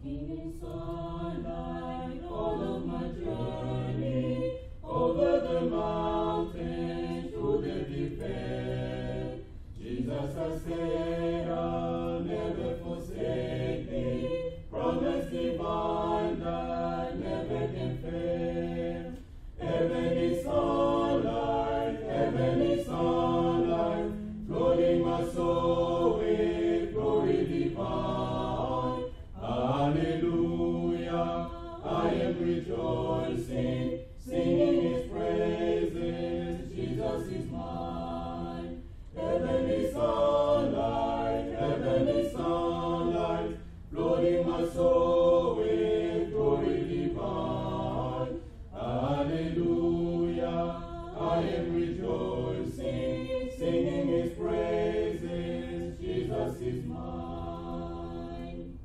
In sunlight, all of my journey, over the mountains, through the deep vale, Jesus has said, I'll never forsake thee. Promise divine that never can fail. Heavenly sunlight, flooding my soul with glory divine. Hallelujah, I am rejoicing, singing his praises, Jesus is mine. Heavenly sunlight, flooding my soul with glory divine. Hallelujah, I am rejoicing, singing his praises, Jesus is mine.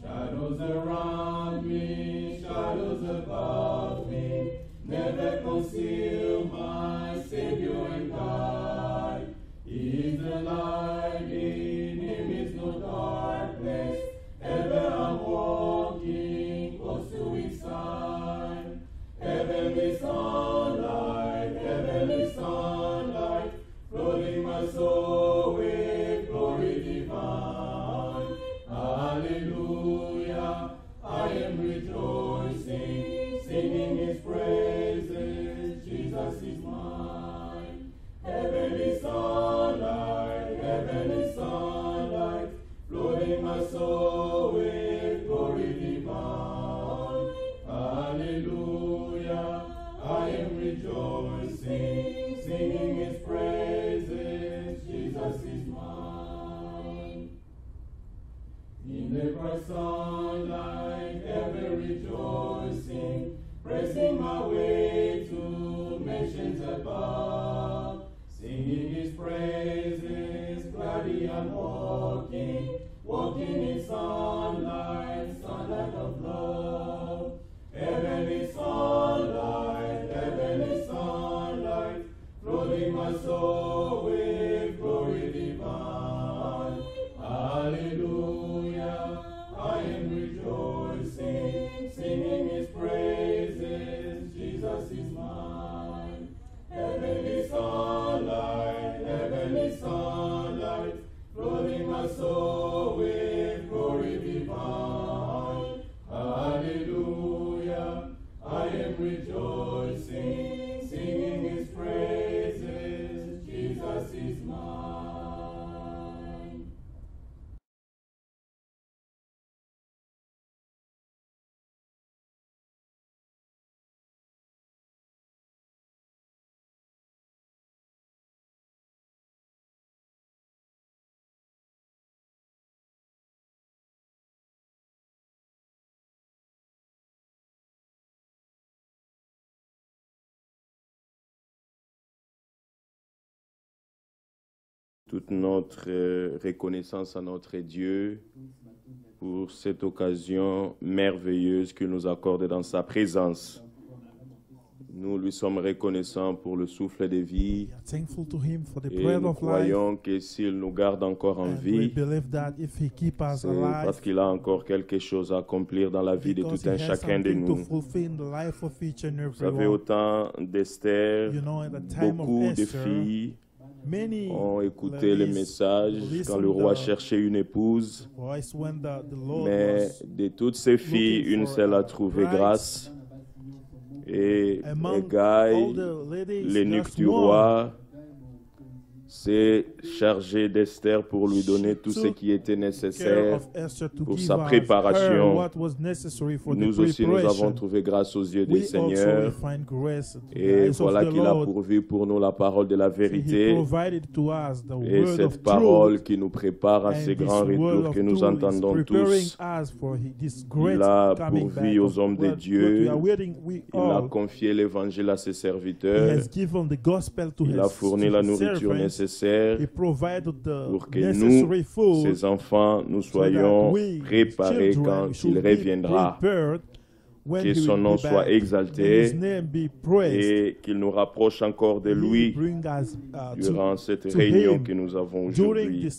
Shadows around me, shadows above me, never conceal my Savior and guide. He is the light, in him is no darkness, ever I'm walking close to his side. Heavenly sunlight, flooding my soul with glory divine. Hallelujah, I am rejoicing, singing his praises, Jesus is mine. Heavenly sunlight, flooding my soul with glory divine. Hallelujah, I am rejoicing, singing his praises, Jesus is mine. In the bright sunlight, ever rejoicing, pressing my way to mansions above, singing his praises, gladly I'm walking in sunlight of love. Heavenly sunlight, flooding my soul with glory divine. Hallelujah, I am rejoicing, singing his praises, Jesus is mine. Heavenly sunlight, flooding my soul with glory divine. Hallelujah, I am rejoicing, singing his praises, Jesus is mine. Toute notre reconnaissance à notre Dieu pour cette occasion merveilleuse qu'il nous accorde dans sa présence. Nous lui sommes reconnaissants pour le souffle de vie et nous croyons que s'il nous garde encore en vie, c'est parce qu'il a encore quelque chose à accomplir dans la vie de tout un chacun de nous. Vous savez, autant d'Esther, beaucoup de filles ont écouté le message quand le roi cherchait une épouse, mais de toutes ces filles, une seule a trouvé grâce. Et Hegai, l'eunuque du roi, s'est chargé d'Esther pour lui donner tout ce qui était nécessaire pour sa préparation. Nous aussi, nous avons trouvé grâce aux yeux du Seigneur. Et voilà qu'il a pourvu pour nous la parole de la vérité. Et cette parole qui nous prépare à ce grand retour que nous entendons tous. Il a pourvu aux hommes de Dieu. Il a confié l'évangile à ses serviteurs. Il a fourni la nourriture nécessaire pour que nous, ses enfants, nous soyons préparés quand il reviendra. Que son nom soit exalté et qu'il nous rapproche encore de lui durant cette réunion que nous avons aujourd'hui.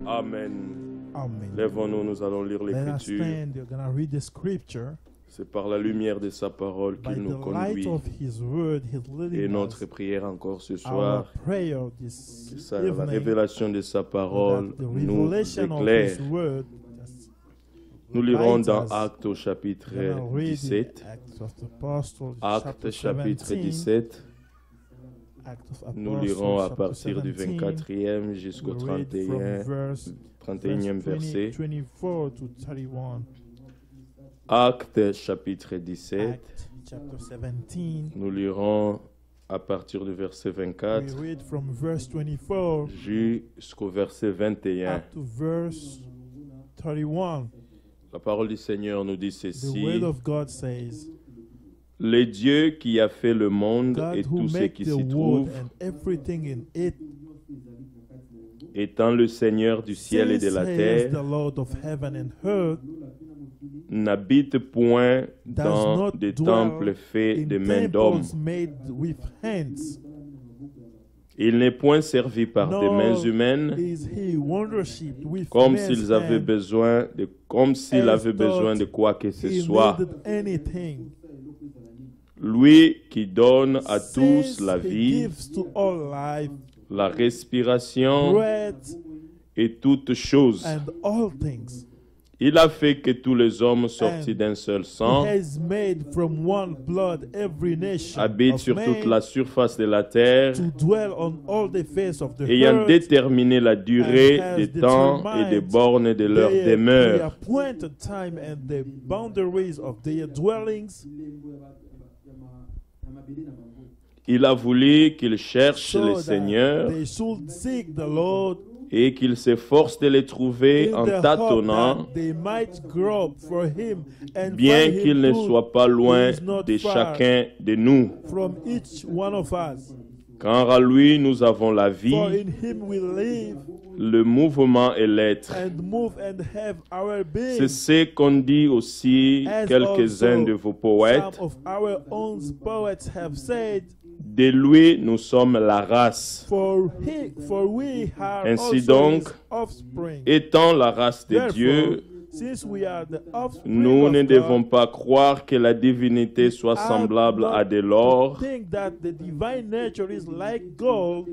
Amen. Amen. Lèvons-nous, nous allons lire Let us l'Écriture. stand. You're going to read the scripture. C'est par la lumière de sa parole By qu'il the nous light conduit. of His word, He's Et leading notre us. prière encore ce Our soir, prayer this que la evening, révélation de sa parole that the nous revelation of éclaire. His word. Nous lirons guides dans us. Actes au chapitre We're gonna read in 17. Acts of the Apostles, Actes chapter chapitre 17. 17. Acts of Nous Apostles, lirons à chapter partir du 17. 24e jusqu'au We read from 31e verset. 24 to 31. Actes chapitre 17. Acts chapter 17. Nous lirons à partir du verset We 24 read from verse 24 jusqu'au verset 21. up to verse 31. La parole du Seigneur nous dit The ceci. word of God says, Le Dieu qui a fait le monde God et who tout ce made qui the s'y world trouve, and everything in it, étant le Seigneur du ciel et de la says terre, the Lord of heaven and earth, n'habite point does dans not des dwell temples faits in de mains d'hommes, temples made with hands, Il n'est point servi par des mains nor humaines, is he worshipped with comme men's s'il avait hand, besoin de quoi que ce he soit. needed anything. Lui qui donne à tous Since la he vie, gives to all life, la respiration breath, et toutes choses. and all things. Il a fait que tous les hommes sortis d'un seul He sang has made from one blood every nation habitent of sur toute men la surface de la terre, to dwell on all the face of the ayant earth, déterminé la durée and has des temps et des bornes de leur the demeure. appointed time and the boundaries of their dwellings, Il a voulu qu'ils cherchent so le that Seigneur they should seek the Lord et qu'ils s'efforcent de les trouver in en the hope tâtonnant, that they might grope for him and bien find qu'il him ne good. soit pas loin He is not de far chacun de nous. from each one of us. Car à lui nous avons la For vie, in him we live le mouvement et l'être. and move and have our being. C'est ce qu'ont dit aussi As quelques-uns also de vos poètes. some of our own poets have said, De lui nous sommes la race. for we are Ainsi also donc, his offspring. Étant la race de Therefore, Dieu, since we are the offspring nous of ne God, devons pas croire que la divinité soit ought semblable not à de to l'or, think that the divine nature is like gold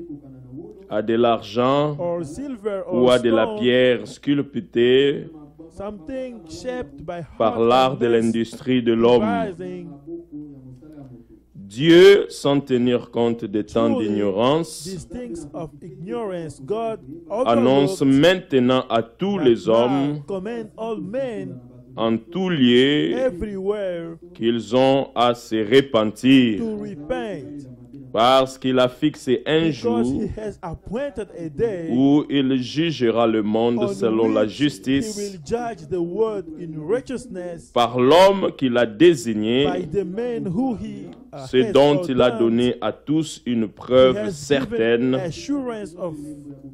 à de l'argent or silver ou or à de la stone, pierre sculptée something shaped by par heart l'art and de hands, l'industrie de l'homme. devising. Dieu, sans tenir compte des temps Truly, d'ignorance, these things of ignorance, God annonce overlooked, maintenant à tous but les now hommes, command all men en tout lieu, everywhere qu'ils ont à se repentir, to repent, parce qu'il a fixé un because jour he has appointed a day où il jugera le monde on selon la which he justice will judge the world in righteousness par l'homme qu'il a désigné, by the man who he ce has dont il a ordained. donné à tous une He preuve has given certaine assurance of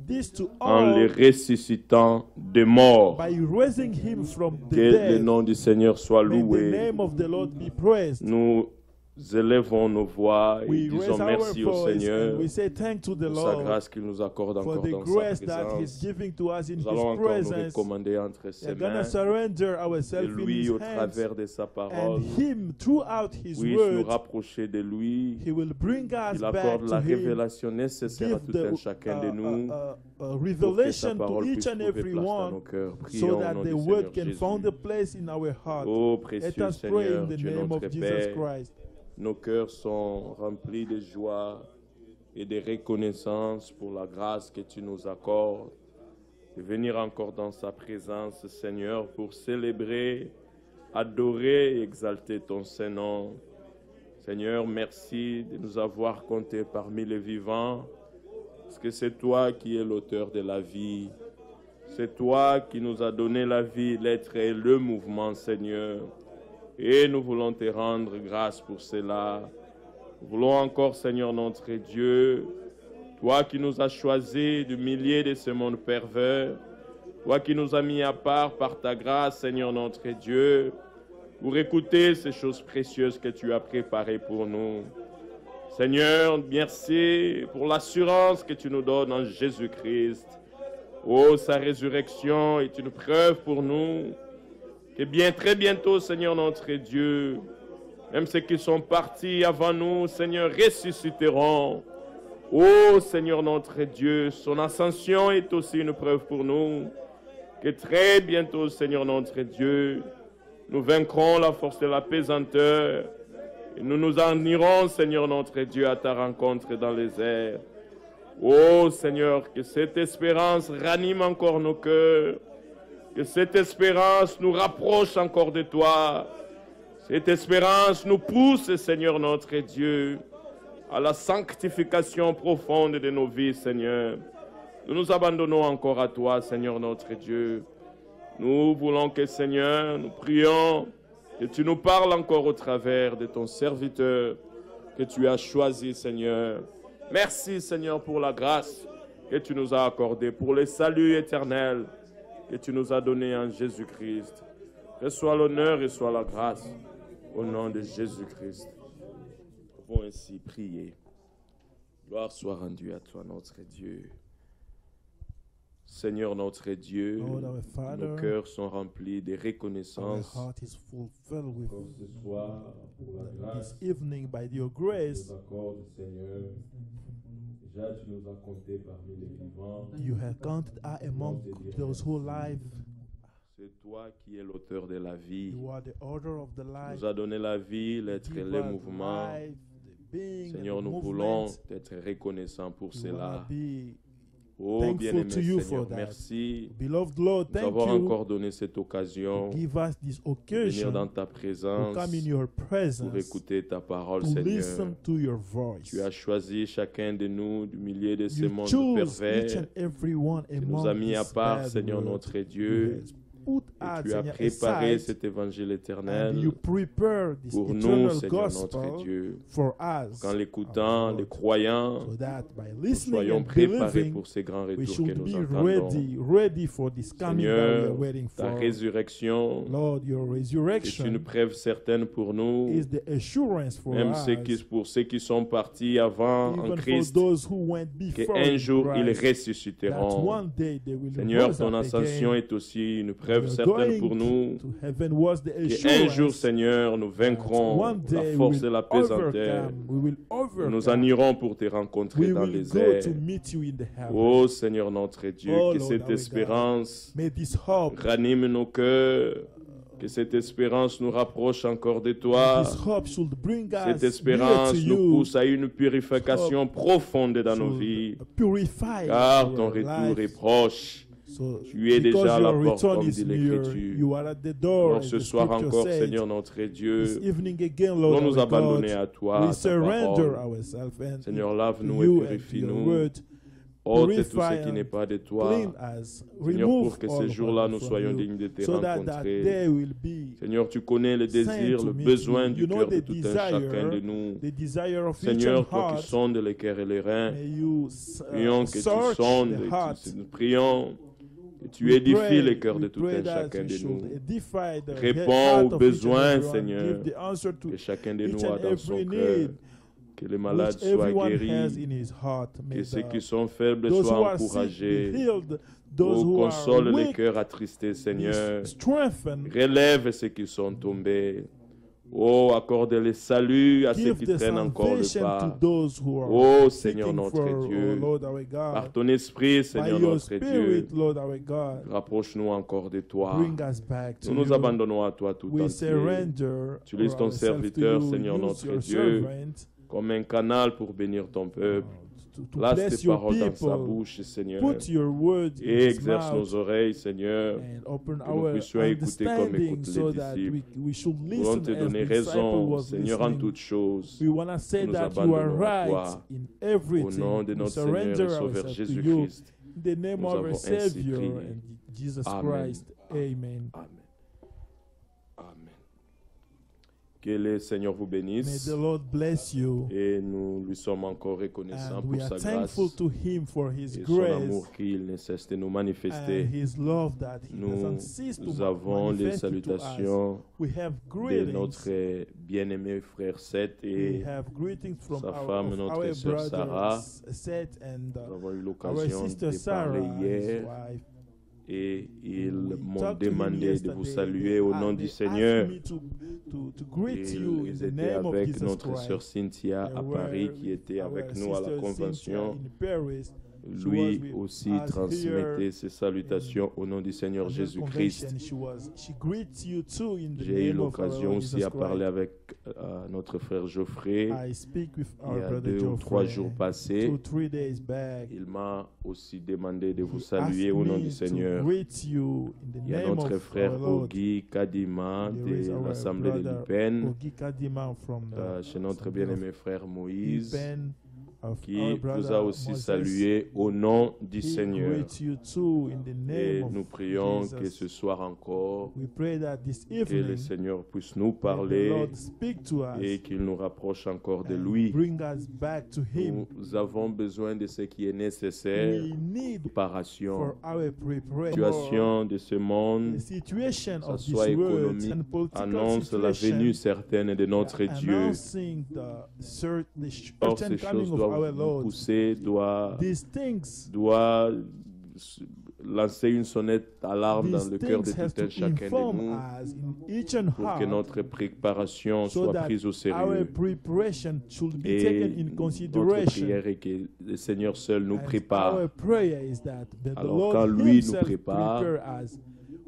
this to en all le ressuscitant des morts. by raising him from the Que le dead. nom du Seigneur soit May the loué. name of the Lord be praised. Nous élevons nos voix et We disons raise our merci au voice and Seigneur we say thank to the pour sa Lord grâce qu'il nous accorde for encore the dans sa grace that He's présence. giving to us in Nous His allons encore nous presence. recommander entre We're ses gonna mains surrender et ourselves in lui, His au hands, travers de sa parole, and Him throughout His puisse nous word. rapprocher de lui, He will bring us qu'il back accorde la to Him. révélation nécessaire à Give tout the un chacun de nous pour que sa revelation to parole each puisse and trouver every place dans one, nos cœurs. so Prions au that nom the du word Seigneur can find a Jésus. place in our heart. Ô Let précieux us pray in Seigneur, the Dieu name notre of Jesus Père, Christ. nos cœurs sont remplis de joie et de reconnaissance pour la grâce que tu nous accordes de venir encore dans sa présence, Seigneur, pour célébrer, adorer et exalter ton Saint-Nom. Seigneur, merci de nous avoir comptés parmi les vivants, parce que c'est toi qui es l'auteur de la vie. C'est toi qui nous as donné la vie, l'être et le mouvement, Seigneur. Et nous voulons te rendre grâce pour cela. Nous voulons encore, Seigneur notre Dieu, toi qui nous as choisis du milieu de ce monde pervers, toi qui nous as mis à part par ta grâce, Seigneur notre Dieu, pour écouter ces choses précieuses que tu as préparées pour nous. Seigneur, merci pour l'assurance que tu nous donnes en Jésus-Christ. Oh, sa résurrection est une preuve pour nous que bien, très bientôt, Seigneur notre Dieu, même ceux qui sont partis avant nous, Seigneur, ressusciteront. Oh, Seigneur notre Dieu, son ascension est aussi une preuve pour nous que très bientôt, Seigneur notre Dieu, nous vaincrons la force de la pesanteur et nous nous en irons, Seigneur notre Dieu, à ta rencontre dans les airs. Oh, Seigneur, que cette espérance ranime encore nos cœurs, que cette espérance nous rapproche encore de toi. Cette espérance nous pousse, Seigneur notre Dieu, à la sanctification profonde de nos vies, Seigneur. Nous nous abandonnons encore à toi, Seigneur notre Dieu. Nous voulons que, Seigneur, nous prions que tu nous parles encore au travers de ton serviteur que tu as choisi, Seigneur. Merci, Seigneur, pour la grâce que tu nous as accordée, pour le salut éternel que tu nous as donné en Jésus-Christ. Que soit l'honneur et soit la grâce au nom de Jésus-Christ. Nous pouvons ainsi prier. Gloire soit rendue à toi, notre Dieu. Seigneur notre Dieu, Lord our nos Father, cœurs sont remplis de our reconnaissance heart is fulfilled with pour ce soir, pour la grâce this evening by your que tu grace. nous accordes, Seigneur. Déjà, tu nous as comptés parmi les vivants. You have counted us among those who live. C'est toi qui es l'auteur de la vie. You are the order of the Tu life. nous as donné la vie, l'être et Give les us mouvements. life, the being, Seigneur, and the nous voulons movement. être reconnaissants pour We wanna cela. be Oh, thankful bien-aimé to you Seigneur, for that. merci Beloved Lord, de nous thank avoir you. encore donné cette occasion Give us this de venir occasion dans ta to présence come in your pour presence, écouter ta parole, to Seigneur. listen to your voice. Tu as choisi chacun de nous du milieu de ce You monde choose each pervers. and every one Tu nous among as mis à this part, bad Seigneur world. notre You Dieu, has put et us, tu as Seigneur, préparé aside, cet évangile and éternel you prepare this pour nous, eternal Seigneur notre gospel Dieu. for us, Qu'en l'écoutant, our les Lord, croyants, so that by nous listening soyons and préparés believing, pour ces grands we retours que should nous be entendons. ready for this coming that we Seigneur, are waiting ta for. résurrection Lord, your est une resurrection preuve certaine pour nous, is the assurance for même us, pour ceux qui sont partis avant en even for Christ, those who went before qu'un in jour ils Christ, that ressusciteront. one day they will Seigneur, rise ton up ascension again. est aussi une preuve We are certaine pour going nous. to heaven was the Qu'un jour, assurance Seigneur, nous that vaincrons one la day we force et will la pesanteur. overcome. We will Et nous en overcome. irons pour te rencontrer We dans will les go airs. to meet you in the heaven. Oh Seigneur notre Dieu, Oh, que Lord, cette our God. espérance May this hope, ranime nos cœurs, que cette espérance nous rapproche encore de toi. this hope should bring Cette us near espérance to nous you, pousse à une purification profonde dans nos vies, should purify car our ton retour lives. est proche. So, Tu es because déjà à la your porte, return comme is dit near, l'Écriture. you are at the door, Alors as ce the soir scripture encore, says. Seigneur notre Dieu, This evening again, nous Lord, nous our abandonner God, à toi, à we ta surrender parole. ourselves and Seigneur, to lave-nous et you and to your purifie-nous. word. Ôte tout Purify ce qui and n'est pas de toi. Clean us, Seigneur, remove pour que all ces of jours-là, us nous from soyons you, dignes de te so that that rencontrer. day will be Seigneur, tu connais le sent désir, to le meet besoin you. du You know cœur de the tout un chacun de desire, nous. the desire of each Seigneur, and toi qui heart. sondes les cœurs et les reins, May you prions que tu search sondes, the et heart. nous prions que tu We édifies pray- les cœurs de we tout pray un that chacun you de should nous. edify the Réponds heart aux of each and besoins, everyone. Seigneur, Give the answer to que chacun de each nous a and dans son every cœur, need que les malades which soient everyone has guéris, in his heart. May que ceux the- qui sont faibles those who soient are sick be encouragés. healed. Those Oh, who are console les weak cœurs attristés, Seigneur. be strengthened. Relève ceux qui sont tombés. Oh, accorde le salut à ceux Give qui the traînent encore le salvation to pas. those who are Oh, Seigneur seeking notre for, Dieu, oh Lord our par God. ton esprit, By Seigneur your notre Dieu, spirit, Lord our God, rapproche-nous encore de toi. bring us back to Nous nous you. abandonnons à toi tout We entier, surrender Utilise ton ourselves to serviteur, you. Seigneur Use notre your Dieu, servant comme un canal pour bénir ton peuple. to Place bless tes your paroles dans sa people. bouche, Seigneur, Put your words in et his exerce mouth nos oreilles, Seigneur. and open que nous our puissions écouter comme understanding écoutent so les that disciples. we should Nous voulons listen te as donner the disciple raison, was Seigneur, en listening. toutes choses. We want to say Nous that you are abandonnons à right toi. in Au everything. nom de We notre Seigneur surrender et Sauveur ourselves to you. Jésus-Christ. In the name Nous of our avons ainsi Savior prié. and Jesus Amen. Christ. Amen. Amen. Amen. Que le Seigneur vous May bénisse. the Lord bless you. Et nous lui sommes encore reconnaissants And pour we are sa grâce thankful to Him for His et son grace amour qu'il ne cesse de nous and manifester. His love that He Nous doesn't cease to avons les manifest to us. salutations We have de greetings. notre bien-aimé frère Seth We et have greetings from sa our, femme, of notre our sœur brother Sarah. Seth and nous avons eu our l'occasion sister de Sarah, parler his hier wife. et ils We m'ont talked to him demandé de vous yesterday. saluer au nom They du asked Seigneur. me to greet you in Ils the étaient name of avec Jesus notre Christ. sœur Cynthia à They Paris were qui était our avec nous à la sister convention. Cynthia in Paris. She Lui was with aussi us transmettait here ses salutations au nom du Seigneur at the Jésus-Christ. convention. She greets you too in the J'ai eu name of our l'occasion Lord aussi Jesus à parler Christ. avec notre frère Geoffrey I speak with il our y a brother 2 ou 3 Geoffrey jours passés. 2-3 days back. Il m'a aussi demandé de vous He saluer asked au nom me du to Seigneur. greet you in the Il y a name notre of frère our Lord. Ogi Kadima There is de our l'Assemblée de brother l'Ipen, Ogi Kadima from the chez notre Assembly of bien-aimé frère Moïse, Ipen of qui our vous brother a aussi Moses. salué au nom du He Seigneur. greets you too in the Et name of nous prions que Jesus. ce soir encore, We pray that this que le evening Seigneur puisse nous may the parler Lord speak to us et qu'il nous rapproche encore de and lui. bring us back to Him. Nous avons besoin de ce qui est nécessaire. We need Préparation, for our preparation. situation de ce monde The situation ça of this soit world économique, and political annonce la situation venue certaine de notre Dieu. announcing the Or certain ces coming choses of our vous Lord. pousser, These things lancer une sonnette d'alarme dans le cœur de has tout un to chacun de inform nous us in each and pour que heart notre préparation so soit that prise au our sérieux. preparation should be Et taken in notre consideration. prière est que le Seigneur seul nous And prépare. our prayer is that the Alors, quand Lord lui nous himself prépare, prepare us.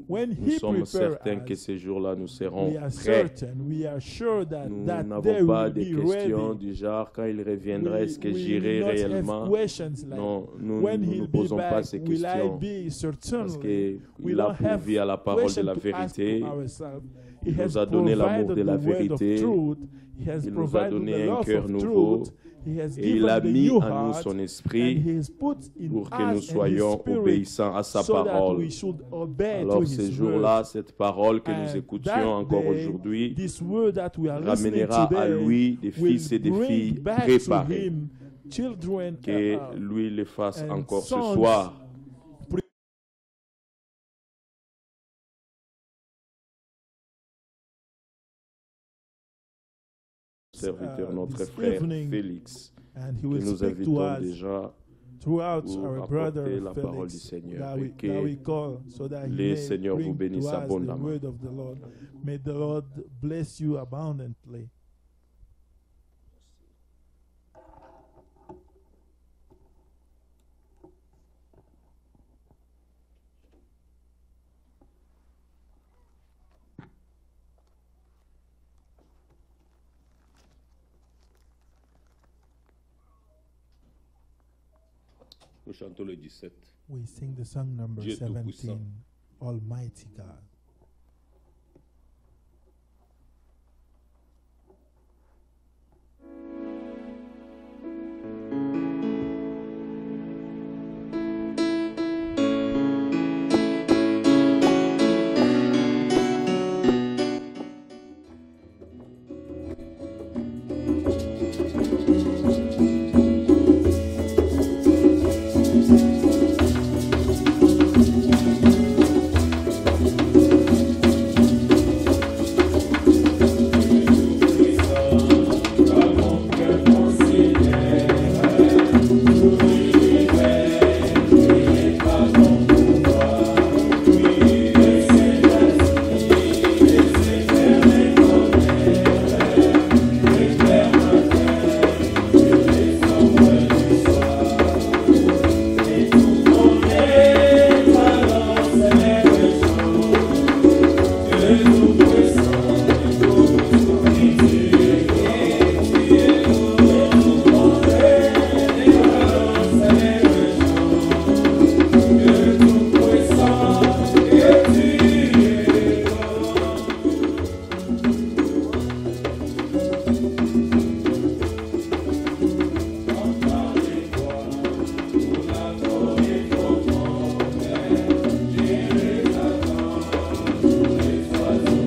When Nous he sommes prepares certains que us, ces jours-là, nous serons we are prêts. certain, we are sure that Nous that day n'avons pas will de be questions ready. du genre quand il reviendra, est-ce que We j'irai will not have réellement? questions like, Non, nous when ne nous he'll be posons pas back, ces will I questions be? parce Certainly, we qu'il a don't have pourvu à la parole de question la to ask vérité. ourselves. He Il has nous a donné l'amour provided de la the word of vérité. truth. He has Il nous a provided donné the un love cœur of nouveau. truth. He has Et il given a the mis new en nous heart, son and esprit he has put in pour que nous us and his soyons spirit obéissants à sa so that parole. we should obey to Alors his ces jours-là, word. cette parole que nous And écoutions that encore day, aujourd'hui this word that we are listening ramènera à today lui des will fils et des bring filles back préparés. to him children Que lui le fasse and encore ce sons soir. Serviteur, notre this frère evening, Félix, and he que will nous speak to invitons us déjà throughout pour our apporter brother la parole du Felix Seigneur. that we, Et que that we call so that he le may Seigneur vous bring bénisse to us the abondamment. word of the Lord. May the Lord bless you abundantly. Nous chantons le 17. We sing the song number Dieu 17, Tout-Puissant. Almighty God.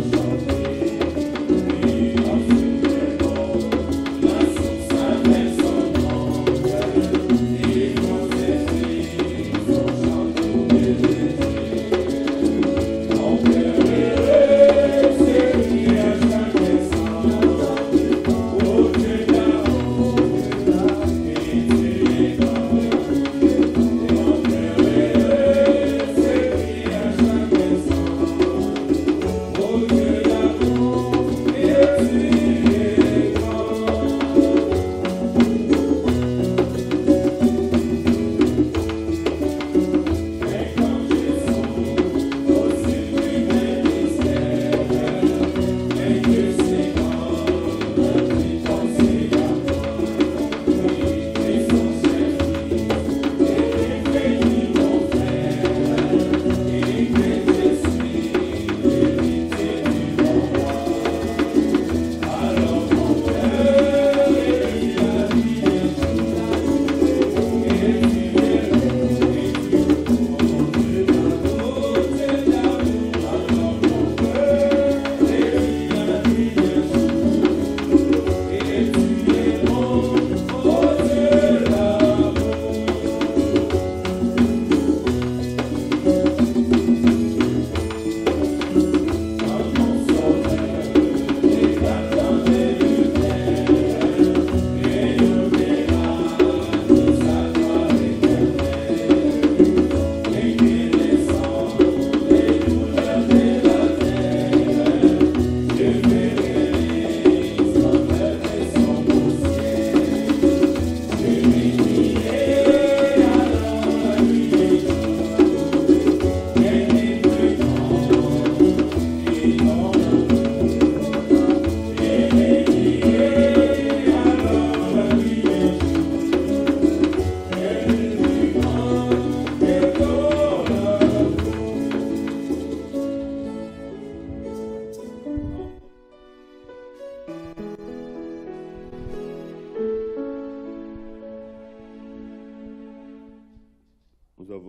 Chantons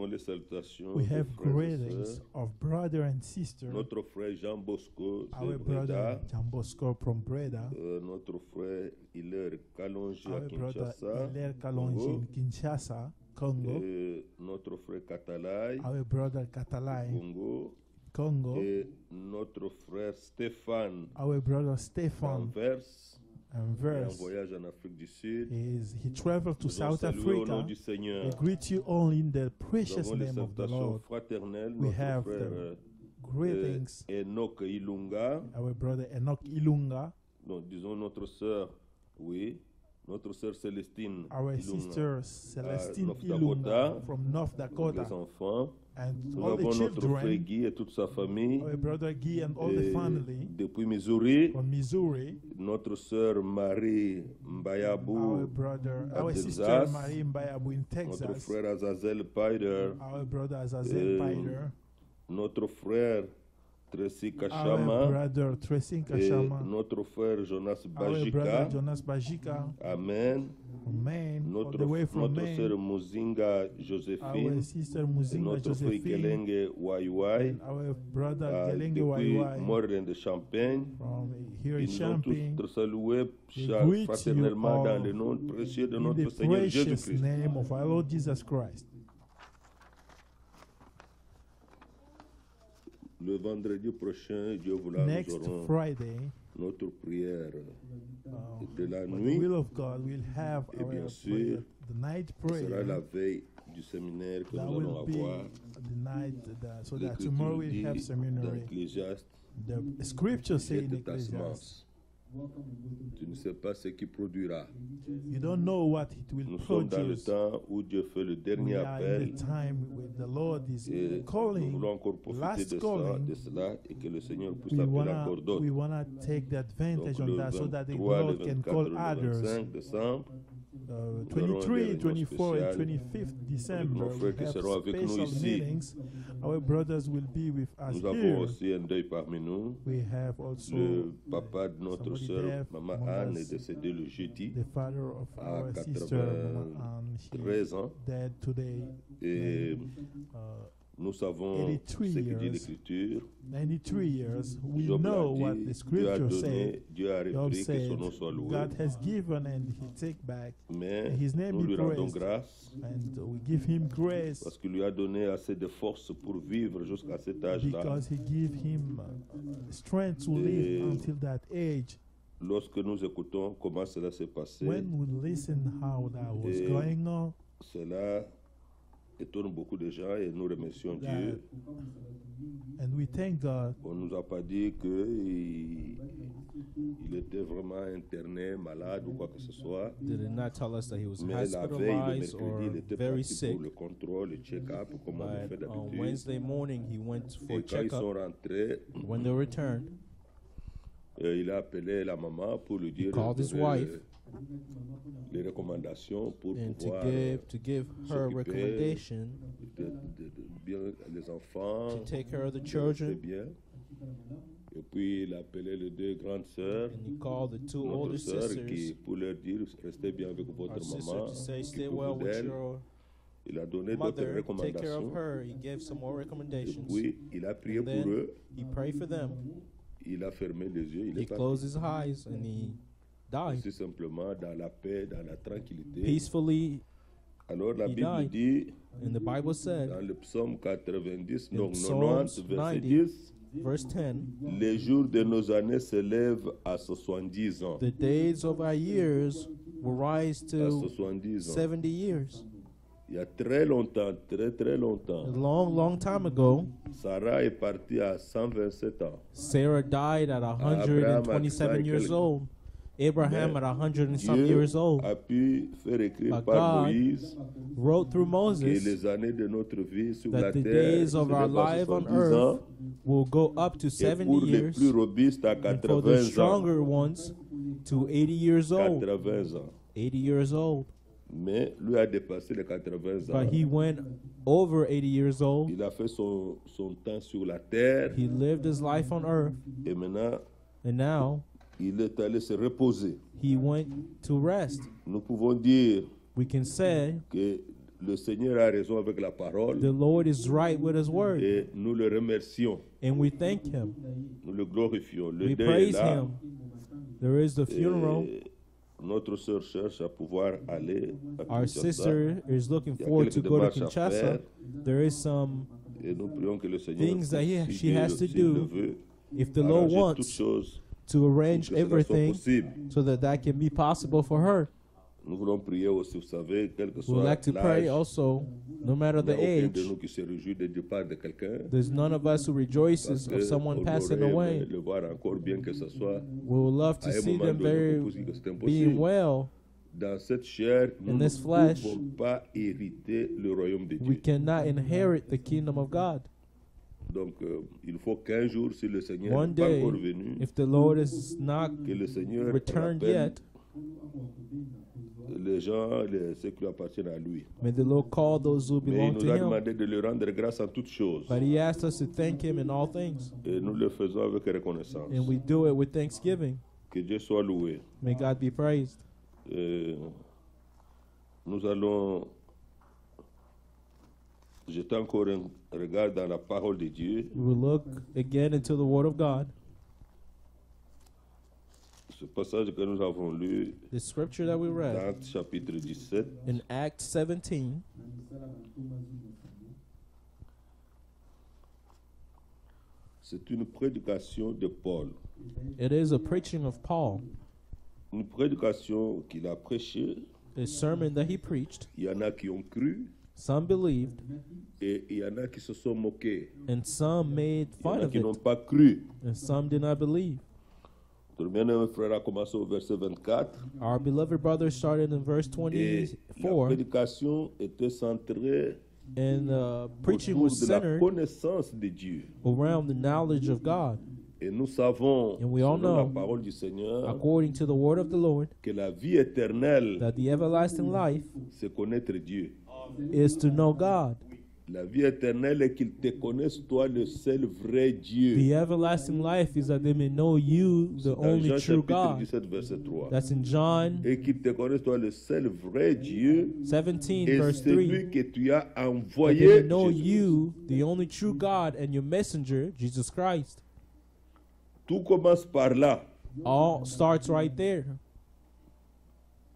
avons les salutations We des have frères et greetings sœurs. of brother and sister. Notre frère Jean Bosco Our de brother Breda, Jan Bosco from Breda. notre frère Hilaire Kalonji à Our brother Kinshasa, Hilaire Kalonji in Congo, Kinshasa, Congo. et notre frère Katalai Our brother Katalai, Congo, Congo. et notre frère Stéphane Our brother Stefan Anvers, est en Anvers. voyage en Afrique du Sud. He traveled to Nous allons South saluer au nom Africa. du Seigneur. We greet you all in the Nous precious avons les name of the salutations Lord. fraternelles. We Notre have frère the greetings. Enoch Ilunga, Our brother Enoch Ilunga, non, disons notre sœur, oui, notre sœur Célestine our Ilunga, sister Celestine North Ilunga Dakota. from North les Dakota, enfants. and Nous all the avons notre frère children, Guy et toute sa famille. our brother Guy and all the Et family depuis Missouri, from Missouri, notre sœur Marie our Mbayabou, brother, à our Texas, sister Marie Mbayabu in notre Texas, frère Azazel Pider, our brother Azazel Pider, notre frère Tracy our Kachama brother Tracy et Kashama, notre frère Jonas our brother Bajika. Jonas Bajika Amen. from Maine, all Notre, the way from notre Maine, sœur Muzinga our Joséphine sister et Muzinga notre frère Josephine, Kelenge Waiwai and our brother Gelenge depuis Waiwai Morin de Champagne. from here in Ils nous ont Champagne. tous salués We greet fraternellement you dans all le nom précieux de In notre the Seigneur precious Jésus-Christ. name of our Lord Jesus Christ. Le vendredi prochain, Dieu voulant, Next nous aurons Friday, notre prière de la by the nuit. will of God, we'll have Et our bien prayer, sûr, the night Ce sera la prayer. veille du séminaire que That nous allons will be avoir. the night, so that tomorrow L'Écriture we'll have dit dans seminary. Ecclésiaste, The scripture say in jette ta Ecclesiastes, semence. Tu ne sais pas ce qui produira. you don't know what it will Nous sommes dans le produce. temps où Dieu fait le We dernier are in appel. the time when the Lord is Et nous calling. voulons encore profiter last de, calling. de cela et que le Seigneur puisse We appeler wanna, encore d'autres. we wanna take the advantage Donc on le that so that the 23, le Lord can 24, call le others. 25 décembre, aurons des 23, réunions 24, and spéciales 25th December, nos we frères qui have seront avec nous special ici. meetings. Our brothers will be with us nous avons here. aussi un deuil parmi nous. We have also Le papa de notre somebody sœur, there Maman among Anne, us. est décédé le jeudi The father of à our sister, Mama Ann, she 13 ans. dead today. Et Uh, nous savons 83 ce que dit years. l'Écriture. 93 years. We Job know l'a what dit, the Dieu a scripture said. donné, Dieu a Job repris, que said, son nom soit loué. God has given and he take back. Mais His name nous be lui rendons praised. grâce And we give him grace parce qu'il lui a donné assez de force pour vivre jusqu'à cet âge-là. because he give him strength to live until that age. Lorsque nous écoutons comment cela s'est passé, When we listen how that was Et going on, cela étonne beaucoup de gens et nous remercions that, Dieu. and we thank God. On ne nous a pas dit qu'il il était vraiment interné, malade ou quoi que ce soit. They did not tell us that he was Mais la veille, le hospitalized or mercredi, il était very parti sick. pour le contrôle, le check-up, comme on le fait But on d'habitude. Wednesday morning, he went for Et a quand ils sont checkup. rentrés, When they returned, il a appelé la maman pour lui dire called his donner wife les recommandations pour and to pouvoir give her s'occuper recommendation de bien les enfants, to take care of the de rester children. bien. Et puis il a appelé les deux grandes sœurs, And he called the two notre older sœur, sisters, pour leur dire restez bien avec our votre sister, maman, to say stay occupez-vous well with d'elle. your Il a donné d'autres mother, take care of recommandations. her. He gave some more Et recommendations. puis il a prié And pour then eux. he prayed for them. Il a fermé les yeux. Il He est parti. closed his eyes and he died Tout simplement dans la paix, dans la tranquillité. peacefully. Alors la He Bible died. dit And the Bible said, dans le psaume 90, In non, Psalms 90, verset 90, 10, verse 10, les jours de nos années s'élèvent à 70 ans. the days of our years will rise À to 70 ans. 70 years. Il y a très longtemps, très A longtemps, long time ago, Sarah est partie à 127 ans. Sarah died at 127 years old. Abraham Mais at 100 and some Dieu years old a pu faire écrire But par God Moïse wrote through que Moses les années de notre vie sur la that the terre days of our s'élèvent à life on 70 earth ans. will go up to Et 70 pour les years, plus robustes à and for the 80 ans. stronger ones to 80 years old. 80 ans. 80 years old. Mais lui a dépassé les 80 ans. But he went over 80 years old. Il a fait son temps sur la terre He lived his life on earth, et maintenant and now il est allé se reposer. he went to rest. Nous pouvons dire We can say que Le Seigneur a raison avec la parole The Lord is right with His word, et nous le remercions, and we thank Him. nous le glorifions. Le We deuil est praise là. Him. There is the funeral. Et notre sœur cherche à pouvoir aller à Our Kinshasa. sister is looking Il y a forward to quelques go to démarches à Kinshasa. faire. There is some, Et nous prions que le Seigneur things that puisse she aider, has to s'il do, le veut, if the Lord arranger toutes wants, choses to arrange pour que cela soit everything possible. so that that can be possible for her. Nous voulons prier aussi, vous savez, quel que We soit would like to pray l'âge, also, no matter il n'y the a aucun age, de nous qui se réjouit du départ de quelqu'un. there's none of us who rejoices Parce of que someone on passing aurait away. aimé le voir encore bien que ce soit We would love to à un see moment them donné, very on peut dire que c'est being impossible. well. Dans cette chair, nous In ne this flesh, pouvons pas hériter le royaume de We Dieu. cannot inherit the kingdom of God. Donc, il faut qu'un jour, si le Seigneur One n'est pas day, encore venu, if the Lord is not que le Seigneur returned rappelle yet, les gens, ceux qui appartiennent à lui. may the Lord call those who Mais il belong nous to a Him. demandé de lui rendre grâce en toutes choses. But He asked us to thank Him in all things, Et nous le faisons avec reconnaissance. and we do it with thanksgiving. Que Dieu soit loué. May God be praised. Nous allons jeter encore un regard dans la parole de Dieu. We will look again into the Word of God. Ce passage que nous avons lu The scripture that we read dans chapitre 17, in Acts 17, c'est une prédication de Paul. it is a preaching of Paul, Une prédication qu'il a prêchée. a sermon that he preached. Il y en a qui ont cru Some believed, et il y en a qui se sont moqués. and some made Il y en fun a of qui n'ont it, pas cru. and some did not believe. Notre bien-aimé frère a commencé au verset 24 Our beloved brother started in verse et la 24, prédication était centrée and preaching autour was de la centered connaissance de Dieu. around the knowledge of God. Et nous savons, And we all selon la know, parole du Seigneur, According to the word of the Lord, que la vie éternelle, that the everlasting life c'est connaître Dieu. is to know God. La vie éternelle est qu'ils te connaissent, toi, le seul vrai Dieu. The everlasting life is that they may know you, the Dans only Jean true chapitre God. 17, verset 3. That's in John Et qu'ils te connaissent, toi, le seul vrai Dieu, 17, et verse 3. celui que tu as That they envoyé, may know Jésus. you, the only true God, and your messenger, Jesus Christ. Tout commence par là. All starts right there.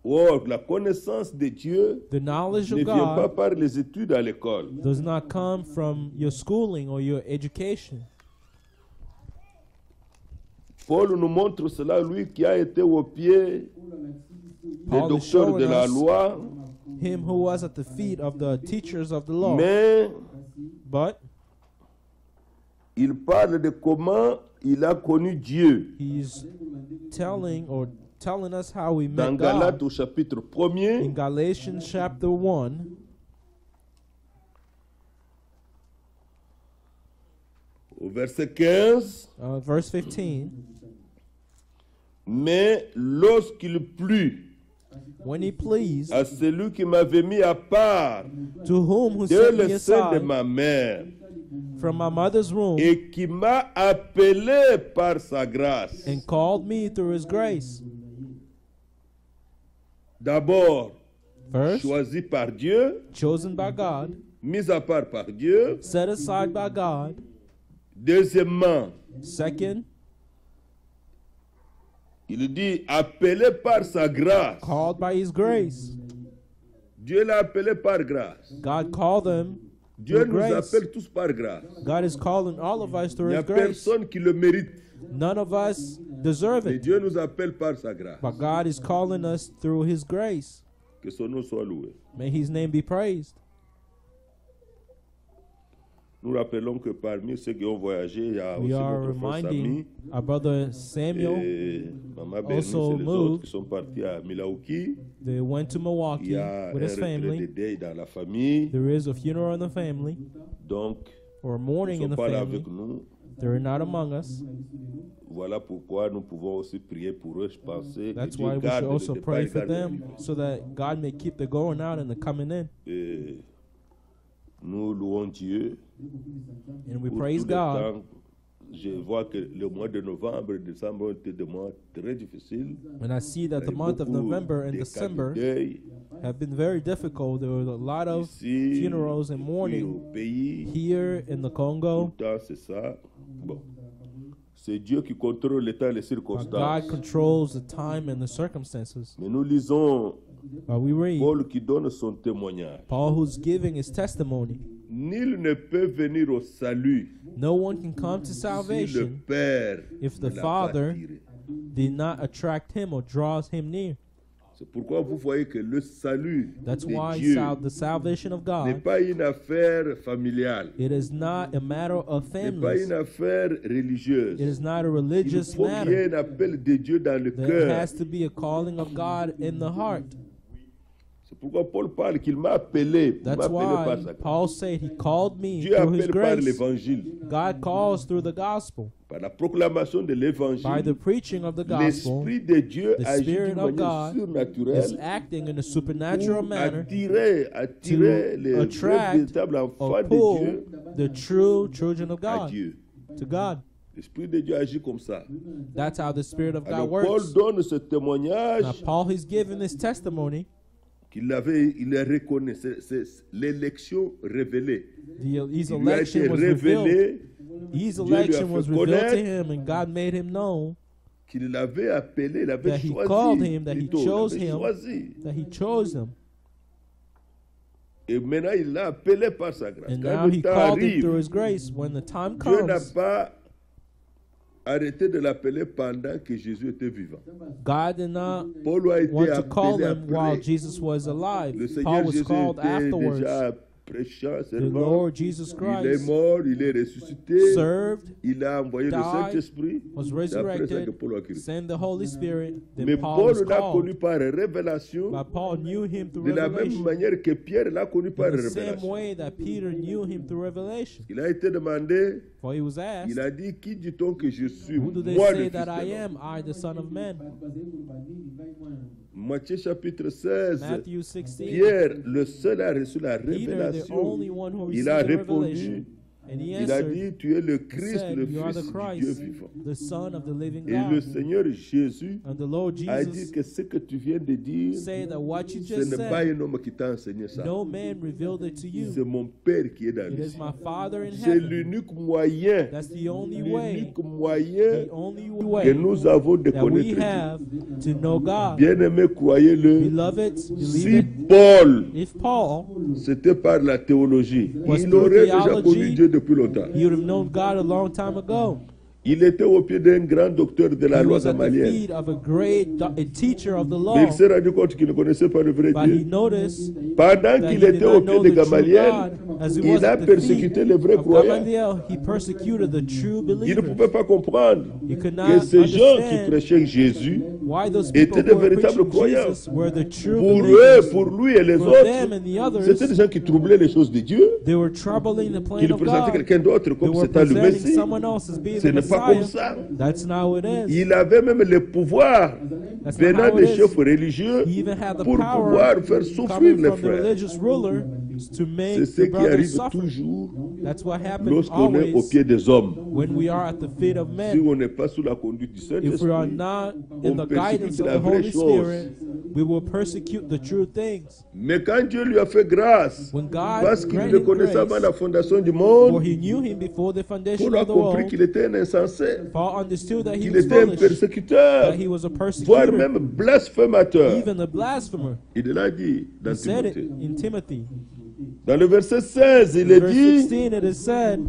Or, la connaissance de Dieu The knowledge ne of vient pas God par les études à l'école. does not come from your schooling or your education. Paul nous montre cela, lui qui a été au pied des Paul is docteurs showing de la us loi, him who was at the feet of the teachers of the law. mais But il parle de comment il a connu Dieu. he's telling us how we Dans met Galates God au chapitre in 1er, Galatians chapter 1, au verset 15, verse 15. mais lorsqu'il plut When he pleased, à celui qui m'avait mis à part to whom who de set me le sein de aside ma mère from my mother's womb et qui m'a appelé par sa grâce. and called me through his grace. D'abord, First, choisi par Dieu, chosen by God, mis à part par Dieu. set aside by God. Deuxièmement, Second, il dit appelé par sa grâce. called by his grace. Dieu l'a appelé par grâce. God called them Dieu through nous grace. appelle tous par grâce. God is calling all of us Il through n'y a his grace. personne qui le mérite. None of us deserve Mais it, Dieu nous appelle par sa grâce. but God is calling us through his grace. Que son nom soit loué. May his name be praised. Nous rappelons que parmi ceux qui ont voyagé, il y a We aussi are notre frère Samy reminding our brother Samuel. et Maman Bernice also et les moved. autres qui sont partis à Milwaukee. They went to Il Milwaukee y a with un his retrait de family. deuil dans la famille. There is a funeral in the family, Donc, or ils mourning ne in sont the pas là family. avec nous. They're not among us. Voilà pourquoi nous pouvons aussi prier pour eux. Je pensais que That's Dieu why we garde should le also départ pray et for garde them l'arrivée. so that God may keep the going out and the coming in. Et nous louons Dieu And we pour praise tout le God temps je vois que le mois de novembre et décembre ont été des mois très difficiles. And I see that the Il y a month of beaucoup November and de cas de December deuil have been very difficult. There were a lot of ici, funerals and puis mourning au pays. here in the Tout Congo. le temps, c'est ça. Bon. C'est Dieu qui contrôle le temps et les God circonstances. controls the time and the circumstances. Mais nous lisons But we read Paul qui donne son témoignage. Paul who's giving his testimony. Nul ne peut venir au salut No one can come to si le salvation Père if ne the l'a pas Father attiré. did not attract him or draws him near. C'est pourquoi vous voyez que le salut That's de why Dieu the salvation of n'est God, pas une affaire familiale, it is not a matter of n'est pas families. une affaire religieuse. It is not a Il religious faut qu'il y ait matter. un appel de Dieu dans le There cœur. has to be a calling of God in the heart. C'est pourquoi Paul parle qu'il m'a appelé. Il m'a That's appelé par why sa grâce. Paul said he called me Dieu through his appelle par grace. l'évangile, God calls through the gospel. par la proclamation de By the l'évangile. preaching of the gospel, L'Esprit de Dieu the agit Spirit d'une of manière God is surnaturelle acting in a supernatural pour manner attirer to les vrais attract véritables enfants or de pull Dieu the true children of à God Dieu. to God. L'Esprit de Dieu agit comme ça. That's how the Spirit of God Alors Paul works. donne ce témoignage Now Paul has given this testimony. il le reconnaît. C'est l'élection révélée. His Il lui a été election was revealed. révélé His Dieu lui a election fait was revealed to connaître him, and God made him know qu'il l'avait appelé, il avait that he choisi. called him, that he plutôt, chose il avait him. choisi. that he chose him. Et maintenant, il l'a appelé par sa grâce. And Quand now le he temps called him arrive, through his grace. When the time Dieu n'a comes, pas arrêté de l'appeler pendant que Jésus était vivant. God did not Paul a été want to call appelé him while après. Jesus was alive. Le Paul Seigneur was Jésus called était afterwards. déjà prêchant, The servant. Lord Jesus Il est Christ mort, il est ressuscité. served, Il a envoyé le died, Saint-Esprit. was C'est après ça que resurrected, Paul a écrit. sent the Holy Spirit. Mais Then Paul Paul was l'a connu called. par révélation, But Paul knew him through de la même revelation. manière que Pierre l'a connu par In the same révélation. way that Peter knew him through revelation. Il a été demandé, For he was asked, il a dit, qui dit-on que je suis? who do they Moi, say le that Fils I de l'homme. am? I, the Son of Man. Matthieu chapitre 16, Matthew 16. Pierre, le seul a reçu la Peter, the révélation. only one who Il received a the revelation. répondu, And he il a answered, dit, tu es le he Christ, said, le you are the Fils du Dieu Christ, vivant. the Son of the living Et le God. Seigneur Jésus And the Lord a dit Jesus que ce que tu viens de dire, say that what you ce just n'est pas said, un homme qui t'a enseigné ça. no man revealed it to C'est you. mon Père qui est dans It les is cieux. my Father in C'est heaven. l'unique moyen, That's the only way, l'unique moyen the only que way nous avons de that we connaître Dieu. have to know God. Bien-aimé, croyez-le, Beloved, believe si it. Paul, If Paul, c'était par la théologie, Was il through aurait déjà theology, connu Dieu depuis longtemps. he would have known God a long time ago. Il était au pied d'un grand docteur de la He loi was at the gamalienne. feet of a great a teacher of the Mais law. il s'est rendu compte qu'il ne connaissait pas le vrai But he Dieu. noticed Pendant that qu'il he did était au not pied know de the true Gamaliel, God. As he was il a at the feet persécuté les vrais of croyants. Gamaliel, he persecuted the true Il ne believers. pouvait pas comprendre He could que not ces gens qui understand prêchaient Jésus, why those étaient people de who were véritables preaching croyants. Jesus were the true pour eux, believers. pour lui et les For autres, them and the others, c'était des gens qui troublaient les choses de Dieu, they were troubling the plan qui of représentaient God. quelqu'un d'autre They comme were c'était le presenting Messie. someone else as being Ce the n'est pas comme Messiah. ça. That's not how it is. Il avait même le pouvoir That's not venant how des it is. chefs religieux He even had the pour power pouvoir faire souffrir coming les from the frères. religious ruler to make C'est ce the qui brothers arrive suffer. toujours That's what happens lorsqu'on est au always pied des hommes. when we are at the feet of Si men. on n'est pas sous la conduite du If we are Saint-Esprit, not on in the guidance persécute of la the vraie Holy chose. Spirit, we will persecute the true things. mais quand Dieu lui a fait grâce, When God parce qu'il le granted connaissait avant la grace, fondation du for monde, he knew him before the foundation Paul a of the compris world, qu'il était un insensé, Paul understood that he qu'il was était un foolish, persécuteur, that he was a voire persecutor, même blasphémateur. even a blasphémer. Il l'a dit dans He said it Timothée. in Timothy. Dans le verset 16, il est Verse dit, 16, it is said,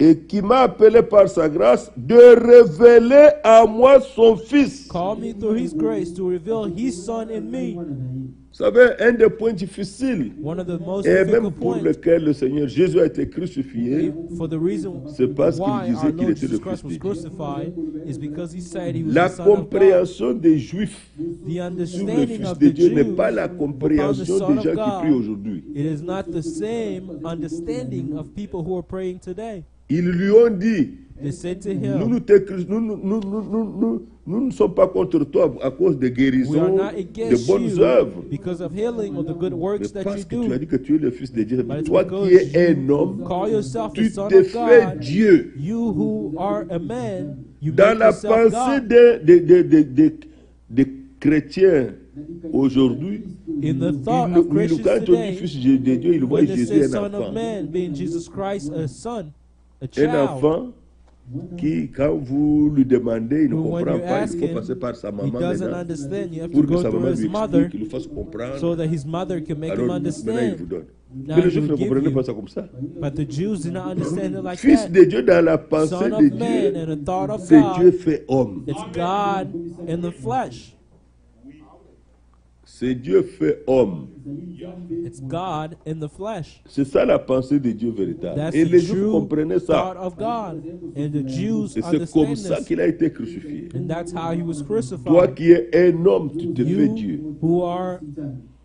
et qui m'a appelé par sa grâce de révéler à moi son Fils. call me through his grace to reveal his son in me. Vous savez, un des points difficiles, One of the most et même difficult pour points, lequel le Seigneur Jésus a été crucifié, for the reason c'est parce qu'il why disait our qu'il Lord était le Jesus Christ Fils was de Dieu. crucified is because he said he was La the Son of God. compréhension des Juifs The sur le understanding Fils of de the Dieu n'est Jews pas la upon the compréhension Son des of gens qui prient God, aujourd'hui. it is not the same understanding of people who are praying today. Ils lui ont dit, They said to Nous, him, nous ne sommes pas contre toi à cause de we are guérisons, not de against bonnes you œuvres. because of healing or the good Mais works that parce you que tu as do. dit que tu es le Fils de Dieu, But it's toi qui because es un you homme, call yourself the tu Son te of fais God. Dieu. You who are a man, you Dans make la yourself pensée God. des chrétiens aujourd'hui, In the thought of Christians quand on dit today, Fils de Dieu, il voit when they Jésus say un Son of enfant. Man, being Jesus Christ, a son, a Un child, enfant qui, quand vous lui demandez, il ne who when comprend you pas. ask Il faut him, passer par sa he maman doesn't maintenant understand. You have to pour que go sa through maman his lui mother explique, qu'il lui fasse comprendre. so that his mother can make Alors him maintenant, il vous understand. donne. Now Mais les he Juifs will ne give comprenaient you. pas ça comme ça. But the Jews did not understand it like Fils that. de Dieu dans la pensée Son de of man Dieu, and the thought of c'est Dieu God. fait homme. It's God in the flesh. C'est Dieu fait homme. It's God in the flesh. C'est ça la pensée de Dieu véritable. That's Et the les Juifs true comprenaient thought ça. of God. And the Jews Et c'est comme understand ça this. qu'il a été crucifié. And that's how he was Toi crucified. qui es un homme, tu te fais Dieu. You who are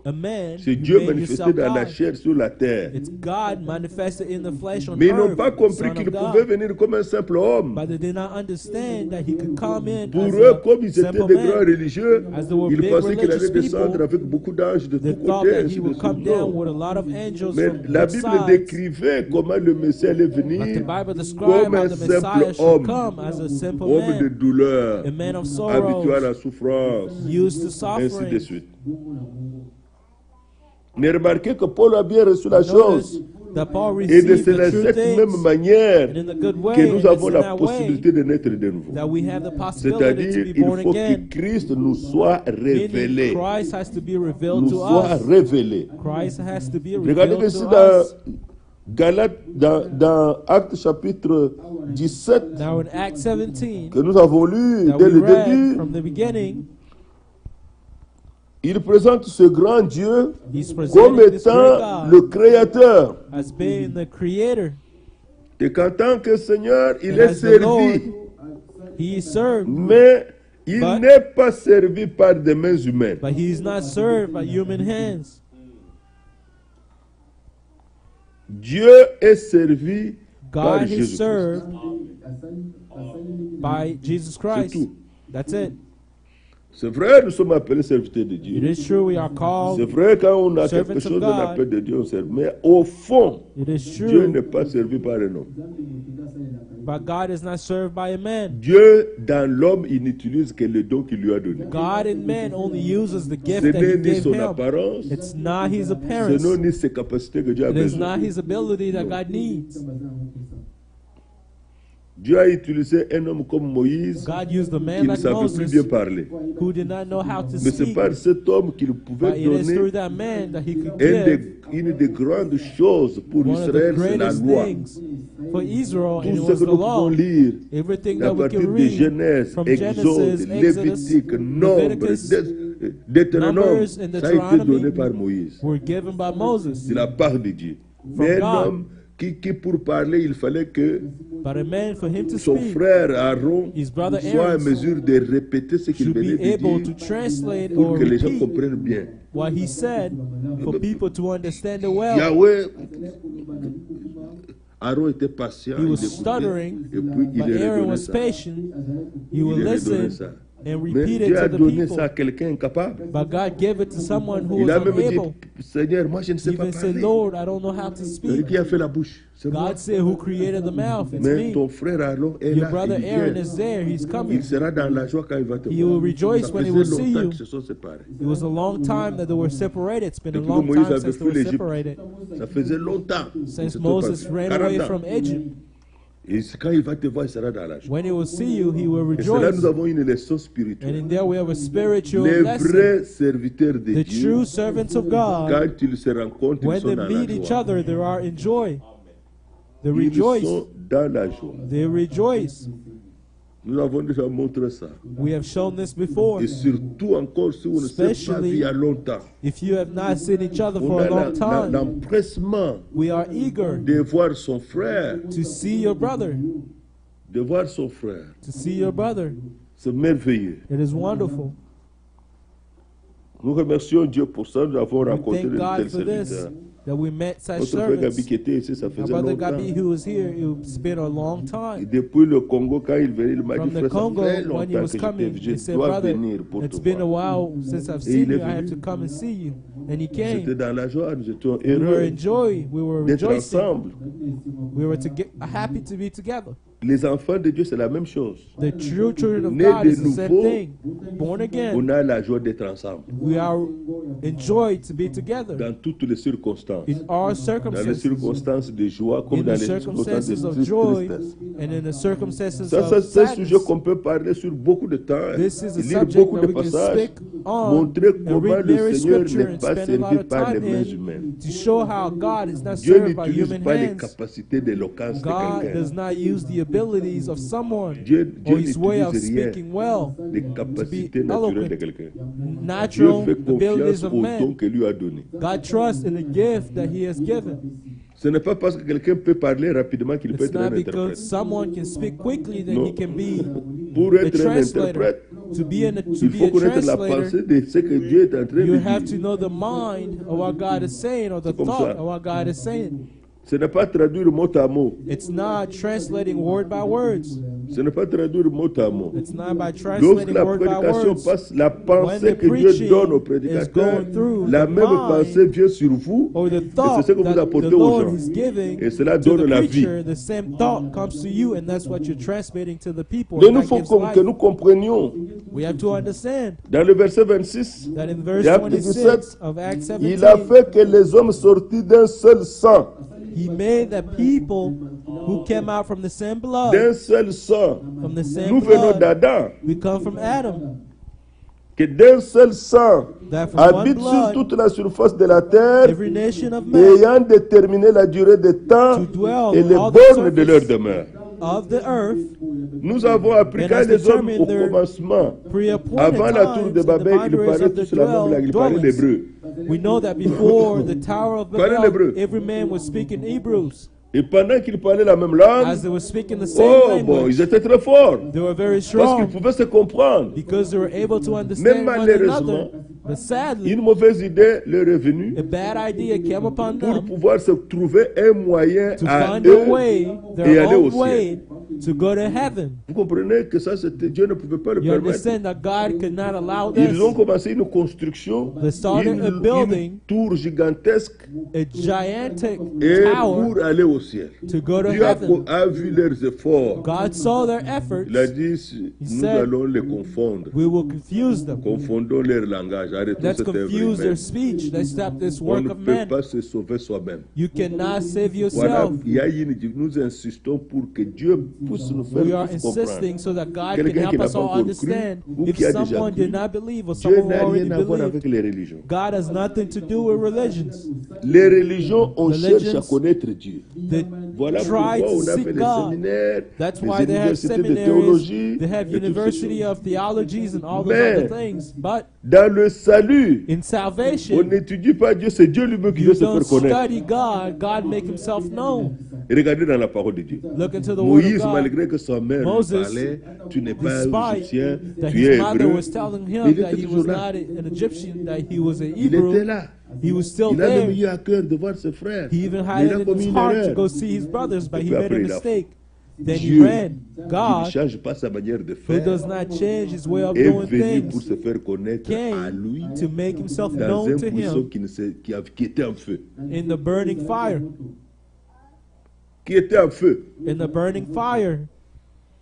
a man, C'est you Dieu made manifesté yourself dans la God. chair sur la terre. It's God manifested in the flesh on Mais ils n'ont earth, pas compris Son qu'il of pouvait God. venir comme un simple homme. But they did not understand that he could come in Pour as eux, a comme ils étaient simple des grands man. religieux, As they were ils big pensaient qu'il allait religious descendre people, avec beaucoup d'anges de They tous thought côtés. that ainsi he de would suite. come down Non. with a lot of angels Mais from la both Bible sides. décrivait comment le Messie allait But the venir Bible described comme how un the Messiah simple should homme, come as a simple homme de man, douleur, a man of habitué à sorrows, la souffrance, used to ainsi de suffering. suite. Mais remarquez que Paul a bien reçu la Notice chose. that Paul Et de received the true cette même things, manière and in the good way, que nous and it's avons in la that way possibilité de naître de nouveau. that we have the possibility C'est-à-dire, to be il born faut que again. Christ nous soit Meaning révélé. Christ has to be revealed Nous to soit us. révélé. Christ has to be Regardez revealed ici to dans us. Galates, dans Actes chapitre 17, Now in Acts 17, que nous avons lu that dès we le read début, from the beginning, il présente ce grand Dieu he's comme presenting this great étant le God Créateur. as being the creator. Et qu'en tant que Seigneur, il And est as the Lord, servi. he is served, Mais il But- n'est pas servi par des mains humaines. but he is not served by human hands. Dieu est servi par God is Jésus-Christ. served by Jesus C'est Christ. tout. That's it. C'est vrai, nous sommes appelés serviteurs de It Dieu. is true we are C'est called. vrai, quand on a Servants quelque of chose de God. l'appel de Dieu, on sert. Mais au fond, It is Dieu true, n'est pas servi par un homme. but God is not served by a man. Dieu, dans l'homme, il n'utilise que le don qu'il lui a donné. God in man only uses the Ce gift that he n'est ni gave son him. apparence, It's not his ce appearance. n'est ni ses capacités que Dieu a It is besoin. not his ability that God needs. Dieu a utilisé un homme comme Moïse God used a qui man ne like savait plus Moses bien parler. who did not know how to Mais c'est speak. par cet homme qu'il But pouvait it is through donner that man that he could une give des grandes choses pour one of the Israël, c'est la greatest loi. things for Israel, and Tout it ce was que the nous law. pouvons lire Everything à that we partir can de read Genèse, from Exode, Genesis, Lévitique, Nombre, Leviticus, Deutéronome, Numbers, and ça a été Deuteronomy donné par Moïse, were given by Moses. de la part de Dieu. Mais un God. homme qui pour parler, il fallait que But a man, for him to son speak, frère Aaron his brother soit en Aaron mesure de répéter ce qu'il should venait be de able to dire translate pour or que les gens repeat comprennent bien. what he said for people to understand it well. Yahweh, Aaron était patient, He il was écoutait, stuttering, et puis il but lui Aaron redonnait was ça. patient. He Il would lui redonnait listen ça. and Mais repeat Dieu it a to the donné ça à people. quelqu'un incapable. But God gave it to someone who Il was a même dit, unable. Seigneur, moi je ne sais He pas even said, parler. Lord, I don't know how to Mais speak. qui a fait la bouche? C'est moi. God said, who created the mouth? It's Mais me. ton frère Aaron est Your là, brother il Aaron vient. is there. He's Il coming. sera dans la joie quand il va te He voir. will rejoice Ça when he faisait will see longtemps you. qu'ils se sont séparés. It was a long time that they were separated. It's been a Depuis long que Moïse time avait since they fui were l'Égypte. separated. Ça faisait longtemps. Since Ils Moses se sont ran 40 away ans. from Egypt. Et quand il va te voir, il sera dans la joie. When he will see you, he will Et c'est là rejoice. nous avons une leçon And spirituelle. in there we have a spiritual Les lesson. vrais serviteurs de The Dieu, true servants of God, quand ils se rencontrent, ils when sont they dans meet la each joie. other, they are in joy. They Ils rejoice. sont dans la joie. They rejoice. Nous avons déjà montré ça. We have shown this before. Et surtout encore si on ne s'est pas Especially vu il y a longtemps. If you have not seen each other On for a a long time, l'empressement we are eager de voir son frère. to see your brother. De voir son frère. To see your brother. C'est merveilleux. It is wonderful. Nous remercions Dieu pour ça. Nous avons rencontré thank de God tels for this. serviteurs. that we met such Notre frère Gabi servants. qui était ici, ça Our faisait brother longtemps. Gabi, who was here, it's been a long Et time. depuis le Congo, quand il venait, il m'a dit, From the frère, ça Congo, fait when he longtemps was que coming, je he said, dois brother, venir pour te it's been a voir. while since I've Et seen il est you. I have venu. to come and see you. And he J'étais came. dans la joie, nous étions We were heureux in joy. We were d'être rejoicing. ensemble. We were happy to be together. Les enfants de Dieu, c'est la même chose. The true children of Né God de is the same nouveau, thing. Born On again, a la joie d'être ensemble we are enjoyed to be together dans toutes les circonstances. in our Dans les circumstances, circonstances de joie comme in dans the les circonstances circumstances of de joy, tristesse. and in the circumstances Ça, of c'est un sujet sadness. qu'on peut parler sur beaucoup de temps. This is a Lire subject beaucoup that de we can passages. speak on Montrer and comment read le very Seigneur scripture n'est and pas spend a lot servi of par les time mains in humaines. to show how God is not Dieu served by n'utilise human pas les hands. capacités d'éloquence de God quelqu'un. does not use the abilities of someone Dieu or his way of n'utilise rien speaking well, des capacités naturelles de quelqu'un. Dieu natural fait abilities confiance of au don man. que lui a donné. God trusts in the gift that he has given. Ce n'est pas parce que quelqu'un peut parler rapidement qu'il peut It's être un not because interprète. someone can speak quickly that Non. he can be Pour a être un translator. interprète, To be il faut connaître la translator, pensée de ce que Dieu est en train you de have to dire. know the mind of what God is saying or the C'est comme thought ça. of what God is saying. Ce n'est pas traduire mot à mot. It's not translating word by words. Ce n'est pas traduire mot à mot. It's not by Lorsque translating la word by prédication words. passe, la When pensée the que Dieu preaching donne au is prédicateur, going through, la the même mind pensée vient sur vous, or the et thought c'est ce que vous that the apportez aux Lord gens. is giving Et cela to donne the la vie. preacher, the same thought comes to you, and that's what you're transmitting to the people. Donc and il that faut gives que life. nous comprenions. We have to understand Dans le verset 26, that in verse et Acte 26 17, of Acts il a 17, fait que les hommes sortis d'un seul sang, he made the people who came out from the same blood, d'un seul sang. from the same Nous venons blood, d'Adam, we come from Adam. que d'un seul sang That from one habite sur blood, toute la surface de la terre, every nation of men ayant déterminé la durée des temps to dwell et les on all the bornes de leur surface demeure. of the earth, Nous avons appris And quand has les hommes determined au their commencement, pre-appointed avant la tour times de and the Babel, ils boundaries parlaient of the tous la même langue, ils parlaient dwellings. l'hébreu. We know that before the Tower of Parlez Babel, l'hébreu. every man was speaking Hebrews. Et pendant qu'ils parlaient la même langue, As they were speaking the same oh bon, language, ils étaient très forts, they were very parce qu'ils strong pouvaient se comprendre. because they were able to understand Même one malheureusement, another. But sadly, Une mauvaise idée leur est venue a bad idea came upon pour them pouvoir se trouver un moyen to à find eux a way, et their aller au own ciel. way, to go to heaven. Vous comprenez que ça, Dieu ne pouvait pas le You permettre. understand that God could not allow Ils ont this. commencé une construction, They started a une building, tour gigantesque, a gigantic et tower pour aller au ciel. to go to Dieu heaven. a vu leurs efforts. God saw their efforts. Il a dit, nous said, allons les confondre. We will confuse them. Confondons leur langage. Arrêtons Let's cette œuvre confuse their humaine. speech. Let's stop this On work ne of peut man. pas se sauver soi-même. You cannot save Voilà, yourself. nous insistons pour que Dieu puisse nous faire We are tous comprendre. insisting so that God can Quelqu'un qui help n'a us pas all encore understand. cru, ou If qui a déjà someone cru, did not believe or Dieu someone n'a already rien à voir avec believed, les religions. God has nothing to do with religions. Les religions, on Religions, cherche à connaître Dieu. They Voilà try pourquoi to on a fait seek des God. séminaires, That's des why they have universités de seminaries, théologie, they have et toutes ces university choses. of theologies and all those Mais- other things. But Dans le salut, in on salvation, n'étudie pas Dieu, c'est Dieu lui-même qui you veut se don't faire connaître. study God. God make himself known. Et regardez dans la parole de Dieu. Look into the word of Moïse, God. malgré que sa mère lui Moses, parlait, tu n'es pas Despite égyptien, that tu his es mother hébreu, was telling il him était that he toujours was là. not an Egyptian, that he was an Il était Hebrew, là. he was still Il a le there. milieu à cœur de voir ses frères. He even Mais had il a it in commis his une heart to erreur. go see his brothers, but Et he puis made a après, il a mistake. Then he Dieu, ran. Il ne God, change pas sa manière de who faire, does not change his way of est doing venu pour things, se faire connaître à lui came to make himself dans known un to buisson him qui était en feu. in the burning fire. Qui était en feu. In the burning fire,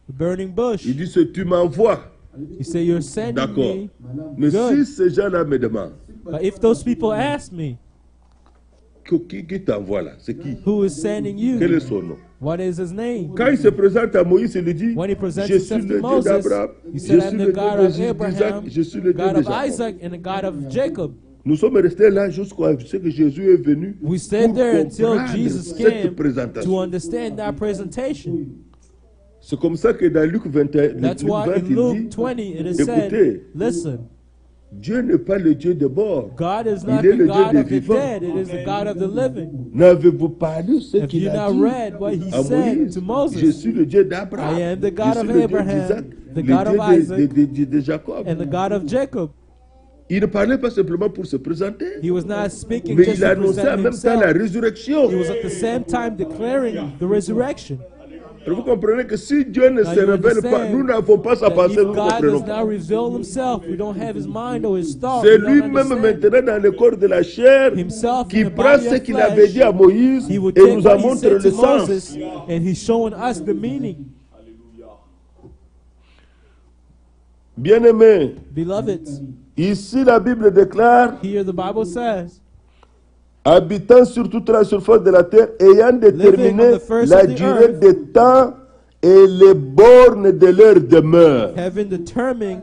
the burning bush. Il dit, tu m'envoies. He said, "You're sending D'accord. me." Mais Good. si ces gens-là me demandent, But if those people ask me, qui t'envoie là? C'est qui? "Who is sending Quel you? est son nom? What is his name?" Quand il se présente à Moïse, il lui dit, When he presents je suis himself le to Dieu Moses, d'Abraham, he je said, suis "I'm le the Dieu God of d'Isaac, Abraham, je suis le Dieu God de of Jacob. Isaac, and the God of Jacob." Nous sommes restés là jusqu'à ce que Jésus est venu We stayed pour there until comprendre Jesus cette came to présentation. understand that presentation. C'est comme ça que dans Luc 21, That's Luc why 20, in il Luke dit, 20 it is écoutez, said, "Listen, Dieu n'est pas le Dieu des morts. God is Il not est the le Dieu God des of the vivants. dead, it is the God of the living." N'avez-vous pas lu ce Have qu'il you a not dit read what he à said Moïse? to Je Moses? suis le Dieu d'Abraham, I am the je God suis of le Dieu Abraham, d'Isaac, the le God of Dieu Isaac, de Jacob. and the God of Jacob. Il ne parlait pas simplement pour se présenter, He was not speaking mais just il to annonçait en present même temps la himself. résurrection. He was at the same time declaring the resurrection. Alors vous comprenez que si Dieu ne se you révèle pas, understand nous n'avons pas sa That pensée, nous if ne God comprenons does pas. not reveal himself, we don't have his mind or his thought. C'est we don't lui-même understand. maintenant dans le corps de la chair Himself qui in the prend body ce of qu'il flesh, avait dit à Moïse He would et take nous en what he montre said le to sens. Moses, and he's showing us the meaning. Bien-aimés, Beloved, ici la Bible déclare, here the Bible says, habitant sur toute la surface de la terre, ayant déterminé on the face la of the durée earth, des temps et les bornes de leur demeure. having determined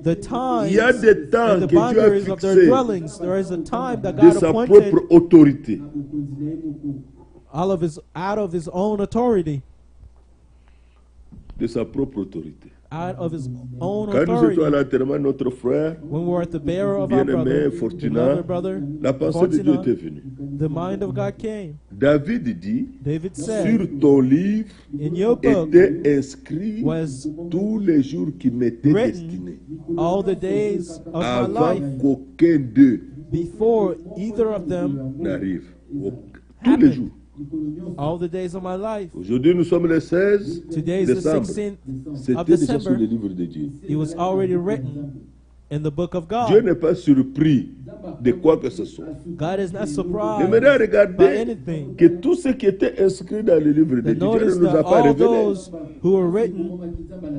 the times Il y a des temps and the que Dieu a boundaries of their fixés dwellings. There is a time that de God sa appointed propre autorité. out of his own authority. De sa propre autorité. Out of his own Quand nous étions à authority. l'enterrement de notre frère, When we were at the burial of our bien-aimé brother, Fortuna, beloved brother, la pensée de Dieu Fortuna, était venue. the mind of God came. David dit, David sur said, ton livre in your book étaient inscrits was tous les jours qui m'étaient written destinés, all the days of my avant life qu'aucun d'eux before either of them n'arrive. Tous les jours. all the days of my life. Aujourd'hui, nous sommes le 16 Today is the décembre. 16th of C'était déjà sur December. le livre de Dieu. It was already written in the book of Dieu God. n'est pas surpris de quoi que ce soit. God is not Et surprised maintenant, by regardez anything. que tout ce qui était inscrit dans le livre de But Dieu, Dieu notice ne nous a that pas all révélé. those who were written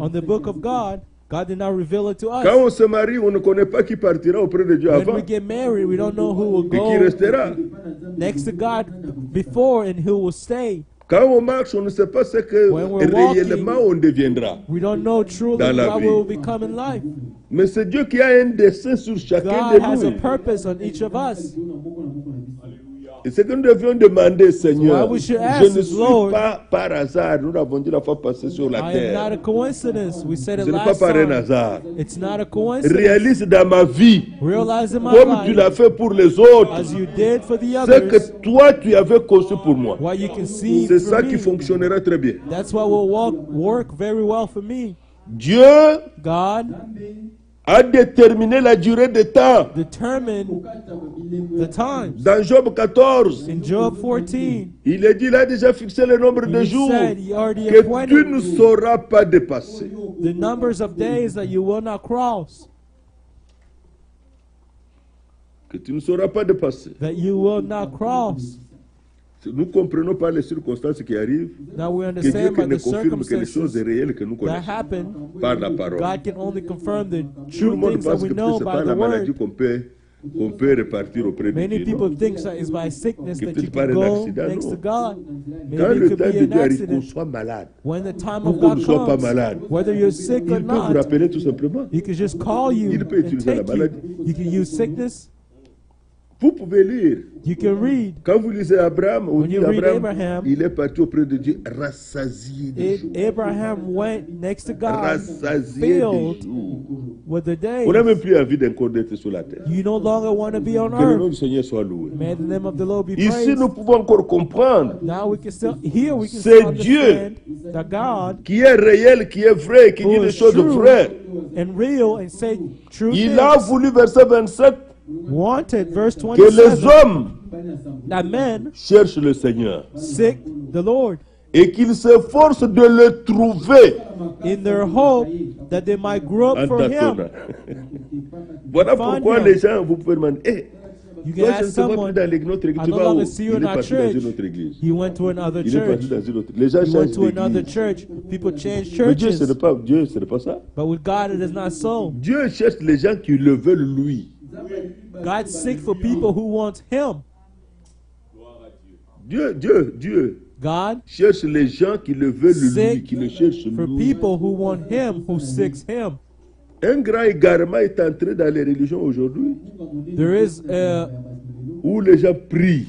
on the book of God, God did not reveal it to us. Quand on se marie, on ne connaît pas qui partira auprès de Dieu When avant we get married, we don't know who will et qui go restera. next to God before and who will stay. Quand on marche, on ne sait pas ce que When we're réellement on deviendra. We don't know truly Dans la what vie. will become in life. Mais c'est Dieu qui a un dessein sur chacun God has de a nous. purpose on each of us. Et ce que nous devions demander, Seigneur, So we should je ask ne is, suis Lord, pas par hasard, nous l'avons dit la fois passée sur la I am not terre. a coincidence. We said it Ce n'est pas last par un time. hasard. It's not a coincidence. Réalise dans ma vie, Realize in my comme tu life, l'as fait pour les autres, as you did for the ce que others, toi tu avais conçu pour moi. what you can see C'est for ça qui me. fonctionnera très bien. That's what will work very well for me. Dieu God a déterminé la durée des temps. determined the times. Dans Job 14, In Job 14, il est dit, il a déjà fixé le nombre de he jours said he already que tu ne appointed sauras pas dépasser. the numbers of days that you will not cross, Que tu ne sauras pas dépasser. that you will not cross. Nous comprenons pas les circonstances qui arrivent, Now we que Dieu understand by ne the confirme que les choses circumstances réelles que nous that connaissons happen. par la parole. God can only confirm the Tout le true monde things that pense we que know c'est by pas the la maladie word. qu'on peut répartir auprès de Many Dieu. people non. think that it's by sickness Que that peut-être you par can un go accident, next non. to God. Quand Maybe it le could temps be de an Dieu arrive, qu'on accident. soit malade, When the time ou of qu'on ne God soit pas comes, malade, whether you're sick or il peut vous not, rappeler tout simplement. He can just call you Il peut and utiliser la take you. maladie. You can use sickness. Vous pouvez lire. You can read. Quand vous lisez Abraham, on When dit you read Abraham, Abraham, il est parti auprès de Dieu rassasié des jours. Abraham went next to God, Rassasié des filled jours. with the On n'a days. même plus envie d'encore d'être sur la terre. You no longer want to be on Que le nom earth. du Seigneur soit loué. May the name of the Lord be Ici, praised. nous pouvons encore comprendre Now we can still here we can C'est still understand that God qui est réel, qui est vrai, qui dit who les is choses true vraies. and real and say true Il a things. voulu, verset 27, Wanted, verse que les 27, hommes that men cherchent le Seigneur seek the Lord et qu'ils s'efforcent de le trouver in their hope that they might grow up en for Him. tâtonnant. Voilà pourquoi him. les gens, vous pouvez demander, hey, You toi, can je ne ask te vois plus someone, dans notre église, I tu no vas où? longer see you Il in est our parti dans church. une autre église. He went to another Il est parti church. dans une autre. Les gens He went changent to another d'église. church. People change Mais Dieu, ce n'est churches. pas Dieu, ce n'est pas ça. But with God, it is not so. Dieu cherche les gens qui le veulent lui. God seeks for people who want Him. Dieu God cherche les gens qui le veulent lui, seeks qui le cherchent for lui. people who want Him, who seeks Him. Un grand égarement est entré dans les religions aujourd'hui There is où les gens prient,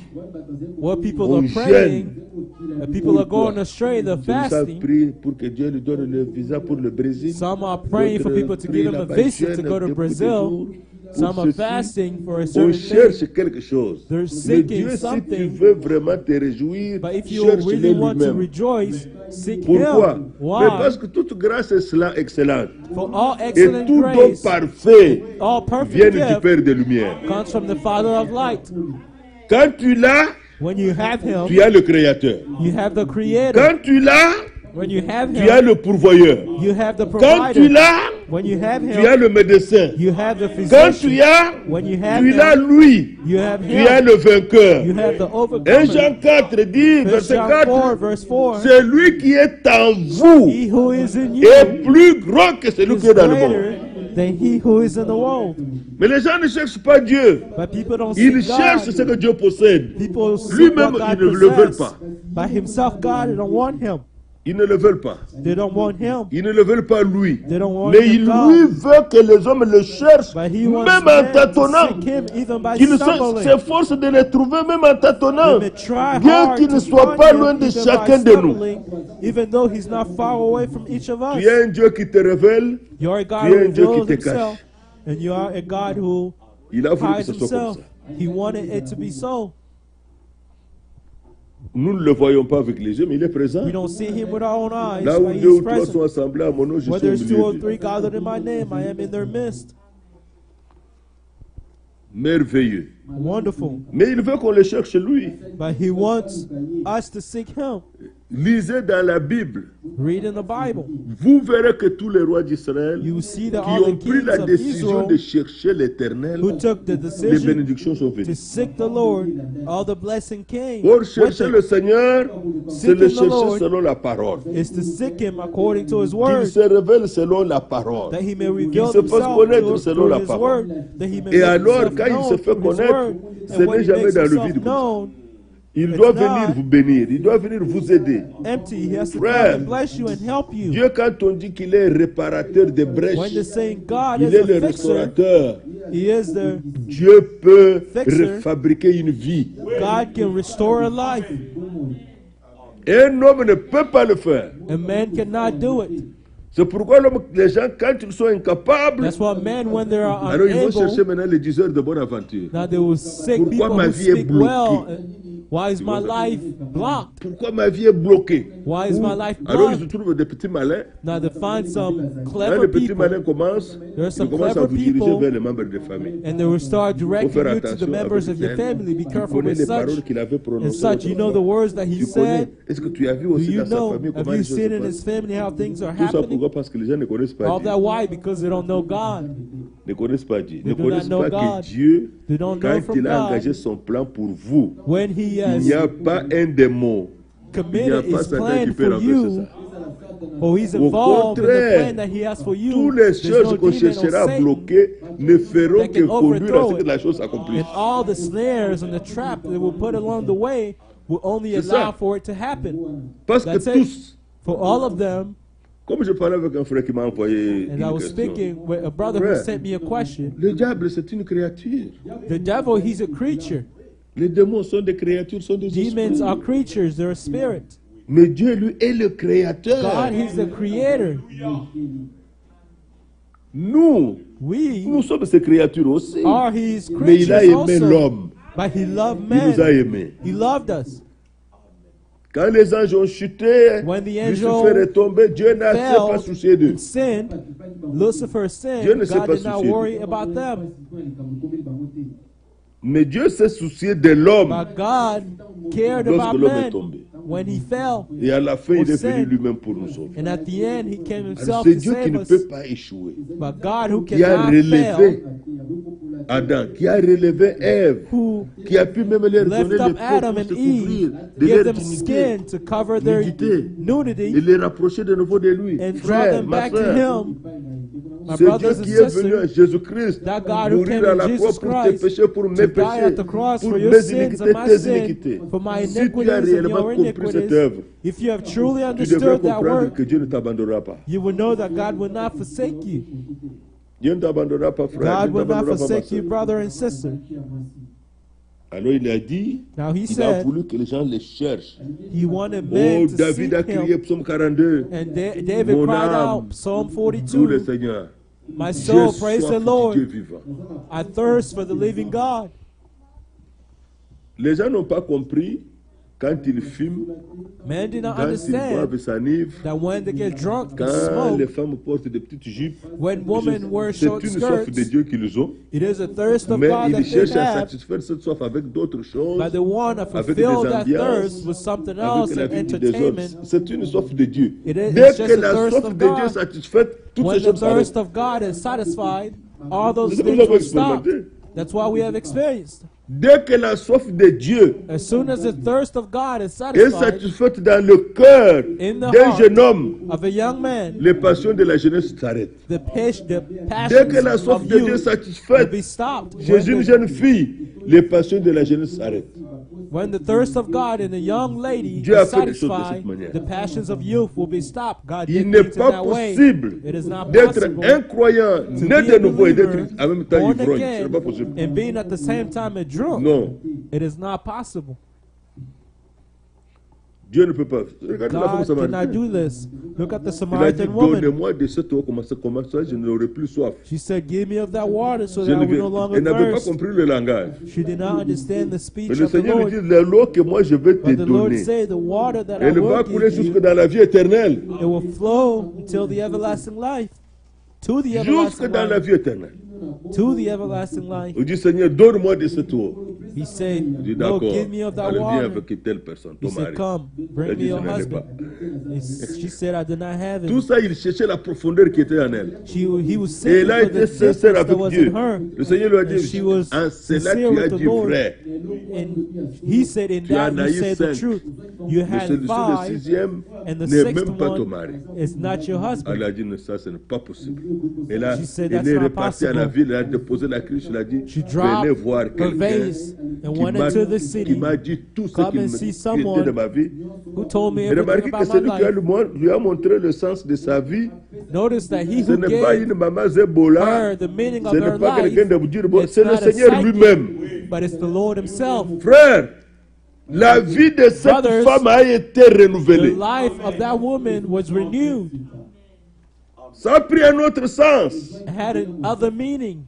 what people on are praying, gêne People are going astray. They're Certains fasting. prient pour que Dieu lui donne le visa pour le Brésil. Some are praying for D'autres people to prient give them a là-bas, visit to jeûnent go to depuis des Brazil. jours. Some Pour are ceci, fasting for a on certain cherche thing. quelque chose. They're Mais seeking Dieu, si tu something. veux vraiment te réjouir, But if you cherche-le really want to lui-même. rejoice, seek Pourquoi? Him. Mais parce Why? que toute grâce est excellente. For all Et excellent tout don grace, parfait all perfect vient du gift Père des Lumières. comes from the Father of light. Quand tu l'as, When you have Him, tu as le Créateur. you have the Creator. Quand tu l'as, When you have tu as Him, le pourvoyeur. you have the Quand tu provider. l'as, When you have tu as Him, le médecin. you have the Quand tu physician. as, When you have tu l'as Him, lui. you have Tu as Him. le vainqueur. You have the 1 overcomer. Jean 4 dit, 1 verset John 4, 4, verse 4. c'est lui qui est en vous He who is in you est plus grand que celui is qui est dans le monde. greater than he who is in the world. Mais les gens ne cherchent pas Dieu. But people don't Ils seek cherchent God. ce que Dieu possède. People seek Lui-même, what God ils ne le veulent possesses. pas. By himself, God, they don't want him. Ils ne le veulent pas. They don't want him. Ils ne le veulent pas lui. They don't want Mais him, il God. lui veut que les hommes le cherchent, But he wants même en men to tâtonnant. seek him even by Qu'il stumbling. s'efforce de les trouver même en tâtonnant. They may try Bien hard qu'il to ne soit find pas him loin de even chacun by de nous. stumbling, even though he's not far away from each of us. Tu es un Dieu qui te révèle. You're a God Tu who es un Dieu qui reveals te cache. himself, and you are a God who Il a voulu que hides ce soit comme himself. ça. He wanted it to be so. Nous ne le voyons pas avec les yeux, mais il est présent. We don't see him with our own eyes, Là où but deux he's ou trois present. sont assemblés à mon nom, je suis Whether au it's two milieu or d'eux. three gathered in my name, I am in their midst. Merveilleux. Wonderful. Mais il veut qu'on le cherche lui. But he wants us to seek him. Lisez dans la Bible. Read in the Bible. Vous verrez que tous les rois d'Israël You see that qui all ont the pris kings la of décision de Israel chercher l'Éternel, who took the les decision bénédictions sont to venues. seek the Lord, all the blessing came. Pour with chercher it. le Seigneur, c'est Seeking le the chercher Lord selon la parole. Is to seek him according to his Qu'il word, se révèle selon la parole. that he may Qu'il reveal se fasse himself connaître selon through la his parole. word, that he may Et make alors, himself quand il known se fait through his connaître, word. ce And when n'est he jamais makes dans le himself vide comme ça. known, Il It's doit not venir vous bénir, il doit venir vous aider. empty, he has to Frère, come and bless you and help you. Dieu, quand on dit qu'il est réparateur des When brèches, they're saying God il is est a le fixer, restaurateur. he is the Dieu peut Fixer. refabriquer une vie. God can restore a life. Et un homme ne peut pas le faire. A man cannot do it. C'est pourquoi les gens, quand ils sont incapables, That's why men, when they are alors ils vont chercher unable, maintenant les diseurs de bonne aventure. now they will seek Pourquoi people ma who vie est speak bloquée? well. Why is my life blocked? Pourquoi ma vie est bloquée? Why is my life Alors ils blocked? trouvent des petits malins. Now to find some Quand clever les petits people, malins commencent, There are ils some commencent à clever vous diriger people, vers les membres de famille. and they will start directing Faut faire you to the attention members avec of your elle. family. Be Tu careful connais with les paroles such qu'il avait and prononcées. such. You know the words that he Tu connais. said. Est-ce que tu as vu Do aussi you dans sa know? famille Have comment you les choses seen se in his passent? family how things are Tout ça happening? pourquoi? Parce que les gens ne connaissent pas All Dieu. that why? Because they don't know God. Ne connaissent pas Dieu. They Ne do not connaissent know pas God. que Dieu, They don't know quand from il a God. engagé son plan pour vous, When he il n'y a has pas un démon. Il n'y a committed pas his Satan qui plan peut for renverser you, ça. or he's Au involved in the contraire, plan that he has for you, Toutes les there's choses no qu'on demon or cherchera à Satan. bloquer ne feront that que can conduire à overthrow ce que it. la chose s'accomplisse. And all the snares and the trap that will put along the way will only C'est allow ça. for it to happen. Parce que That's it. tous, For all of them, comme je parlais avec un frère qui m'a envoyé and I une was question, speaking with a brother who Frère. sent me a question. le diable c'est une créature. The devil, he's a creature. Les démons sont des créatures, sont des Demons esprits. are creatures, they're a spirit. Mais Dieu, lui, est le créateur. God, he's the creator. Nous We sommes ces créatures aussi. are his Mais il a creatures aimé also. l'homme. But he loved Il nous a men. aimés. He loved us. Quand les anges ont chuté, When the Lucifer angel est tombé, Dieu n'a s'est pas fell soucié d'eux. and sinned, Lucifer Dieu sinned, ne s'est God pas did not soucié worry about them. Mais Dieu s'est soucié de l'homme. But God cared Lorsque about l'homme est men tombé. when he fell. Et à la fin, il est Sin. venu lui-même pour nous sauver. And at the end, he came Alors himself c'est to Dieu qui save ne us. peut pas échouer. But God who Qui a cannot relevé fail, Adam, qui a relevé Ève, who qui a pu même leur donner lift les up peaux Adam pour and se couvrir Eve, de give leur them dignité, skin to cover their nudité, et nudity, les rapprocher de nouveau de lui. and draw Frère, them ma back to soeur, him. My c'est Dieu brothers and qui est venu à sisters, Jésus-Christ that God who mourir came à in la croix Jesus pour tes Christ péchés, pour mes to die péchés, at the cross pour for your mes sins iniquités, and my tes sin, iniquités. for my Si tu as iniquities and réellement your compris cette iniquities. œuvre, If you have truly tu devrais understood that comprendre work, que Dieu ne t'abandonnera pas. you will know that God will not forsake you. Dieu ne t'abandonnera pas, frère. God Dieu ne will not t'abandonnera pas, ma forsake you, soeur. brother and sister. Alors il a dit, Now he il a said voulu que les gens les cherchent. he wanted Oh, men to David a seek crié, him. psaume 42. And David Mon cried âme, out, Psalm Loue le 42, Seigneur. my J'ai soul, praise soif the du Dieu Lord. vivant. I thirst for the living God. Les gens n'ont pas compris quand ils fument, Men did not quand ils boivent understand et s'enivrent, that when they get drunk and quand les smoke, femmes portent des petites jupes. when women wear C'est short une soif skirts, de Dieu qu'ils ont, it is a thirst of mais God that ils they cherchent à have, satisfaire cette soif avec d'autres choses, but they want to avec fulfill des that ambiances, thirst with something else avec la and vie des autres. entertainment. C'est une soif de Dieu. It is- Dès it's just que a la thirst soif of de Dieu God. est satisfaite, toutes When ces the choses s'arrêtent. thirst of God is satisfied, all those C'est ce que things nous avons will stop. expérimenté. That's what we have experienced. Dès que la soif de Dieu As soon as the thirst of God is est satisfied satisfaite dans le cœur in the d'un heart jeune homme, of a young man, les passions de la jeunesse s'arrêtent. the Dès que la passions soif of de Dieu est youth will satisfaite be stopped. chez une jeune fille, les passions de la jeunesse s'arrêtent. When the thirst of God in a young lady Dieu a is fait les choses de satisfied, cette manière. the passions of youth will be stopped. God Il did n'est things in pas that way. possible It is not d'être possible un croyant, to né be de a nouveau et d'être believer, en même temps born ivrogne. Ce again, n'est pas possible. and being at the same time a drunk. Non, It is not possible. Dieu ne peut pas. Regardez la femme God cannot samaritaine. do this. Look at the Il a dit, Samaritan woman. donnez-moi de cette eau, comme ça, je n'aurai plus soif. She said, give me of that water so Je that I ne will vais- no longer Elle n'avait pas thirst. compris le langage. She did not understand the speech Mais le of the Seigneur lui Lord. dit, l'eau que moi je vais te But the Lord donner, said, the water that I elle va will couler give jusque you, dans la vie éternelle. it will flow until the everlasting life. To the Jusque everlasting dans la life. vie éternelle. To the everlasting life. Il dit, Seigneur, donne-moi de cette eau. He said, Il dit, Lord, d'accord, give me of that allez, viens water. avec telle personne, He ton said, mari. come, bring Elle me dit, your je n'en ai husband. pas. She said, I do not have Tout it. ça, il cherchait la profondeur qui était en elle. He was Et seeking elle a for the été sincère distance avec that was Dieu. in her. Le Seigneur lui a And dit, she was en cela sincere tu as with the dit Lord. vrai. And he said, in Tu as that you naïf said the 5. truth. You Le had le 5, sixième and the n'est sixth même pas ton one mari. is not your husband. Elle a dit, non, ça, ce n'est pas possible. Et là, She said, elle "That's est not repartie à la possible." ville, elle a déposé la cruche, elle a dit, She dropped venez voir her quelqu'un vase and went into the city. qui m'a dit tout ce Come qui and see était someone de ma vie. who told me Et everything remarquez que about my celui qui life. lui a montré le sens de sa vie, Notice that he ce who n'est pas gave une maman Zebola, her the meaning of ce her n'est pas life, quelqu'un de vous dire, bon, it's c'est le not a Seigneur psychic, lui-même. but it's the Lord himself. Frère, la vie de cette Brothers, femme a été The renouvelée. life of that woman was renewed. Ça a pris un autre sens. It had another meaning.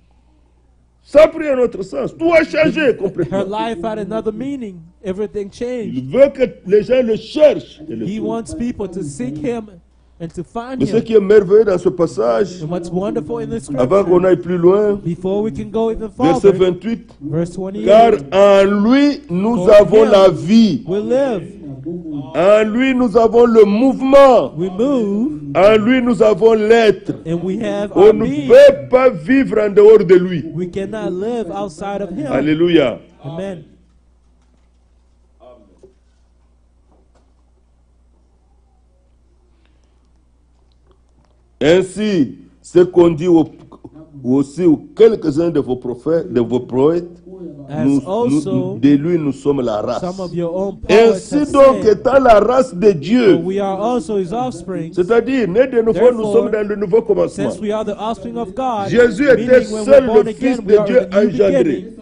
Ça a pris un autre sens. Tout a changé Her complètement. life had another meaning. Everything changed. Il veut que les gens le cherchent. Et le He trouvent. wants people to seek him and to find Mais ce him. qui est merveilleux dans ce passage, And what's wonderful in this avant qu'on scripture, aille plus loin, before we can go even verset farther, 28, verse car 28, en lui nous For avons him la vie, we live, en lui nous avons le mouvement, we move, en lui nous avons l'être. and we have On our ne being. peut pas vivre en dehors de lui. We cannot live outside of him. Alléluia. Amen. Ainsi, ce qu'on dit aussi aux quelques-uns de vos prophètes, de vos poètes, As de also lui nous sommes la race. some of your own poets Ainsi have donc, said, étant la race de Dieu, for we are also his offspring. c'est-à-dire, nés de nouveau, nous Therefore, sommes dans le nouveau commencement. Since we are the offspring of God, Jésus était meaning when seul we're born le again, Fils we de are Dieu the new engendré. beginning.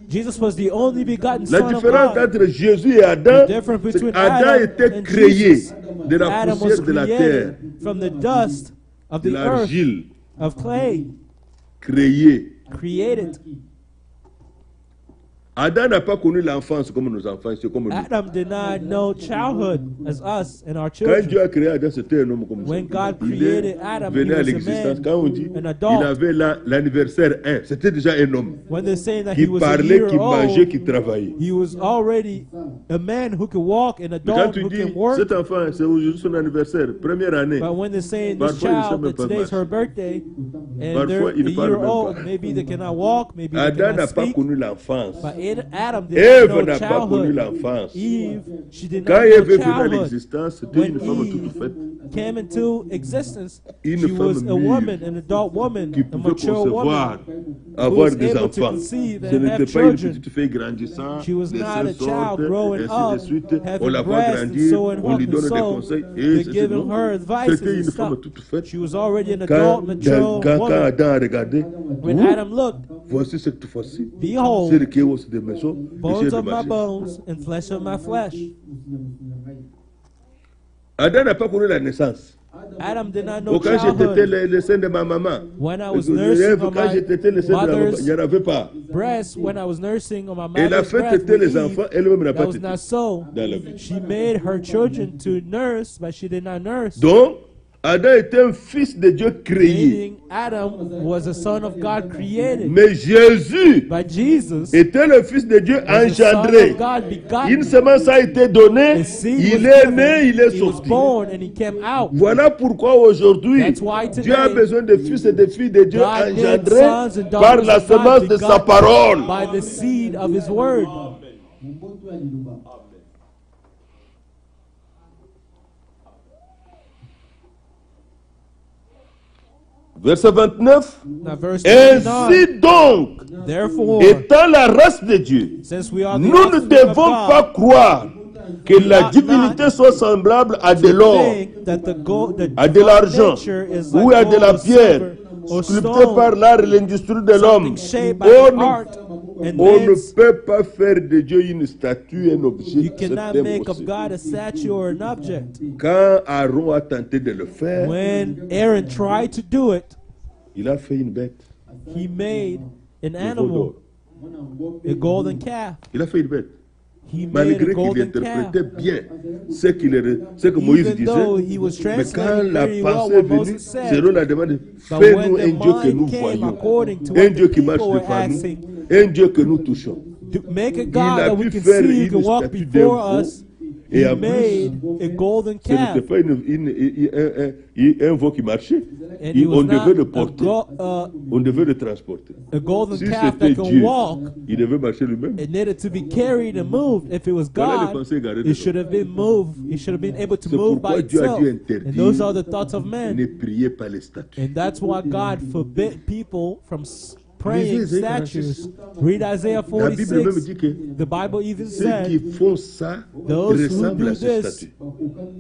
Jesus was the only begotten La Son of différence God. entre Jésus et Adam, The difference c'est between qu'Adam Adam était and créé Jesus. de la Adam was poussière de la terre, created from the dust of de the earth, l'argile, of clay, créé. created. Adam n'a pas connu l'enfance comme nos enfants, c'est comme nous. Adam did not know childhood as us and our Quand Dieu children. a créé Adam, c'était un homme comme nous. When God Il est created Adam, he venu à was a l'existence. man, Quand on dit an il adult. avait l'anniversaire 1, c'était déjà un homme When they're saying that qui he was a parlait, year qui mangeait, old, qui travaillait. he was already a man who could walk, an Mais quand adult tu who dis can work. cet enfant, c'est aujourd'hui son anniversaire, première année, But when they're saying this Parfois, il ne child sait that même pas today's her marcher. birthday and Parfois, they're il a ne parle year même old, pas. maybe they cannot walk, maybe they Adam n'a cannot pas speak. connu l'enfance. But Adam did Ève not know n'a pas connu childhood. l'enfance. Eve, she did Quand not Ève know est venue à childhood. l'existence, c'était une When femme Eve toute faite. came into existence, Une she was femme a mûre woman, an adult woman, qui a pouvait mature concevoir, woman. avoir was des able to enfants. conceive Ce and have n'était pas une children. petite fille grandissant, She was les not a seins child sortent, growing ainsi up, de suite. On having la voit breasts and grandir, so and on lui donne des so. conseils. They're Et c'est giving non. her advices C'était and une stuff. femme toute faite. She was already an Quand, adult, mature quand woman. Adam a regardé, When Adam looked, voici cette fois-ci, behold, c'est le qui est aussi des maisons, bones of my bones and flesh of my flesh. Adam n'a pas connu la naissance. Adam did not know Quand j'étais childhood. le sein de ma maman, When I was nursing on quand my j'étais le sein de ma maman, il n'y en avait pas. breast, when I was nursing on my Elle a mother's fait breast, téter with les Eve, enfants, elle-même n'a that pas was tété not so. dans la vie. She made her children to nurse, but she did not nurse. Donc, Adam était un fils de Dieu créé. Meaning Adam was a son of God created. Mais Jésus But Jesus était le fils de Dieu was the son engendré. of God begotten. Une semence a été donnée, The seed il was est given, né, il est he was sorti. born, and he came out. Voilà pourquoi aujourd'hui, That's why Dieu a today, besoin de fils et de filles de Dieu God needs engendrés sons and par daughters la of God semence de sa begotten parole. by the seed of his word. Verset 29. Now, verse 29. Ainsi donc, Therefore, étant la race de Dieu, since we are the nous ne offspring of devons God, pas croire que la divinité soit semblable à de l'or, think that the à de l'argent nature is ou like à de la gold or pierre, silver or sculptée stone, par l'art et l'industrie de l'homme. something shaped by On the ne, art and on ne man's. peut pas faire de Dieu une statue, un objet. You C'est cannot make of impossible. God a statue or an object. Quand Aaron a tenté de le faire, When Aaron tried to do it, il a fait une bête. he made an de veau animal, d'or. a golden calf. Il a fait une bête. He made a Malgré qu'il golden calf. interprétait bien ce que Moïse Even though he disait, was mais quand translating la very well pensée est what venue, Moses said, selon la demande, but fais-nous when un the Dieu que nous mind came voyons, according to un what Dieu the qui marche people were devant nous, asking, un Dieu que nous touchons. make a Il God a that we pu can faire see, une can walk statue before d'un veau, us. et He en plus, made a golden ce n'était calf. pas un veau qui marchait. And he On was devait not le porter, on devait le transporter. a golden Si calf that c'était can Dieu, walk. il devait marcher lui-même. It needed to be carried and moved. If it was Voilà les God, pensées égarées de it should have been moved. It should have been able to C'est move by pourquoi Dieu a itself. dû interdire And those are the thoughts of Ne man. priez pas les statues. And that's why God forbid people from praying Lisez Isaïe statues. Read Isaiah La Bible même 46. dit que The Bible even ceux qui said, font ça those who ressemblent do à ces this statues.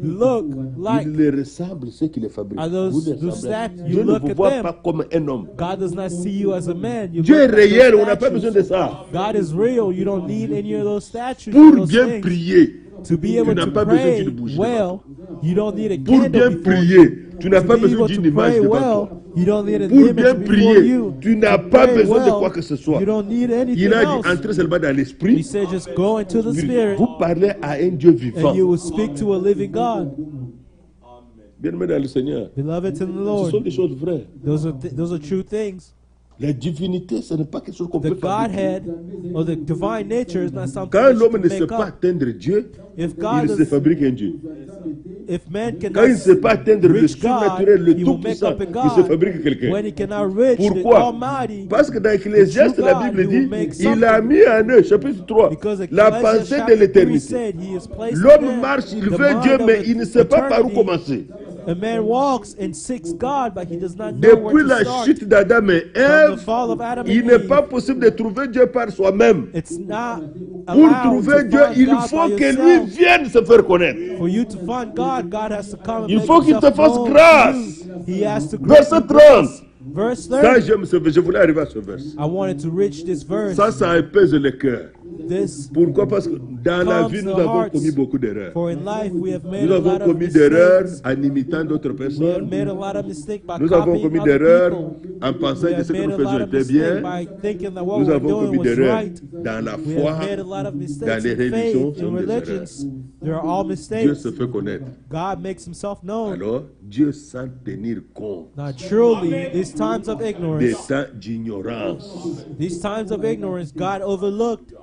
look like Ils les ressemblent, ceux qui les fabriquent. Are those- Vous les those ressemblez. statues, Dieu you ne look vous at voit them. pas comme un homme. God does not see you as a man. You Dieu est look like réel, those on n'a pas statues. besoin de ça. God is real. You don't need any of those statues. Pour those bien things. prier, To be able n'as to pas besoin pray d'une bougie well, you don't need a pour candle bien before you. prier, tu n'as To pas be besoin able d'une to image pray devant well, toi. you don't need an Pour bien image before prier, you. tu n'as To pas pray besoin de well, quoi que ce soit. You don't need anything Il a dit, else. entrez seulement dans He l'esprit. said, just go into the Spirit, Vous parlez à un Dieu vivant. and you will speak to a living God. Bien-aimé dans le Seigneur, Beloved in the ce sont Lord, des choses vraies. those are true things. La divinité, ce n'est pas quelque chose qu'on The peut fabriquer. Godhead or the divine nature is not something Quand that you l'homme can ne sait make pas up. atteindre Dieu, If il God se is, fabrique un Dieu. if man Quand il ne sait pas cannot atteindre le reach God, surnaturel, le he will make tout-puissant, up a il se God. fabrique quelqu'un. When he cannot reach the Pourquoi? Almighty, Parce que dans Ecclésiaste, true la God, Bible he will dit, make il a something. mis en eux, chapitre 3, because la Ecclesiastes pensée de chapter 3 l'éternité. said he has placed in L'homme man marche, il the veut mind Dieu, of mais il ne sait pas par où eternity. commencer. A man walks and seeks God, but he does not know where Depuis to la start. chute d'Adam et From the Ève, fall of Adam il and n'est Eve, pas possible de trouver Dieu par soi-même. it's not Pour allowed trouver to Dieu, find il God faut by que lui yourself. vienne se faire connaître. For you to find God, God has to come and Il make faut qu'il himself te fasse known to grâce. you. He has to Verset grant you grace. 30. Verse Quand 30. j'aime ce verset, je voulais arriver à ce verset. I wanted to reach this verse. Ça apaise le cœur. This, Pourquoi? Parce que dans la calms vie, the nous avons hearts. commis beaucoup d'erreurs. For in life we have made Nous a avons lot of commis d'erreurs mistakes. en imitant d'autres We have personnes. made a lot of mistakes by Nous avons copying commis other d'erreurs people. en pensant We que have ce que made nous a lot faisions of était mistakes bien. by thinking that what Nous we were avons doing commis was d'erreurs right. dans la We have foi. made a lot of dans mistakes les in religions, faith, sont in des religions. They're all Dieu mistakes. se fait connaître. God makes himself known. Alors, Dieu sans tenir compte Now truly, these times of des ignorance, temps d'ignorance. these times of ignorance, God overlooked.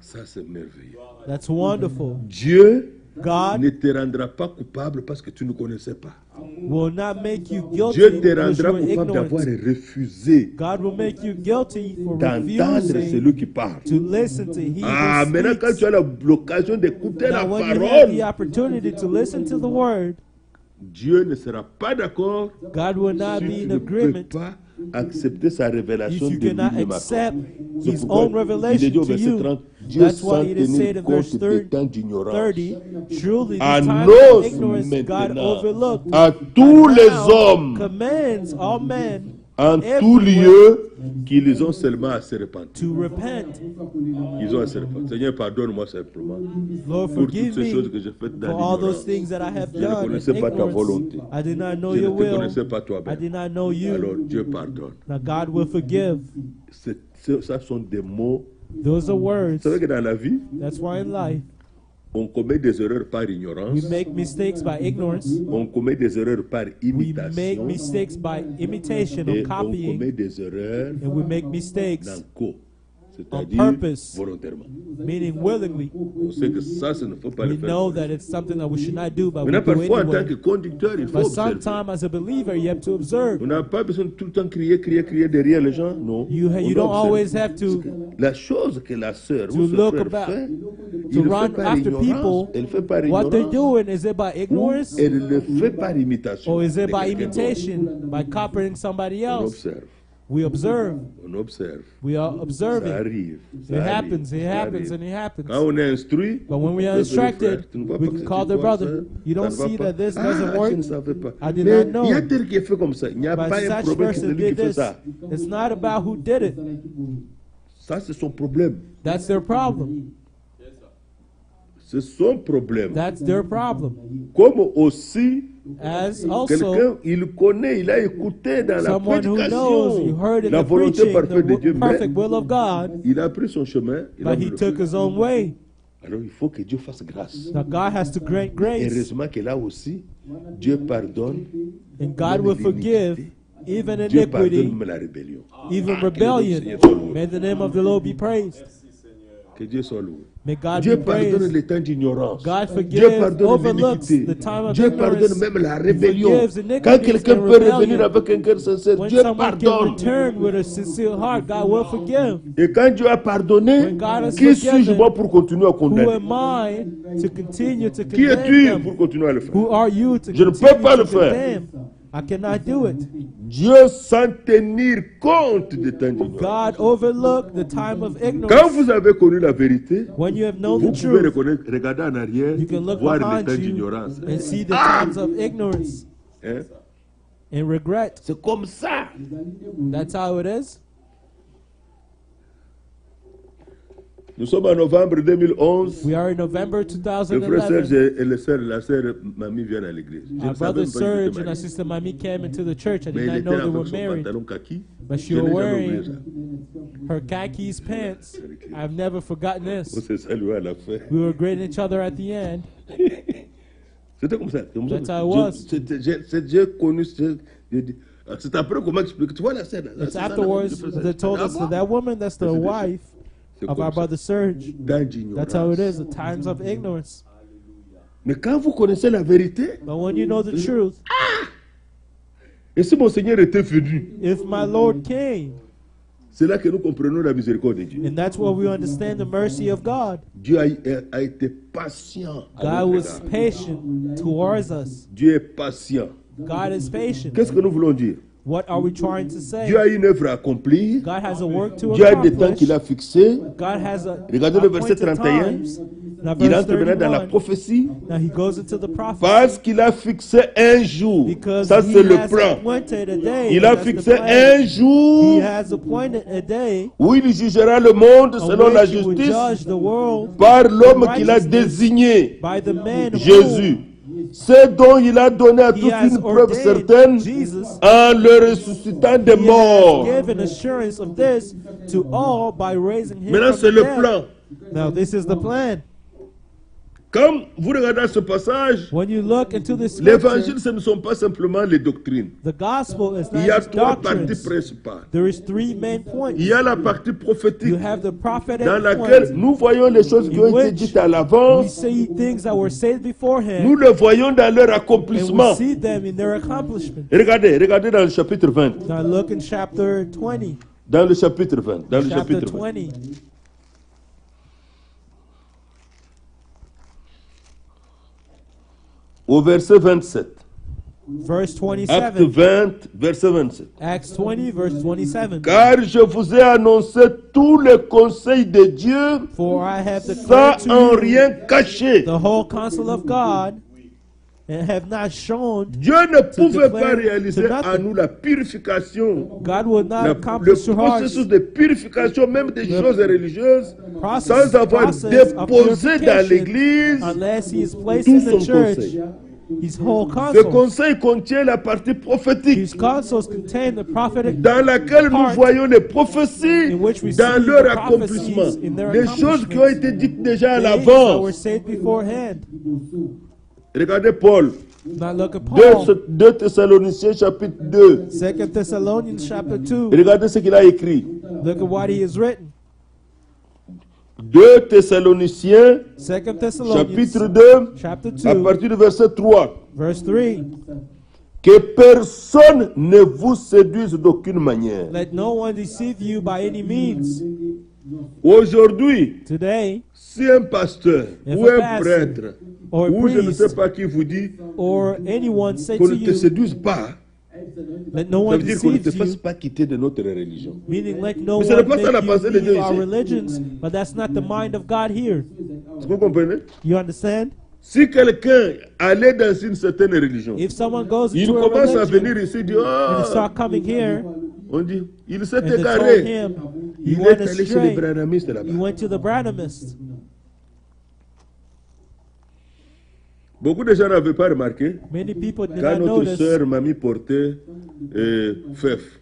Ça, c'est merveilleux. That's wonderful. Dieu God ne te rendra pas coupable parce que tu ne connaissais pas. will not make you guilty Dieu te because you rendra are coupable d'avoir ignorant. refusé God will make you guilty for d'entendre celui refusing qui parle. to listen to he Ah, who maintenant, quand speaks. tu as l'occasion d'écouter la Now, when you have the parole, opportunity to listen to the word, Dieu ne sera pas d'accord God will not si be tu in ne peux agreement pas accepter sa révélation if you de cannot lui-même. accept C'est His pourquoi own il est revelation dit au to verset you. 30, Dieu That's sans why it is said tenir in verse compte des temps d'ignorance 30, truly this time annonce of ignorance God maintenant overlooked, à but tous les now hommes commands all men en tout everywhere lieu qu'ils ont seulement à se repentir. to repent. Ils ont à se repentir. Seigneur, pardonne-moi simplement Lord, pour toutes forgive ces choses me que j'ai faites dans for all those l'ignorance. things that I have Je ne done in connaissais pas ta ignorance. volonté. I did not know Je ne your te will. connaissais pas I toi-même. did not know Alors you. Dieu pardonne. Now God will forgive. Ça sont des mots. Those are Vous words. savez que dans la vie, That's why in life on commet des erreurs par ignorance. we make mistakes by ignorance. On commet des erreurs par We make imitation. mistakes by imitation Et or on copying, commet des erreurs and we make mistakes, nanko, c'est-à-dire purpose. volontairement. meaning willingly. On sait que ça ne faut pas We le faire. know that it's something that we should not do, but we Maintenant, do it parfois, en tant que anyway. conducteur, il faut But observer. sometimes, as a believer, you have to observe. On n'a pas besoin de tout le temps crier derrière les gens. Non. You On don't doit observer. always have to La chose que la sœur to ou ce look frère about- fait, to il le run fait par after ignorance. people. Elle fait par What they're ignorance. doing, is it by Ou ignorance, elle le fait par imitation. or is it de by quelqu'un d'autre. imitation, by copying somebody On else? observe. We observe. On observe. We are Ça observing. arrive. It happens, it happens, and it happens. Quand on est instruit, But when we are on peut faire, instructed, tu ne vois we pas que can call cette the histoire, brother. ça, You don't ça ne see va that pas. this doesn't Je work. ne savais pas. I did Mais not know. il y a tel qui est fait comme ça. Il n'y a But pas un such problème, c'est person celui qui did fait this. ça. It's not about who did it. Ça, c'est son problème. That's their problem. C'est son problème. That's their problem. Comme aussi, As also, quelqu'un, il connaît, il a écouté dans la someone who knows, you heard prédication in la the volonté preaching parfaite de Dieu, the mais perfect will of God, il a pris son chemin. Il a but he voulu le took faire. his own way. Alors il faut que Dieu fasse grâce. Now God has to grant grace, Heureusement que là aussi, Dieu pardonne. and God will forgive even Dieu pardonne iniquity, même la rébellion. even Que le rebellion. Seigneur soit loué. May the name of the Lord be praised. Que Dieu soit loué. May God Dieu be pardonne praised. les temps d'ignorance. God Dieu forgives, pardonne overlooks l'iniquité. the time of Dieu pardonne ignorance. même la He rébellion. forgives iniquities Quand quelqu'un and peut revenir rebellion. avec un cœur sincère, When Dieu someone can pardonne. return with a sincere heart, God will forgive. Et quand Dieu a pardonné, When God has qui suis-je forgiven, moi pour continuer à Who condamner? am I to continue to Qui condemn es-tu them? pour continuer à le faire? Who are you to Je ne peux continue pas to le faire. condemn? I cannot do it. Dieu sans tenir compte des temps d'ignorance. God overlooked the time of Quand ignorance. vous avez connu la vérité, When you have known vous the pouvez truth, regarder en arrière, you can look voir les behind temps you d'ignorance. and see the times of ignorance Hein? and regret. C'est comme ça. That's how it is. Nous sommes en novembre 2011. We are in November Le frère Serge 2011. et la sœur Mamie viennent à l'église. Je Our ne savais brother même pas qu'ils étaient Serge and our mariés. sister Mami came into the church. I Mais did il not était know they avec were son married. pantalon kaki. But Je she n'ai was jamais oublié wearing ça. her khakis pants. I've never forgotten On this. s'est salué à la fin. We were greeting each other at the end. C'était comme ça. Comme ça. That's how it was. J'ai connu. C'est après comment expliquer. Tu vois la scène. It's afterwards they told us that that woman, that's the wife of our brother Serge. That's how it is, the times of ignorance. Mais quand vous connaissez la vérité, But when you know the truth, et si mon Seigneur était venu, if my Lord came, c'est là que nous comprenons la miséricorde de Dieu. and that's where we understand the mercy of God. Dieu a été patient. à God notre was égard. patient towards us. Dieu est patient. God is patient. Qu'est-ce que nous voulons dire? What are we trying to say? Dieu a une œuvre à accomplir. God has a work to Dieu a des temps accomplish. qu'il a fixés. God has a Regardez le verset appointed 31. times. Now, Il verse entre maintenant dans la 31, prophétie now he goes into the prophecy parce qu'il a fixé un jour. because Ça, he c'est le has plan. appointed a day. Il a That's the fixé plan. un He jour has appointed a day où il jugera le monde on selon la which he will justice judge the world par l'homme in qu'il a righteousness désigné, by the man Jésus. C'est dont il a donné à whom tous he has une preuve ordained, certaine Jesus. en le ressuscitant des He morts. has given assurance of this to all by raising him Maintenant, from c'est the le dead. plan. Now this is the plan. Comme vous regardez ce passage, When you look into this l'évangile, scripture, ce ne sont pas simplement les doctrines. the gospel is Il not y a just trois parties doctrines. principales. There is three main points. Il y a la partie You prophétique have the prophetic dans laquelle point. nous voyons les choses qui ont été dites à We l'avance. see things that were said beforehand, Nous le voyons dans leur and we accomplissement. see them in their accomplishment. Regardez dans le chapitre 20. Now look in chapter 20. Dans le chapitre 20. Dans le Chapter chapitre 20. 20. Au verset 27. verse Acte 27. 20, verset 27. Acts 20, verse 27. Car je vous ai annoncé tous les conseils de Dieu For I have sans declared to en you rien cacher. the whole counsel of God, and have not shown. Dieu ne pouvait pas declare réaliser to nothing. en nous la purification, God will not le accomplish to hearts processus de purification même des choses religieuses, process sans avoir of déposé dans purification l'Église unless he is placed tout in the son church conseil. his whole Ce counsel. conseil contient la partie prophétique His counsels contain the prophetic dans laquelle nous part voyons les prophéties in which we dans see leur the accomplissement, prophecies in their les choses qui ont été dites déjà à things that were l'avance. said beforehand. Regardez Paul, Now look at Paul, 2 Thessaloniciens chapitre 2. 2 Thessalonians chapter 2. Regardez ce qu'il a écrit. Look at what he has written. 2 Thessaloniciens 2 Thessalonians chapitre 2 chapter à 2, partir du verset 3. verse 3. Que personne ne vous séduise d'aucune manière. Let no one deceive you by any means. Aujourd'hui, Today, si un pasteur If ou a un pastor prêtre or a ou je ne priest sais pas qui vous dit or anyone say qu'on to ne te you, séduise pas, let no ça one veut dire qu'on ne te deceive fasse you, pas quitter de notre religion. meaning let no Mais ce n'est one pas ça la make pensée you de Dieu leave our ici. religions, but that's not the mind of God here. Est-ce que vous comprenez? You understand? Si quelqu'un allait dans une certaine religion, If someone goes il into a commence à religion venir ici, il dit, and oh, start coming here, on dit, il s'est and they told égaré. him he Il went est allé chez les astray, branhamistes là-bas. he went to the Branhamists. Beaucoup de gens n'avaient pas remarqué Many people did quand not notre notice sœur Mamie portait Fef.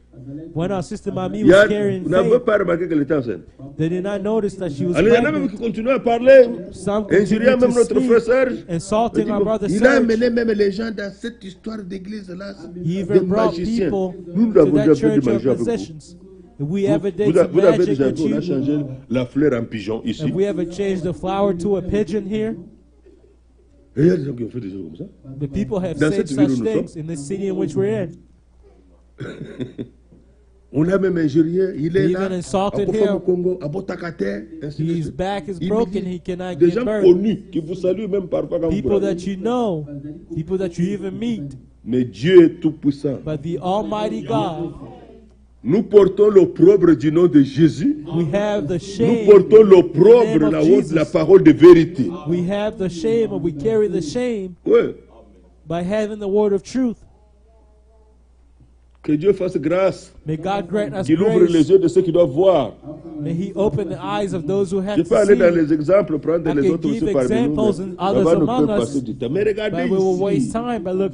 when our sister Mami Il y a- was carrying Vous n'avez faith. pas remarqué qu'elle était enceinte. They did not notice that she was Alors il y en a même pregnant. qui continuent à parler, Some injuriant continued même to notre frère speak, Serge. insulting our brother Il a Serge. amené même les gens dans cette histoire d'église-là, He des even brought magiciens. people Nous to avons déjà that fait church du of magie avec vous. possessions. If we ever did Vous some l'avez magic déjà with vu, on a you, changé la fleur en pigeon ici. if we ever changed the flower to a pigeon here, Et il y a des gens qui ont fait des choses comme ça. the people have Dans said cette ville such où nous things in this city in which we're in. On l'a même injurié, il est He là, even insulted à Bofam au him. Congo, à Botakate, ainsi de His suite. back is Il broken, dit, he cannot des give gens birth. connus qui vous saluent même parfois quand vous People parlez. that you know, people that you even meet, Mais Dieu est tout puissant. but the Almighty God, Nous portons l'opprobre du nom de Jésus. we have the Nous shame. portons in the name l'opprobre, of la honte de la Jesus. parole de vérité. We have the shame, and we carry the shame Ouais. by having the word of truth. Que Dieu fasse grâce. May God grant us Qu'il ouvre les grace. yeux de ceux qui doivent voir. May He open the eyes of those who have Je to peux aller dans see. les exemples, prendre I les can autres aussi give parmi nous. examples mais and others là-bas, nous among peut us, passer du temps. Mais regardez But we will ici. waste time. But look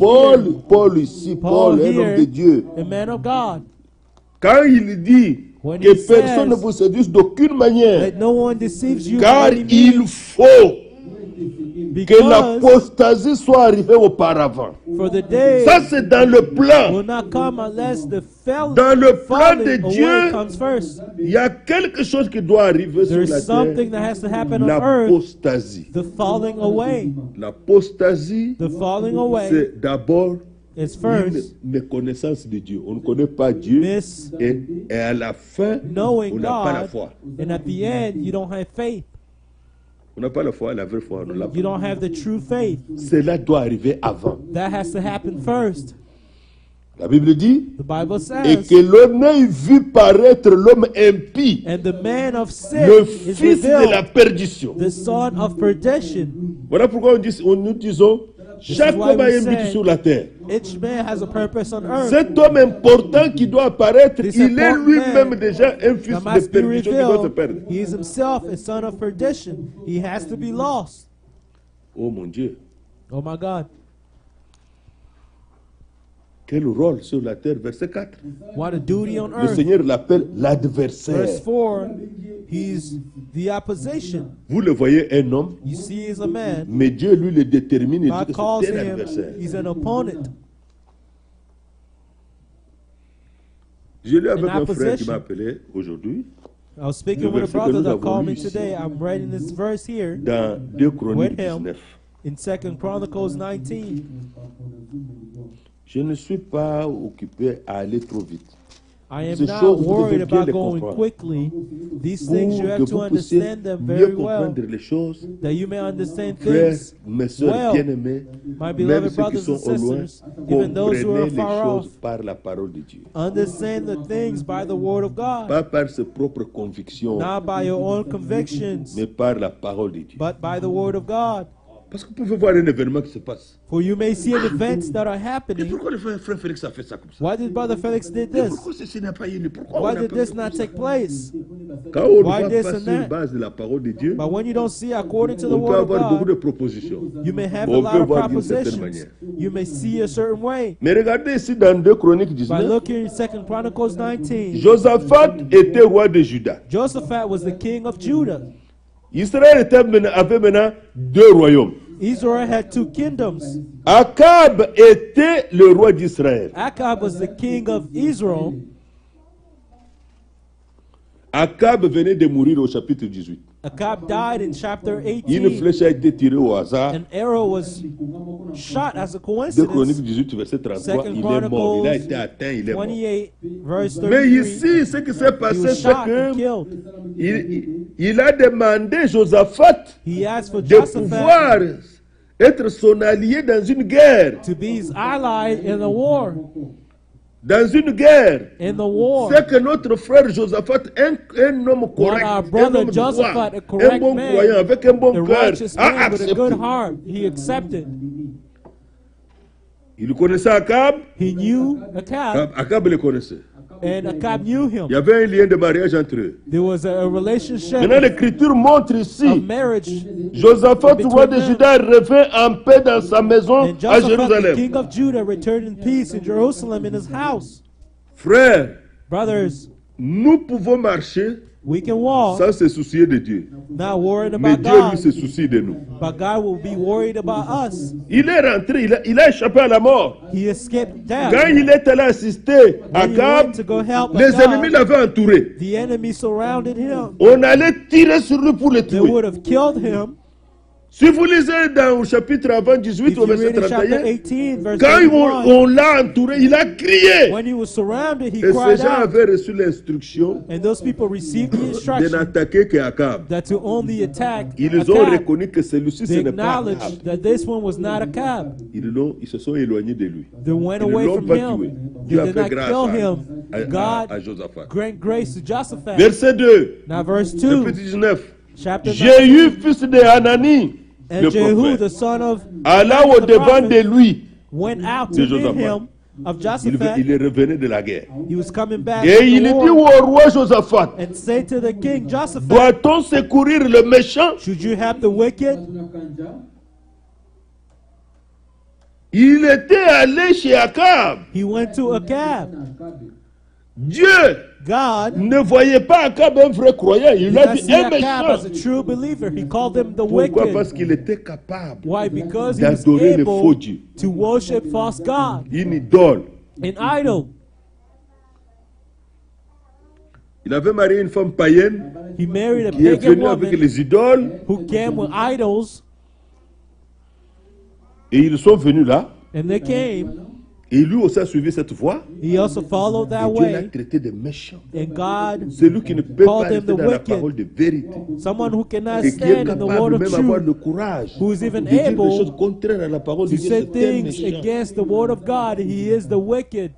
Paul ici, Paul, un homme de here, Dieu. a man of God. Quand il dit When que he personne ne says, vous séduise d'aucune manière, Let no one deceives you car by any il means, faut que because l'apostasie soit arrivée auparavant. for the day Ça, c'est dans le plan. will not come unless the Dans le plan falling de away Dieu, comes first. il y a quelque chose qui doit arriver sur There's la something terre. that has to happen on earth. L'apostasie. The falling away. L'apostasie, The falling away c'est d'abord is une first méconnaissance de Dieu. On ne connaît pas Dieu. miss Et à la fin, on knowing n'a pas la God, foi. and at the end you don't have faith. On n'a pas la foi, la vraie foi. On ne l'a pas. You don't have the true faith. Cela doit arriver avant. That has to happen first. La Bible dit, The Bible et says, que l'on ait vu paraître l'homme impie, and the man of sin le is fils de la revealed, perdition. the son of perdition. Voilà pourquoi nous disons, chaque why homme a we un but say- sur la terre. Each man has a purpose on earth. Cet homme important qui doit apparaître, This il est important lui-même man déjà un fils That de must be perdition qui doit se perdre. revealed. He is himself a son of perdition. He has to be lost. Oh mon Dieu, Oh my God. quel rôle sur la terre, verset 4. What a duty on Le earth. Seigneur l'appelle l'adversaire. Verse 4, he's the opposition. Vous le voyez, un homme, You see, he's a man. mais Dieu lui le détermine et dit God que calls c'est un him, adversaire. he's an opponent. Je l'ai avec An un frère qui opposition. m'a appelé aujourd'hui I was speaking Le with a verset que brother nous that avons called lu me ici. today. I'm writing this verse here dans 2 Chroniques with him 19. in 2 Chronicles 19. Je ne suis pas occupé à aller trop vite. I am Ces not choses, vous worried devez bien about les going comprendre. quickly. These things you Pour have que to vous puissiez understand them mieux very well, comprendre les choses, that you may understand frères, things mes sœurs well. bien-aimés, My même beloved ceux qui brothers sont and au loin, sisters, even those who are comprenez les far choses off, par la parole de Dieu. understand the things by the word of God, Pas par ses propres convictions, not by your own convictions, mais par la parole de Dieu. but by the word of God. Parce que vous pouvez voir un événement qui se passe. For you may see events that are Et happening. pourquoi le frère Félix a fait ça comme ça? Why did Brother Felix did Et this? pourquoi ceci n'a pas eu lieu? Pourquoi on Why n'a did pas this fait not comme ça? take place? Quand on ne Why va this pas and sur that? base de la parole de Dieu, But when you don't see according to the on peut word of avoir beaucoup de God, propositions. you may have a On lot peut of voir d'une certaine propositions. manière. You may see a certain way. Mais regardez ici dans 2 Chroniques By 19, looking in 2 Chronicles 19, Josaphat était roi de Juda. Josaphat was the king of Judah. Israël avait maintenant 2 royaumes. Israel had 2 kingdoms. Akab était le roi d'Israël. Achab was the king of Israel. Akab venait de mourir au chapitre 18. Achab died in chapter Une 18. flèche a été tirée au hasard. An arrow was shot as a 2 coïncidence. Chroniques 18, verset 33, il est mort. Il a été atteint, il est mort. 28, verse Mais 33. ici, ce qui s'est He passé, was c'est shot and que killed. il a demandé Josaphat He asked for de Josaphat pouvoir être son allié dans une guerre. to be his ally in the war. Dans une guerre. In the war. C'est que notre frère Josaphat, un homme correct, our un brother homme droit, Josaphat, a un correct bon man, croyant, avec un bon A cœur, righteous a man with a good accepté. heart. He accepted. Il connaissait Akab, He knew Achab, Akab le connaissait. and Achab knew Il y him. avait un lien de mariage entre eux. There was a relationship Maintenant, l'Écriture montre of ici, marriage. Josaphat, roi de them. Juda, revint en paix dans sa maison And à Josaphat, the Jérusalem. king of Judah, returned in peace in Jerusalem in his house. Frères, Brothers, nous pouvons marcher we can walk, sans se soucier de Dieu. not worried Mais about Dieu, lui, God, se soucie de nous. but God will be worried about us. Il est rentré, il a échappé à la mort. He escaped death. Quand il est allé assister When he Akab, went to go help les ennemis Achab, l'avaient entouré. the enemy surrounded him. On allait tirer sur lui pour le They tuer. would have killed him. Si vous lisez dans le chapitre avant 18 If au you verset read in chapter 31, 18, verse quand 31, on l'a entouré, il a crié. when he was surrounded, he Et ces cried gens out. avaient reçu l'instruction And those people received the de instruction n'attaquer qu'Akab. that to only attack Ils ont Achab. reconnu que celui-ci, ce They n'est pas acknowledged Akab. that this one was not Achab. Ils se sont éloignés de lui. They went Ils ne away l'ont from pas him. tué. They Dieu a did fait not grâce kill him. à God Josaphat. grant grace to Josaphat. Verset 2, Now verse chapitre 2, 19. chapter 9. Jéhu, fils de Hanani, le And Jehu, prophète, the son of alla au the devant de prophet, lui. went out de to meet Josaphat. him of Josaphat. Il est revenu de la guerre. He was coming back Et from il the dit war au roi Josaphat, and say to the king Josaphat, doit-on secourir le méchant? should you have the wicked? Il était allé chez Akab. He went to Achab. Dieu God ne voyait pas Akab un vrai croyant. Il did a not dit see un Achab as a méchant. true believer. He called him the Pourquoi? Parce wicked. qu'il était capable Why? Because he was d'adorer le faux able Dieu, to worship false God, une idole. an idol. Il avait marié une femme païenne He married a qui est pagan venue avec woman les idoles who came with idols, et ils sont venus là. and they came. Et lui aussi a suivi cette voie. He also followed Et that Dieu l'a way, traité de méchant. and God, Celui qui ne peut pas called him rester the dans la wicked. parole de vérité. someone who cannot Et qui est stand in the word capable of même avoir truth, le courage who is even de dire des able choses contraires à la parole de to Dieu. say C'est un things méchant. against the word of God. He is the wicked.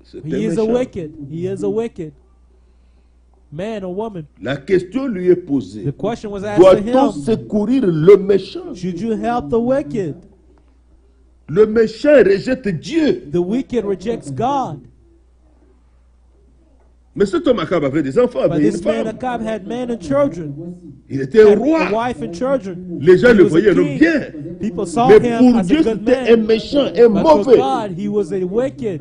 C'est He un is a méchant. wicked. He is a wicked man or woman. La question lui est posée. The question was asked to Doit-on him, secourir le méchant? should you help the wicked? Le méchant rejette Dieu. The wicked rejects God. Mais cet homme Akab avait des enfants, But avait une this man femme. Achab had men and children, Il était un had a roi. wife and children. Les gens He le was a voyaient, non king. bien. People saw Mais him pour as a Dieu, good c'était un man. méchant, un But for mauvais. God, he was a wicked.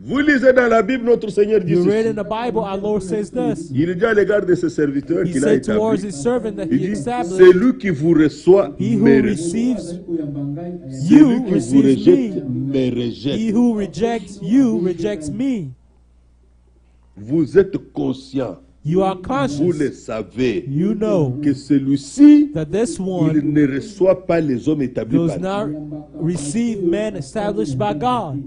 Vous lisez dans la Bible, notre Seigneur dit You read ceci. in the Bible, our Lord says this. Il dit à l'égard de ses serviteurs He qu'il a said towards établis. his servant that Il he dit, established, celui qui vous reçoit he who me reçoit. receives Celui you qui vous receives rejette me. me He rejette. who rejects you rejects me. Vous êtes conscient, You are vous conscious. le savez, You know que celui-ci, that this il one ne reçoit pas les hommes établis does par not Dieu. receive men established by God.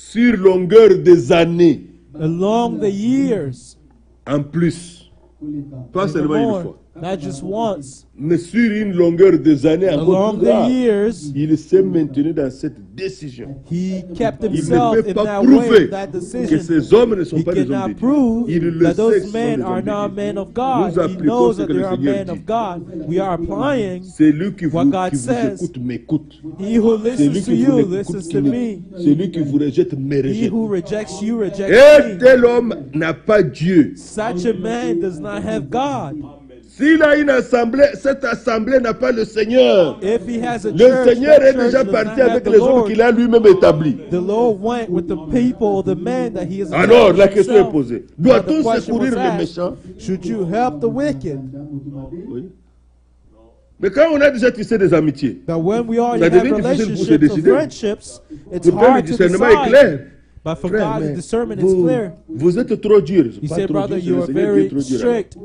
sur longueur des années, along the years, en plus, pas seulement une more, fois, not just once, mais sur une longueur des années encore along plus the grave, years, il s'est maintenu dans cette décision. he kept Il ne himself peut in pas that way, prouver that que decision. ces hommes ne sont He pas des hommes de cannot Dieu. prove Il le that sait those que ce sont men des are hommes de not Dieu. men of God. Nous He appliquons knows ce that que they le are Seigneur men dit. of God. We are applying Celui qui what vous, God qui vous says. écoute m'écoute. He who Celui listens to qui you vous listens écoute, to me. celui qui vous rejette me He rejette. who rejects you rejects Et me. tel homme n'a pas Dieu. Such a man does not have God. S'il a une assemblée, cette assemblée n'a pas le Seigneur. If he has a Le church, Seigneur that est church déjà does parti not have avec the les hommes Lord. qu'il a lui-même établis. The Lord went with the people, the men that he has Alors, la established question est himself. posée. Now, the Doit-on question secourir was les asked, méchants? should you help the wicked? Oui. Mais quand on a déjà tissé des amitiés, That when we already Ça have devient difficile pour se relationships or décider. friendships, it's pourtant le hard to discernement est decide. clair. But for Frère, God, the mais discernment is vous, clear. vous êtes trop dur. He Pas said, trop brother, dur, c'est you le are Seigneur qui est very trop dur. strict.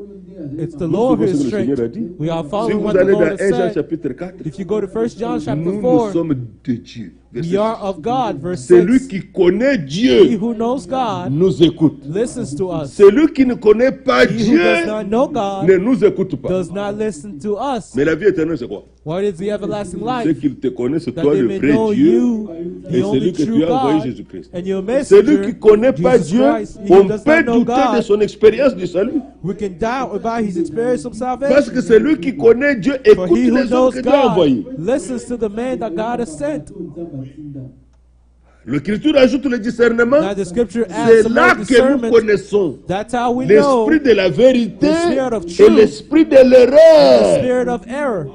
It's the Nous Lord who suivons ce is que le Seigneur a strict. dit. We are Si following vous what the allez dans Lord 1 has Jean said. chapitre 4, If you go to 1 John chapter nous 4, sommes de Dieu. Verset we are 6. of God, verse Celui 6. qui connaît He Dieu who knows God nous écoute. listens to us. Celui qui ne connaît pas He who Dieu does not know God ne nous écoute pas. does not listen to us. Mais la vie éternelle, c'est quoi? What is the everlasting C'est life? qu'il te connaît, c'est That toi they le may vrai know Dieu you, et the only celui que true tu as envoyé God, Jésus-Christ. and your Celui messenger, qui ne connaît pas Jesus Dieu, Christ. He on who does peut not know douter de God, son expérience du salut. we can doubt about his experience of Parce salvation. que celui qui connaît Dieu For écoute he who les hommes knows que Dieu a envoyés. God listens to the man that God has sent. L'Écriture ajoute le discernement. Now the scripture C'est adds some là more que nous discernment. connaissons That's how we know l'esprit de la vérité the spirit of et truth, l'esprit de the l'erreur. spirit of error.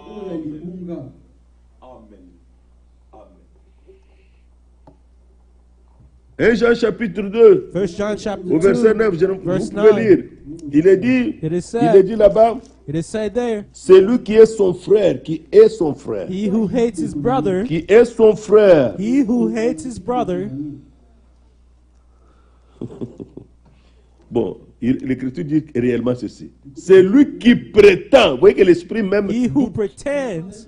1 Jean chapitre 2, 1 John chapter au verset 2, 9, vous verse pouvez 9. lire. Il est dit, It is il est said, dit là-bas, it is said there, celui qui est son frère, qui est son frère, he who hates his brother, qui est son frère. he who hates his brother. Bon, l'Écriture dit réellement ceci. C'est lui qui prétend, vous voyez que l'esprit même He who pretends,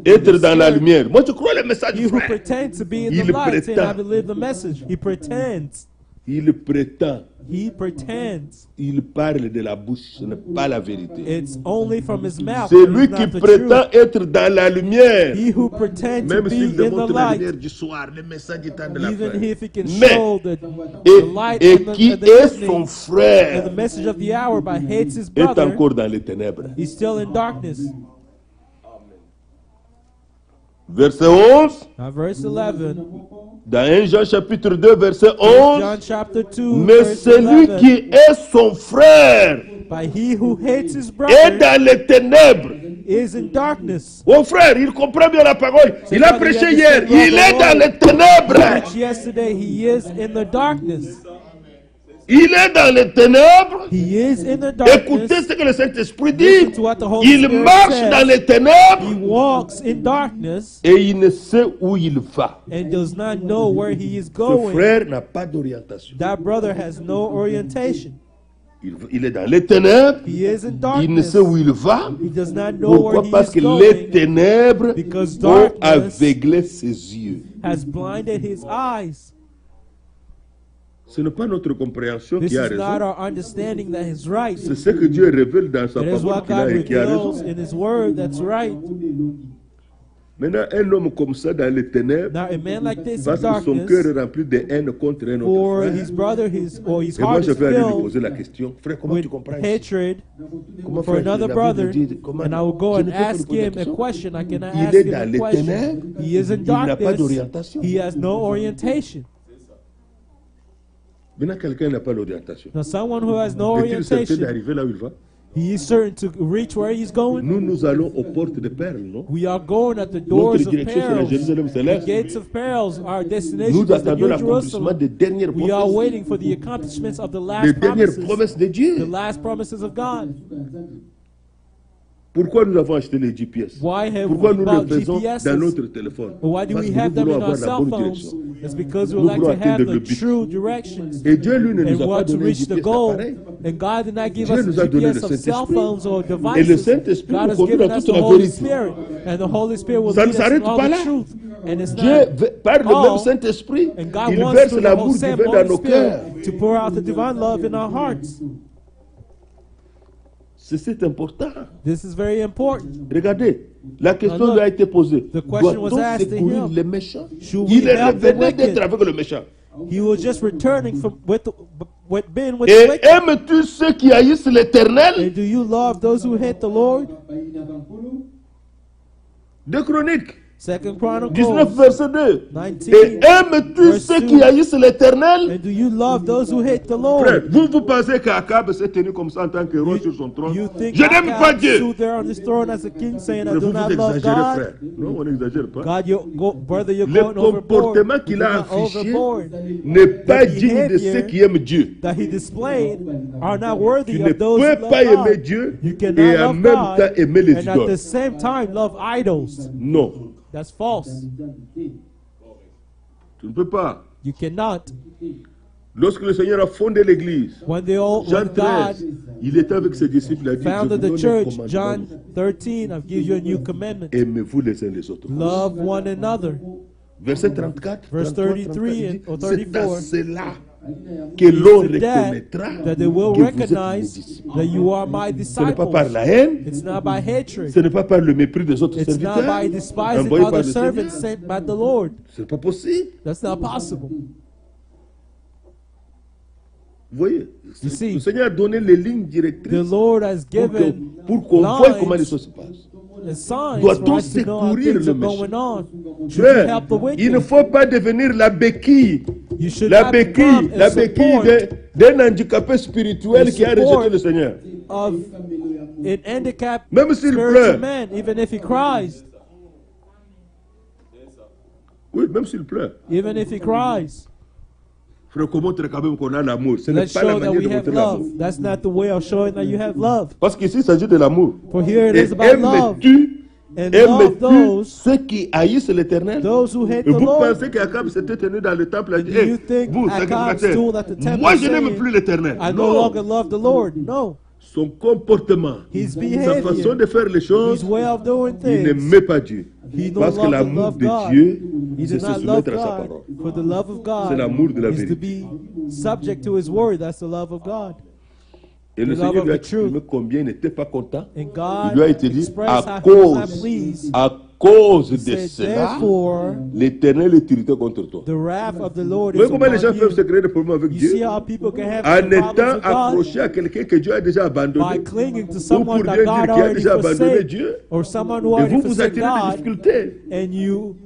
être dans la lumière. Moi, je crois le message he du who frère. pretends to be in Il the light, saying, I prétend. believe the message. He pretends. Il prétend. He pretends. Il parle de la bouche, ce n'est pas la vérité. It's only from his mouth. C'est It's lui qui not the prétend truth. être dans la lumière. He who pretends to Même be s'il in the démontre la lumière light, du soir, le message du temps de la even fin. if he can Mais, show the light et and qui the est son evening and the frère message of the hour, but hates his est brother, encore dans les ténèbres. he's still in darkness. Verset 11, Now verse 11, dans 1 Jean chapitre 2, verset John 11. chapter 2, Mais verse celui 11, qui est son frère but he who hates his est brother dans les ténèbres. is in darkness. Oh frère, il comprend bien la parole. Il a brother, prêché you hier. understand Il the est dans Lord. les ténèbres. Which yesterday he is in the darkness. Il est dans les ténèbres. He is in the Écoutez darkness. ce que le Saint-Esprit Listen dit. to what the Holy Il Spirit marche says. dans les He ténèbres walks in darkness et il ne sait où il va. and does not know where he is Ce going. frère n'a pas d'orientation. That brother has no orientation. Il est dans les ténèbres. He is in Il ne darkness. sait où il va. He does not know Pourquoi? where he Parce is que les going. ténèbres Because ont darkness aveuglé ses yeux. has blinded his eyes. Ce n'est pas notre compréhension This qui a is not raison. our understanding that is right. C'est ce que Dieu révèle dans sa It is parole what qu'il a God et qui a reveals raison. in his word that's right. Maintenant, un homme comme ça dans les ténèbres, Now a man like this in parce que son cœur darkness, est rempli de haine contre un autre for frère. his brother, his Et moi, heart je is vais aller lui filled poser la question. Frère, comment with tu comprends ici? hatred Comment for frère, another la brother, Bible dit, comment- and I will go Je and ne peux pas lui ask poser la him a question. I cannot Il ask est him dans a les question. ténèbres. He is in Il n'a pas darkness. d'orientation. He has no orientation. Maintenant, quelqu'un n'a pas l'orientation. Now, someone who has no Est-il certain orientation, d'arriver là où il va? he is certain to reach where he's going. Nous allons aux portes de perles, non? We are going at the Notre doors of direction, c'est la perils. Jérusalem The céleste. gates of perils, our destination Nous is the attendons New l'accomplissement Jerusalem. des dernières We are promesses. waiting for the accomplishments of the Les last dernières promises, promesses de Dieu. the last promises of God. Pourquoi nous avons acheté les GPS? Why have Pourquoi we nous bought les faisons GPSs? dans notre téléphone? Why do Parce we que have nous them voulons in our avoir la cell bonne phones? direction. It's because we Nous like voulons to have atteindre le the but. true directions. Et Dieu, lui, ne And nous a pas want to donné un reach the GPS goal. appareil. And God did not give Dieu us nous a a donné GPS le of cell Saint-Esprit. phones or Et le devices. Saint-Esprit God nous has conduit given dans us toute the la Holy vérité. Spirit. And the Holy Spirit will Ça ne lead us in s'arrête all pas the là. truth. And it's Dieu, not par le all. même Saint-Esprit, And God il wants verse through the l'amour same divin dans Holy nos cœurs. Spirit to pour out the divine love in our hearts. C'est important. This is very important. Regardez, la question Now lui a look, été posée. the question was Doit-on asked to secourir him. les méchants? Should we Il est help the revenu wicked? d'être avec le méchant. He was just returning from being with the Et wicked. aimes-tu ceux qui haïssent l'Éternel? And do you love those who hate the Lord? 2 Chroniques, 2 Chronicles 19 verset 2. 19. Et aimes-tu verse ceux 2. qui haïssent l'Éternel? And do you love those who hate the Frère, Lord? vous pensez qu'Akab s'est tenu comme ça en tant que roi sur son trône? You think Je n'aime pas Ahab Dieu. stood there on his throne as a king saying, I Frère, do vous not vous love exagérez, God? frère. Non, on n'exagère pas. God, brother, you're Le going overboard. comportement qu'il a You're going affiché overboard. n'est pas The digne de ceux behavior qui aiment Dieu. That he displayed are not worthy Tu ne of those who peux love pas aimer God. Dieu You et cannot en love même God temps aimer les and at the idoles. same time love idols. Non, That's false. tu ne peux pas. You cannot. Lorsque le Seigneur a fondé l'Église, When Jean God 13, il était avec ses disciples, il a dit, je vous founded donne the un church, commandement. John 13, I've given you a new commandment. Aimez-vous les uns les autres. Love one another. Verset 34, Verse 33 il dit, or c'est 34. à cela que l'on It's that reconnaîtra they will que vous êtes mes recognize disciples. that you are my Ce n'est pas par disciples. la haine, It's not by hatred. ce n'est pas par le mépris des autres It's not serviteurs by despising envoyés par other le servants Seigneur. sent by the Lord. Ce n'est pas possible. That's not possible. Vous voyez, You see, le Seigneur a donné les lignes The directrices Lord has given pour qu'on voie comment les lines choses se passent. and signs Doit-on for us to know how secourir things le are going méchant? on. Should you Frère, help the il ne wicked? faut pas devenir la béquille, You should la not béquille, become la a béquille support d'un handicapé spirituel The qui a support rejeté le Seigneur. of an handicapped Même s'il spiritual pleure. man, even if he cries. Oui, même s'il pleure. Even if he cries. Frère, comment montrer quand même qu'on a l'amour. Ce n'est Let's pas la show that manière we de have montrer l'amour. love. That's not the way of showing that you have love. Parce qu'ici, il s'agit de l'amour. For here it Et is about love. aimes-tu And love those ceux qui haïssent l'Éternel? who hate Et the vous Lord. pensez qu'Akab s'était tenu dans le temple et a dit, Do you hey, think vous, Akab stood at the sacrificateurs, temple moi je n'aime saying, plus l'Éternel. I no longer love the Lord? No. Son comportement, His sa behavior, façon de faire les his choses, way of doing il things. n'aimait pas Dieu. He no Parce que longer l'amour loved de God. Dieu, He c'est did se not love soumettre à sa God. parole. For the love of God C'est l'amour de la is to vérité. be subject to His word. That's the love of God. Et le The love Seigneur of lui a the truth. exprimé combien il n'était pas content. And Il God lui a été dit, expressed à how He was not pleased. cause de Said, cela, therefore, l'Éternel est irrité contre toi. the wrath of the Lord Vous is voyez comment les gens upon peuvent se you. créer des problèmes avec You Dieu see how people can have en problems étant with God accroché à quelqu'un que Dieu a déjà by abandonné, clinging to ou someone pour that bien God dire qu'il a already déjà abandonné forsaken, Dieu, or someone who et already vous vous forsaken attirez des God, difficultés, and you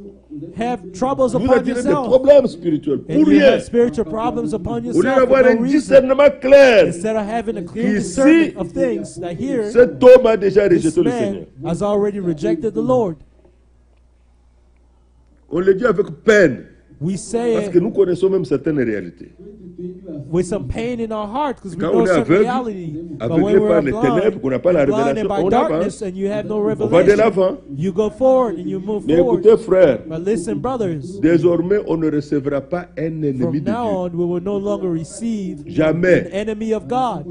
have troubles vous upon attirez des yourself, problèmes spirituels and pour you rien, have spiritual problems upon au lieu yourself d'avoir for un no reason. discernement clair. Instead of having a clear Ici, discernment of things, that here, Cet homme a déjà this rejeté le Seigneur. man has already rejected the Lord. On le dit avec peine, We say parce que it nous connaissons même certaines réalités. with some pain in our heart because we Quand know on est certain aveugle, reality. But aveuglé when par we're les ténèbres, qu'on n'a pas la blinded révélation, by on darkness avance. and you have no On va de revelation, l'avant. you go forward and you move Mais forward. écoutez, frères, But listen, brothers, désormais, on ne recevra pas un ennemi from de now Dieu. on, we will no longer receive an Jamais. enemy of God.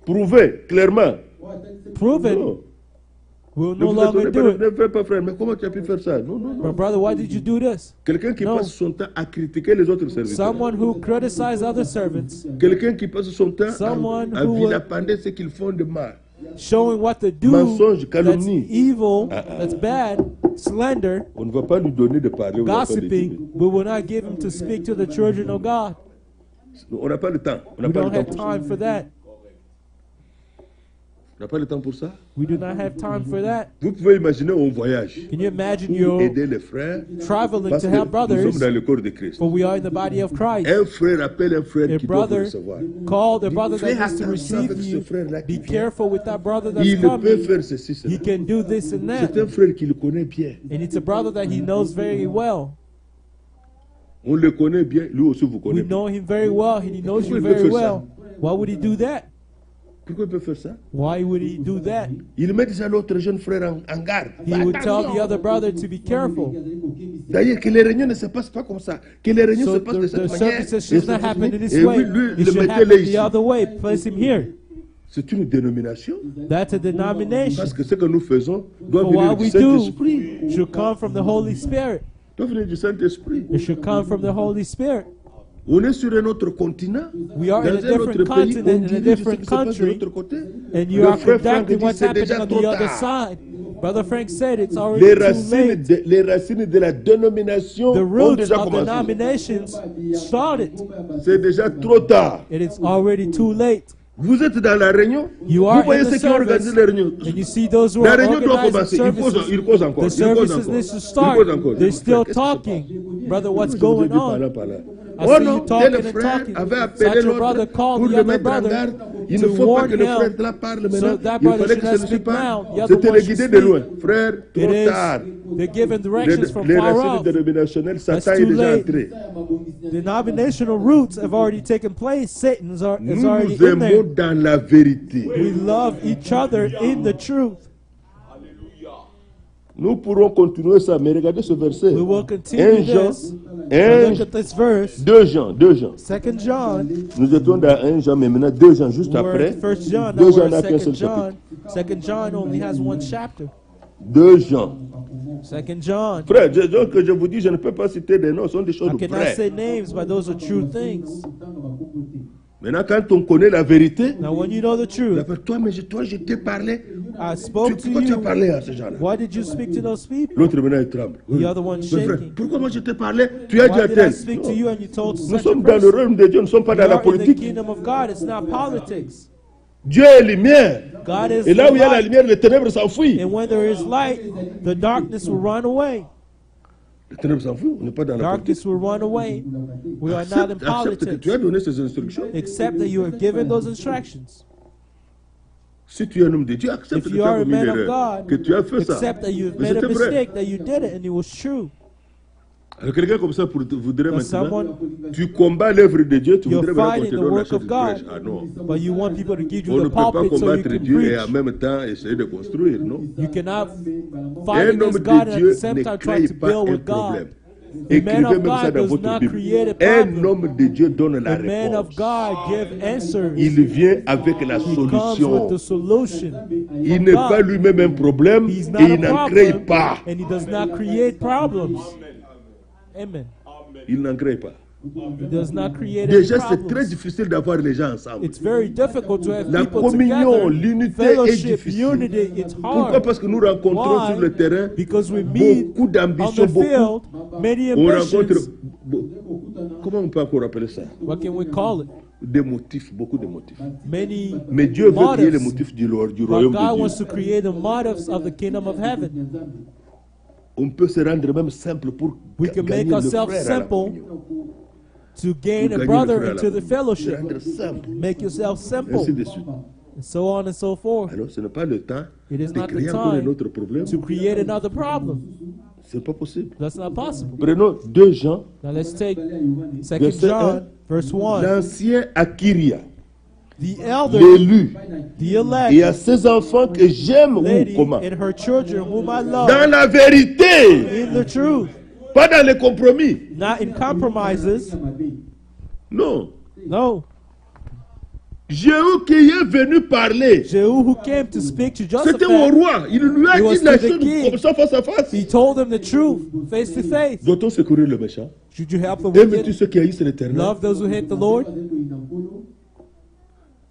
Prouvé, clairement. Proven, Non. we will Ne no vous longer étonnez do pas, it. ne faites pas, frère. Mais comment tu as pu faire ça? Non, non, But non. brother, why did you do this? Quelqu'un qui No. passe son temps à critiquer les autres serviteurs. Someone who criticizes other servants, Quelqu'un qui passe son temps Someone à who vilipender ce qu'ils font de mal. showing what to do Mensonge, that's calomnie. evil, that's bad, slander, On ne va pas lui donner de parler aux enfants de Dieu. gossiping, we will not give him to speak to the children of God. On n'a pas le temps. On n'a We pas le don't temps have pour ça. time for that. On n'a pas le temps pour ça. We do not have time for that. Vous pouvez imaginer un voyage Can you imagine pour you're aider les frères traveling parce to que help nous brothers, sommes dans le corps de Christ. for we are in the body of Christ. Un frère appelle un frère A qui doit vous brother recevoir. called a brother Fais that needs to attention receive avec ce you. frère-là qui Be vient. careful with that brother that's Il peut coming. faire ceci, cela. He can do this and C'est that. un frère qui le connaît bien. And it's a brother that he knows very well. On le connaît bien, lui aussi vous We connaissez bien. know him very well, and he knows you Pourquoi il veut very faire ça? well. Why would he do that? Pourquoi il peut faire ça? Why would he do that? Il met déjà l'autre jeune frère en garde. He would tell the other brother to be careful. D'ailleurs, que les réunions ne se passent pas comme ça. Que les réunions So se passent de the cette manière. services should not happen in this Et way. lui, It il le should mettait happen là the ici. other way. Place him here. C'est une dénomination. That's a denomination. Parce que ce que nous faisons doit But venir what du we do Saint-Esprit. should come from the Holy Spirit. Doit venir du Saint-Esprit. It should come from the Holy Spirit. On est sur un autre continent. We are in a Dans un autre different pays, on continent, in a dirige ce different qui se passe de country, l'autre côté. and you Le are frère Franck conducting dit what's c'est happening déjà on trop the other tard. side. Brother Frank said it's Les already too racines, late. les racines de la dénomination The ont roots déjà of commencé. denominations started. C'est déjà trop tard. It is already too late. Vous êtes dans la réunion, You vous are voyez in the ceux qui organisent service, les réunions. and you see those who La are réunion doit organizing commencer. services. Il cause encore. The services need to start. They're still talking. Brother, what's going on? I Oh see non, you talking tel and frère talking. avait appelé Such a brother l'autre called pour the le other mettre en brother garde. Il to ne faut pas warn que le him. frère là parle So maintenant. that Il brother fallait should que not celui-ci speak parle. now. The other C'était one le should guidé de speak. loin. Frère, It trop is. tard. They're giving directions from Les far racines off. dénominationnelles, That's Satan est too déjà late. entré. Denominational roots have already taken place. Satan is Nous already nous in there. aimons dans la vérité. We love each other in the truth. Nous pourrons continuer ça, mais regardez ce verset. We will 1 continue Jean, this. Now look at this verse. 2 Jean, 2 Jean. 2 John. Nous étions dans 1 Jean, mais maintenant 2 Jean juste We're après. in 1 John. 2 Now Jean we're n'a in qu'un 2 seul John. chapitre. 2 John only has one chapter. 2 Jean. 2 John. Frère, donc je vous dis, je ne peux pas citer des noms, ce sont des choses I cannot vraies. say names, but those are true things. Maintenant, quand on connaît la vérité, Now, when you know the on truth, appelle toi, mais toi, je t'ai parlé. I spoke to Pourquoi tu as you. parlé à ces gens-là? Why did you speak to those people? L'autre maintenant, il tremble. The other one Mais frère, shaking. pourquoi moi je t'ai parlé? Tu as dit Why à did I tel. speak to Non. you and you told Nous such a sommes dans le person? royaume de Dieu, nous ne sommes pas We dans la are in the politique. kingdom of God. It's not politics. Dieu est lumière. God is Et là où il y a la light. lumière, les ténèbres s'enfuient. And when there is light, the darkness will run away. Les ténèbres s'enfuient, on n'est pas dans la politique. Darkness will run away. We are not in Accepte que tu as politics. donné ces instructions. Except that you have given those instructions. Si tu es un homme de Dieu, accepte If que you tu as are a commis man of l'erreur, God, que tu as fait ça. accept that you've Mais made a c'était vrai. mistake, that you did it, and it was true. Alors quelqu'un comme ça voudrait But maintenant, someone, tu combats l'œuvre de Dieu, tu you're voudrais maintenant qu'on fighting te the donne la work chaise of de God, prêche. Ah non. but you want people to give On you ne the peut pas pulpit so you combattre can Dieu et en preach. même temps essayer de construire, non? You cannot Un fight homme against de God and at Dieu the same ne time try crée to pas build un with God. problème. The man Écrivez of même ça God dans does votre not Bible. create a Un problem. homme de Dieu donne la The man of réponse. God give answers. Il vient avec la He comes solution. with the solution. Il n'est pas lui-même un problème He's et not il a n'en crée problem, pas. and he does not create problems. Amen. Il n'en crée pas. He does not create any Déjà, c'est très problems. difficile d'avoir les gens ensemble. It's very difficult to have La people communion, together. l'unité est Fellowship, difficile. unity, it's Pourquoi? hard. Parce que nous rencontrons Why? sur le terrain Because we meet beaucoup on d'ambitions, the beaucoup. field, many On rencontre. ambitions. Comment on peut encore appeler ça? What can we call it? Des motifs, beaucoup de motifs. Many Mais Dieu veut créer les motives. motifs du But royaume God de wants Dieu. to create the motives of the kingdom of heaven. On peut se rendre même simple pour We can gagner make le ourselves frère à la simple communion. to gain Pour a gagner brother le frère à la into the communion. fellowship. Se rendre simple. Make yourself Ainsi simple. de suite. And so on and so forth. Alors, ce n'est pas le temps It is de not the créer encore un time autre problème. to create another problem. C'est pas possible. That's not possible. Prenons 2 Jean, Now let's take 2 Verset John, verse 1. l'ancien Akiria, The elder, l'élu, the elect, et à ses enfants que j'aime, ou lady comment? and her children whom I Dans love la vérité, in the truth, pas dans les compromis. not in compromises. Non. No. Jéhu qui est venu parler, Jehu who came to speak to c'était au Joseph, roi. Il lui a It was dit la to the chose king. comme ça face à face. he told him the truth face to face. Doit-on secourir le méchant? Should you help the Aimes-tu wicked? ceux qui haïssent l'éternel? Love those who hate the Lord?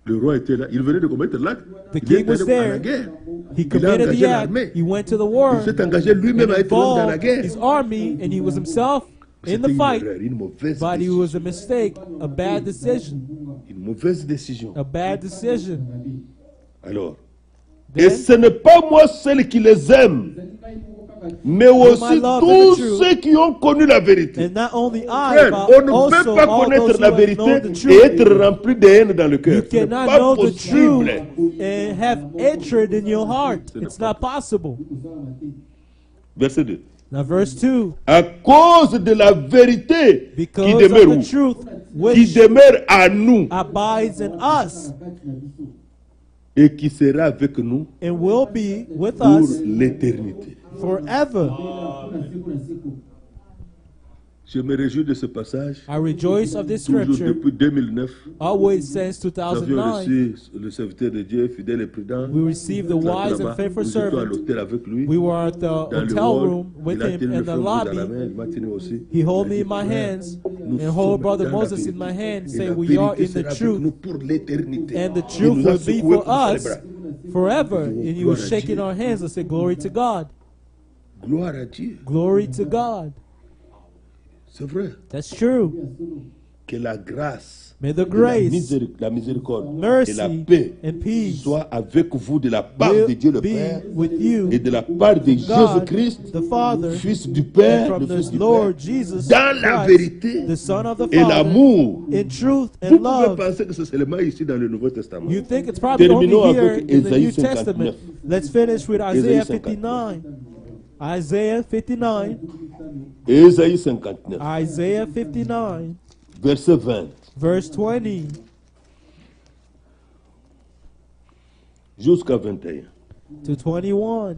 Le roi était là. Il venait de commettre l'acte. The Il est king was allé à la there. guerre. He Il a committed engagé the act. l'armée. He went to the war. Il s'est engagé lui-même And à être l'homme dans la involved guerre. his army, and he was himself in C'était the une fight. erreur, une mauvaise But it décision. was a mistake, a bad decision, Une mauvaise décision. a bad decision. Alors, et Then, ce n'est pas moi seul qui les aime, mais aussi love tous is the truth. ceux qui ont connu la vérité. and not only I, Frère, but on ne peut also pas all those connaître who la have vérité known the et truth. être rempli de haine dans le You cœur. Ce n'est cannot pas know the truth possible. and have hatred in your heart. It's not possible. Verset 2. Now, verse 2, À cause de la vérité qui because demeure of où? the truth Qui which demeure à nous. abides in us. et qui sera avec nous and will be with pour us l'éternité. forever. Je me réjouis de ce passage. I rejoice of this Toujours scripture, depuis 2009, always since nous avions 2009. reçu le serviteur de Dieu, fidèle et prudent. We received the wise and faithful Nous étions à servant. l'hôtel avec lui. We were at the Dans le hotel hall, room with il a him tenu in le the frère Moïse dans la lobby. main, il m'a tenu aussi. He held Il a me dit, in my frère, hands nous and hold sommes Brother dans la Moses in vérité. my hand, Et say la we are vérité in the sera avec truth, nous pour l'éternité. and the Il truth nous a will be secoués for comme ça les us bras. forever. Nous disons, And he gloire was à shaking Dieu. our hands and said, "Glory to God, Gloire à Dieu. glory to God." C'est vrai That's true. que la grâce, May the et grace, la miséricorde et mercy, la paix and peace soit avec vous de la part will de Dieu le be Père with you, et de la part de God, Jésus-Christ, the Father, Fils du and Père, from le Fils the du Lord Père, Jesus dans la Christ, vérité the Son of the et Father, l'amour. in truth Vous and pouvez love. penser que c'est seulement ici dans le Nouveau Testament. You think it's probably Terminons only here avec in the Ésaïe New 59. Testament. Let's finish with Isaiah Ésaïe 59. Isaiah 59. Ésaïe 59, Isaiah 59, verset 20 verse 20 jusqu'à 21. to 21.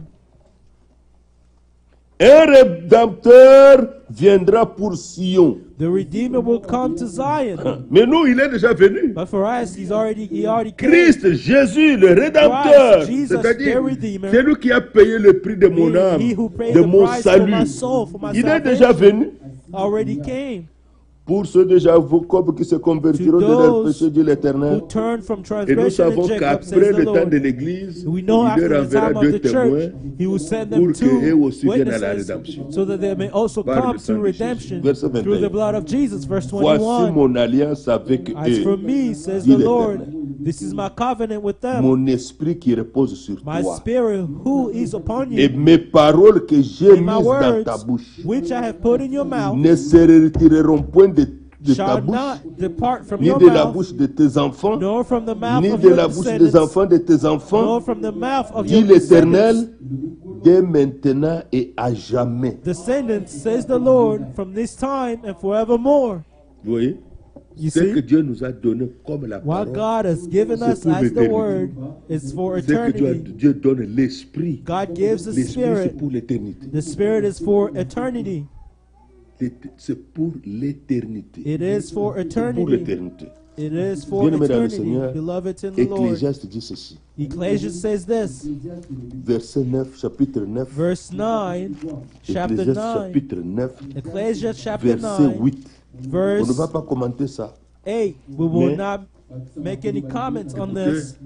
Un rédempteur viendra pour Sion. The Redeemer will come to Zion. Mais nous, il est déjà venu. But for us, he already came. Christ, Jésus, le Rédempteur, Christ, Jesus, c'est-à-dire the Redeemer, c'est lui qui a payé le prix de mon âme, he who paid de the mon price for salut. my soul, for my Il est salvation, déjà venu. already came. Pour ceux de Jacob qui se convertiront de leur those péché, dit Who l'Éternel. turned from Et nous transgression savons and Jacob, qu'après says the le temps Lord. de l'Église, We know il after leur the time enverra of deux the church, témoins he will send pour them qu'eux two aussi viennent à la witnesses rédemption. so that they may also Par le come sang to de Jésus. redemption Verset through 21. the blood of Jesus. Verse Voici 21. mon alliance avec As for eux, me, says dit the Lord, l'Éternel. this is my covenant with them. Mon esprit qui repose sur My toi. spirit who is upon Et you, mes paroles que j'ai and my mises dans ta words bouche which I have put in your mouth ne se retireront point de ta shall bouche, not depart from ni your de la mouth, bouche de tes enfants, nor from the mouth ni of de your la bouche des descendants, enfants de tes nor enfants, from the mouth of dit your l'Éternel, descendants. dès maintenant et à jamais. Descendants, says the Lord, from this time and forevermore. Vous voyez? You Ce que see, Dieu nous a donné comme la what parole, God has given c'est us pour as the l'éternité. word is for c'est que eternity. Dieu donne l'esprit. God gives the L'esprit, c'est Spirit. pour l'éternité. The Spirit is for eternity. C'est pour l'éternité. It is for Pour eternity. l'éternité. It is for Bien-aimés dans le eternity. Seigneur, Beloved in the Lord. Ecclésiaste dit ceci. Ecclesiastes says this. Verset 9, chapitre 9. Verse 9, chapter Ecclésiaste 9. chapitre 9, Ecclesiastes chapter verset 9, 8. On ne verse va pas commenter ça. 8. We will Mais- not make any comments on Écoutez, this.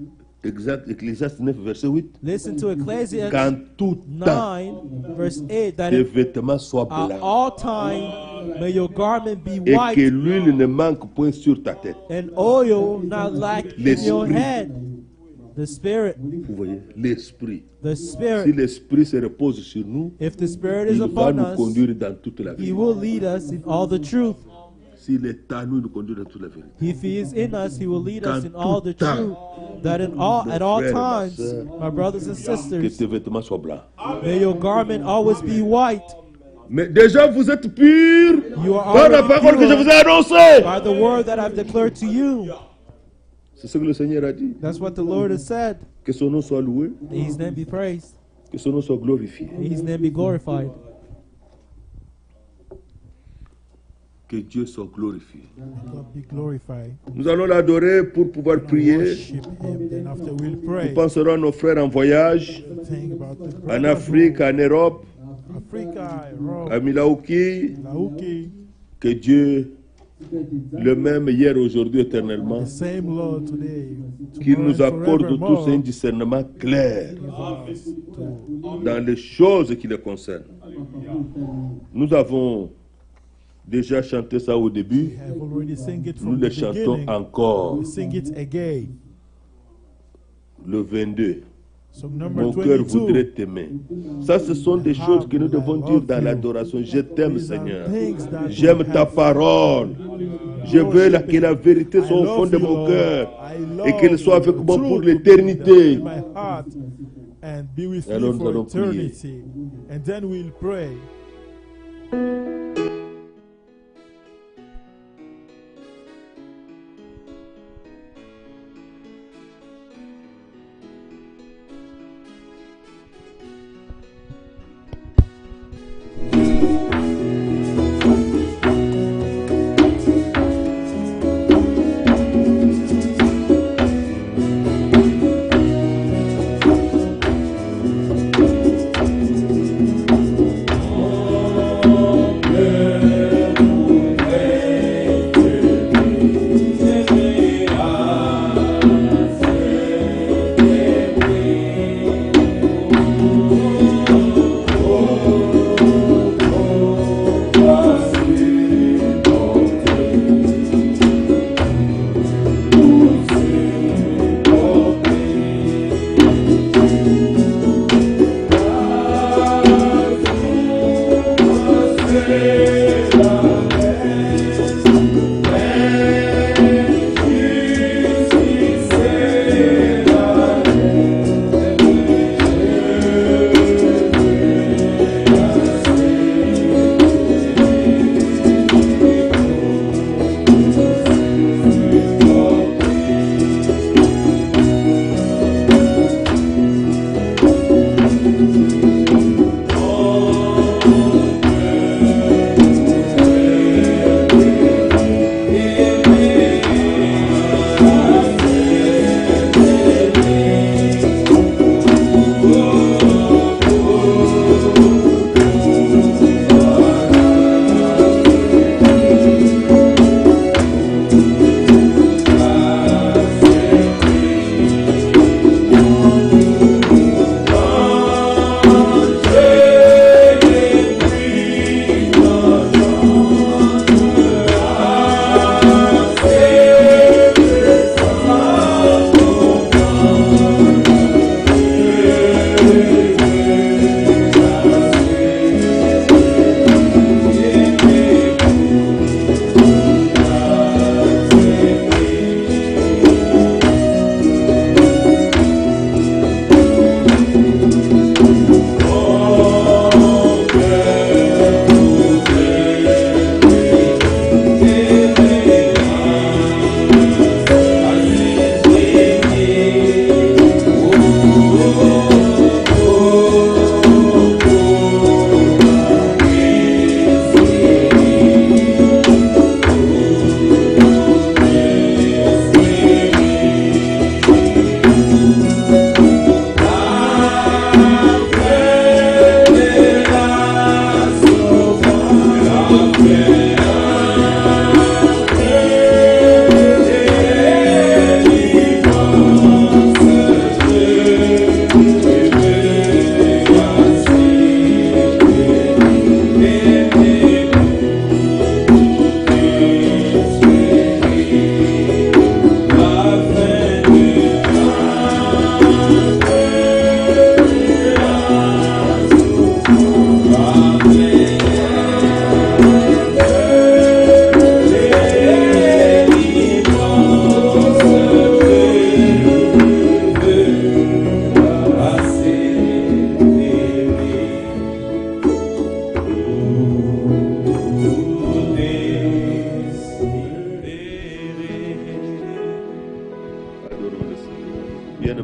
exact, Ecclésiaste 9, verset 8. Listen to Ecclesiastes Qu'en tout temps, 9, verse 8, that tes at vêtements soient blancs all time may your garment be et que white, l'huile ne manque point sur ta tête. and oil not lack in your L'esprit. head. The Spirit, Vous voyez, l'esprit. the Si Spirit. l'esprit se repose sur nous, If the Spirit is il va upon nous us, conduire dans toute la He vérité. will lead us in all the truth. S'il est à nous, il nous conduit dans toute la vérité. If He is in us, He will lead us in Quand all the tout temps, truth. That at all frères et ma times, sœur, my brothers and Que sisters, tes vêtements soient blancs. may your garment always be white. Mais déjà, vous êtes purs You are par la already parole que je vous pure ai annoncée. by the word that I've declared to you. C'est ce que le Seigneur a dit. That's what the Lord has said. Que son nom soit loué, May His name be praised. que son nom soit glorifié. May His name be glorified. Que Dieu soit glorifié. May God be glorified. Nous allons l'adorer pour pouvoir prier. Worship Him. Then after we'll pray. Nous penserons à nos frères en voyage, Think about the en brothers Afrique, en Europe, who- Africa, Europe, à Milwaukee. Lauki, Que Dieu, le même hier, aujourd'hui, éternellement, the same Lord today, qu'il tomorrow nous and accorde forevermore, tous un discernement clair give us to dans les choses qui les concernent. Nous avons déjà chanté ça au début. We have already sing it Nous from le the chantons beginning. encore We sing it again. le 22. Song number Mon cœur voudrait 22. t'aimer. Ça, ce sont des choses que nous devons dire dans l'adoration. Je t'aime, These are Seigneur. things that we J'aime ta have. parole. Je veux que la vérité I soit au fond love de you, mon Lord. cœur I love et qu'elle soit avec you. moi Truth pour to be l'éternité. in my heart and be with Alors me nous allons for prier. eternity. And then we'll pray.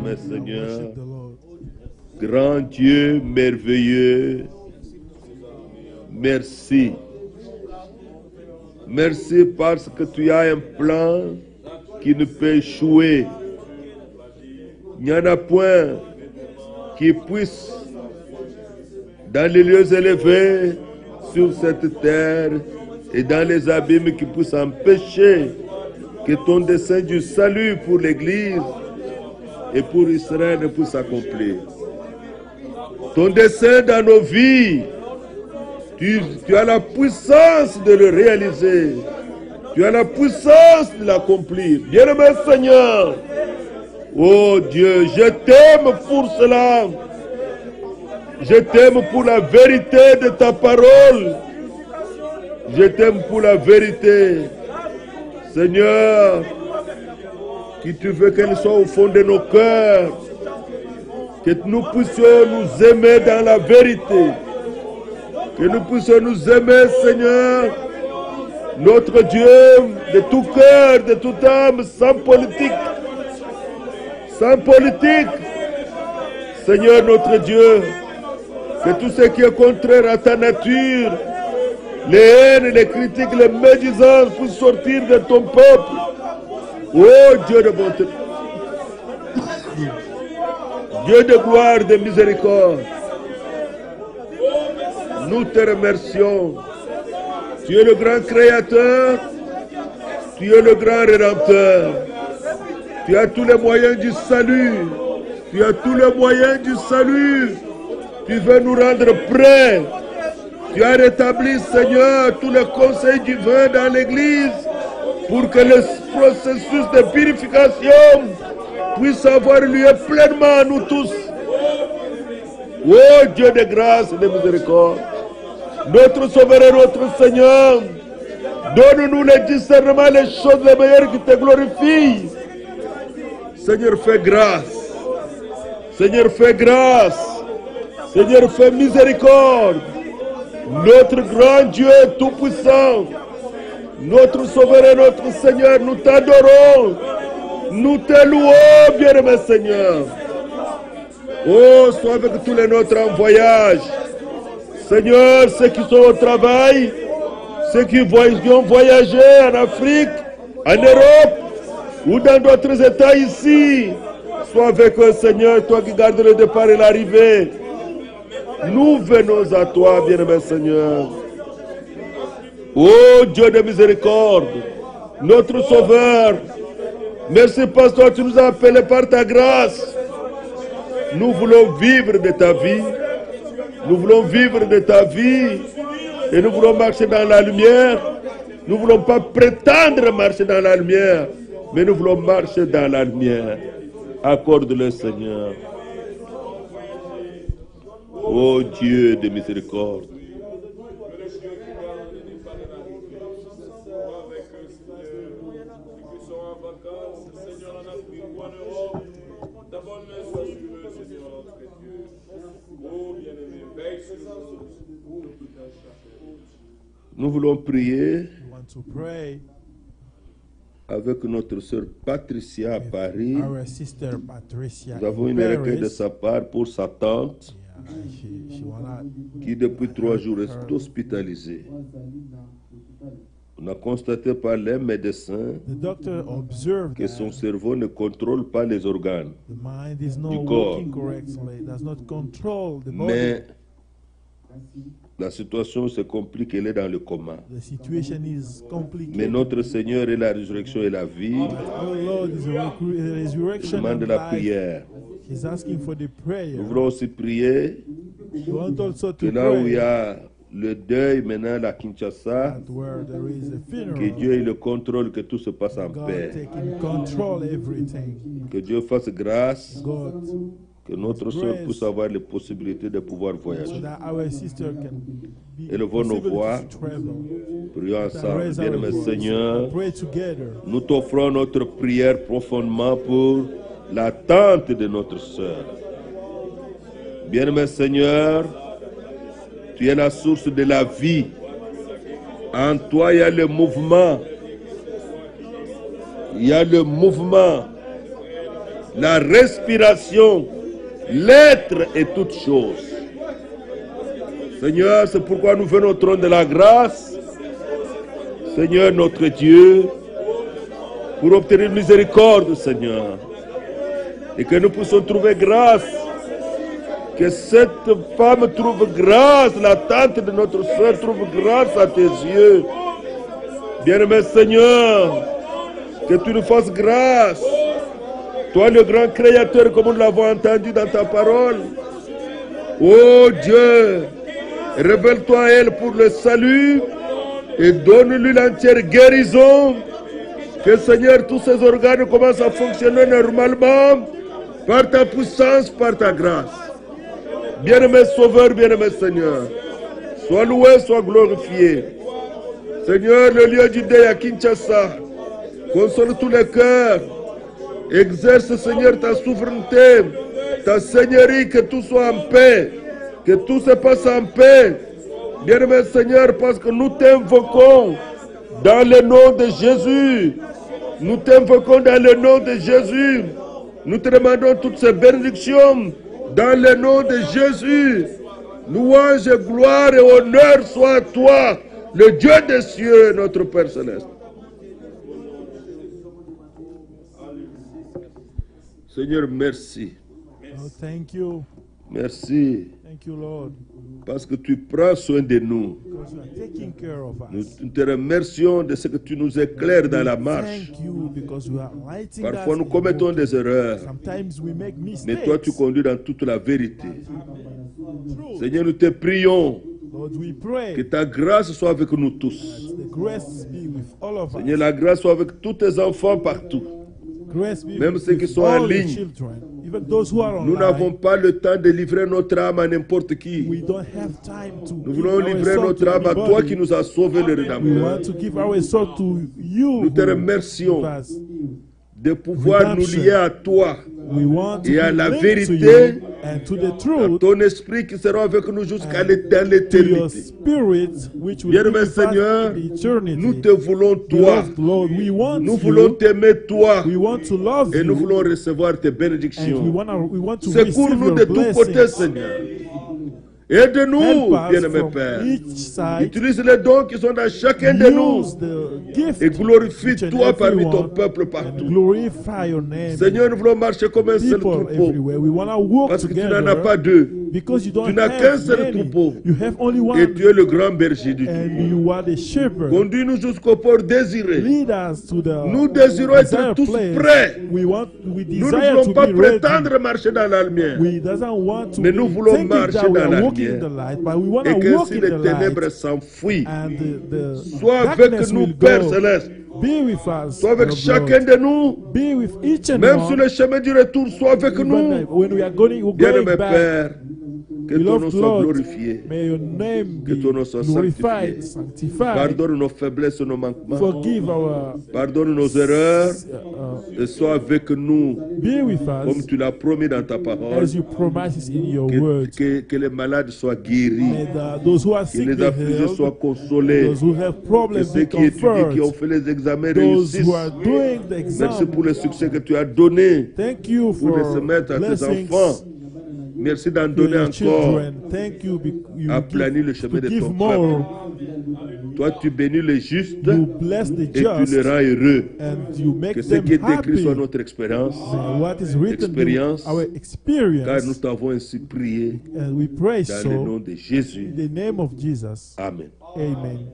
Bien-aimé Seigneur, worship the Lord. grand Dieu merveilleux, merci. Merci parce que tu as un plan qui ne peut échouer. Il n'y en a point qui puisse, dans les lieux élevés, sur cette terre et dans les abîmes, qui puissent empêcher que ton dessein du salut pour l'Église et pour Israël ne puisse s'accomplir. Ton dessein dans nos vies, tu as la puissance de le réaliser. Tu as la puissance de l'accomplir. Bien-aimé Seigneur, oh Dieu, je t'aime pour cela. Je t'aime pour la vérité de ta parole. Je t'aime pour la vérité. Seigneur, que tu veux qu'elle soit au fond de nos cœurs. Que nous puissions nous aimer dans la vérité. Que nous puissions nous aimer, Seigneur, notre Dieu, de tout cœur, de toute âme, sans politique. Sans politique. Seigneur, notre Dieu, que tout ce qui est contraire à ta nature, les haines, les critiques, les médisances puissent sortir de ton peuple. Oh Dieu de bonté. Dieu de gloire, de miséricorde. Nous te remercions. Tu es le grand créateur. Tu es le grand rédempteur. Tu as tous les moyens du salut. Tu as tous les moyens du salut. Tu veux nous rendre prêts. Tu as rétabli, Seigneur, tous les conseils divins dans l'Église pour que le processus de purification puisse avoir lieu pleinement à nous tous. Oh Dieu de grâce et de miséricorde, notre Sauveur et notre Seigneur, donne-nous les discernements, les choses les meilleures qui te glorifient. Seigneur, fais grâce. Seigneur, fais grâce. Seigneur, fais miséricorde. Notre grand Dieu tout-puissant, notre Sauveur et notre Seigneur, nous t'adorons. Nous te louons, bien-aimé Seigneur. Oh, sois avec tous les nôtres en voyage. Seigneur, ceux qui sont au travail, ceux qui ont voyagé en Afrique, en Europe ou dans d'autres États ici, sois avec eux, Seigneur, toi qui gardes le départ et l'arrivée. Nous venons à toi, bien-aimé Seigneur. Oh Dieu de miséricorde, notre Sauveur, merci parce que toi tu nous as appelés par ta grâce. Nous voulons vivre de ta vie. Nous voulons vivre de ta vie. Et nous voulons marcher dans la lumière. Nous ne voulons pas prétendre marcher dans la lumière, mais nous voulons marcher dans la lumière. Accorde-le, Seigneur. Ô Dieu de miséricorde. Nous voulons prier avec notre sœur Patricia à Paris. Nous avons une requête de sa part pour sa tante qui depuis 3 jours est hospitalisée. On a constaté par les médecins que son cerveau ne contrôle pas les organes du corps. Mais la situation se complique, elle est dans le coma. Mais notre Seigneur est la résurrection et la vie. Il demande la prière. Nous voulons aussi prier que là où il y a le deuil maintenant, la Kinshasa, que Dieu ait le contrôle, que tout se passe en paix. Que Dieu fasse grâce. Que notre soeur puisse avoir les possibilités de pouvoir voyager. Élevons nos voix. Prions ensemble. Bien-aimé Seigneur, nous t'offrons notre prière profondément pour l'attente de notre soeur. Bien-aimé Seigneur, tu es la source de la vie. En toi, il y a le mouvement. Il y a le mouvement. la respiration, l'être et toutes choses. Seigneur, c'est pourquoi nous venons au trône de la grâce, Seigneur notre Dieu, pour obtenir miséricorde, Seigneur, et que nous puissions trouver grâce, que cette femme trouve grâce, la tante de notre soeur trouve grâce à tes yeux. Bien-aimé Seigneur, que tu nous fasses grâce, toi le grand créateur, comme nous l'avons entendu dans ta parole. Oh Dieu, révèle-toi à elle pour le salut et donne-lui l'entière guérison. Que Seigneur, tous ses organes commencent à fonctionner normalement par ta puissance, par ta grâce. Bien-aimé Sauveur, bien-aimé Seigneur, sois loué, sois glorifié. Seigneur, le lieu du deuil à Kinshasa, console tous les cœurs. Exerce, Seigneur, ta souveraineté, ta seigneurie, que tout soit en paix, que tout se passe en paix. Bien-aimé Seigneur, parce que nous t'invoquons dans le nom de Jésus. Nous t'invoquons dans le nom de Jésus. Nous te demandons toutes ces bénédictions dans le nom de Jésus. Louange, gloire et honneur soient à toi, le Dieu des cieux, notre Père céleste. Seigneur, merci. Oh, thank you. Merci. Thank you, Lord. Parce que tu prends soin de nous. Because you are taking care of us. Nous te remercions de ce que tu nous éclaires dans la marche. Thank you because you are lighting Parfois us nous in commettons walking. des erreurs, Sometimes we make mistakes. mais toi tu conduis dans toute la vérité. True. Seigneur, nous te prions Lord, we pray que ta grâce soit avec nous tous. the grace be with all of Seigneur, us. la grâce soit avec tous tes enfants partout. Grace be Même with, ceux qui with sont en all ligne. the children, even those who are Nous n'avons online. pas le temps de livrer notre âme à n'importe We qui. don't have time to Nous give voulons our livrer soul notre to âme à toi anybody. qui nous as sauvés le We Rédempteur. want to give our soul to you. Nous te who remercions give us. de pouvoir nous lier à toi, We want to et à be la linked vérité, to you and to the à truth, ton esprit qui sera avec nous jusqu'à to your l'éternité. spirit, which will be Bien-aimé with us Seigneur, in eternity. nous te voulons toi. Beloved Lord, we want Nous voulons you. t'aimer toi. We want to love Et nous you. voulons recevoir tes And bénédictions. we want to Secours-nous receive de your tous côtés, blessings. Seigneur. Aide-nous, Help us bien-aimé from Père. each side. Utilise les dons qui sont dans chacun de nous. Use the gift Et each and glorifie-toi parmi ton everyone, peuple and partout. glorify your name. Seigneur, nous voulons marcher comme un seul People troupeau. everywhere. We want to walk Parce que tu n'en as together pas deux. because you don't Tu n'as qu'un have seul many. troupeau. You have only one. Et tu es le grand berger du Dieu. And you are the shepherd. Conduis-nous jusqu'au port désiré. Lead us to the Nous désirons être desired tous place. prêts. We Nous ne desire voulons to pas be ready. prétendre marcher dans la lumière. We doesn't want to Mais be nous voulons thinking marcher that we dans la are walking in lumière. the light, but we want Et to que walk si in les the ténèbres light, s'enfuient, and the sois avec darkness nous, will Père go. Céleste. Be with us, Sois avec your chacun Lord. de nous. Be with each and Même one. sur le chemin du retour, sois avec Even nous. when we are going Bien-aimé back. Père, que ton nom Beloved soit Lord, glorifié. may your name Que be ton nom soit glorified, sanctifié. sanctified. Pardonne nos faiblesses et nos manquements. Forgive our Pardonne nos erreurs. Et sois avec nous, be with comme us tu l'as promis dans ta parole. as you promised in your Que, word. que les malades soient guéris. May those who are Que sick les be affligés soient healed. consolés. Those who have Que problems ceux be qui étudient, qui ont comforted. fait les examens Those réussissent. who are doing the Merci exam. pour le succès que tu as donné Thank you pour les for soumettre à tes blessings enfants. Merci d'en to donner your encore. children. Thank you. You Aplanis le give, chemin to de give ton more. Toi, tu bénis les justes You bless the et tu just les rends heureux. and you make Que ce them qui est écrit happy. soit notre expérience, And what is written be expérience, our car nous experience. t'avons ainsi prié And we pray dans le nom so de Jésus. in the name of Jesus. Amen. Amen.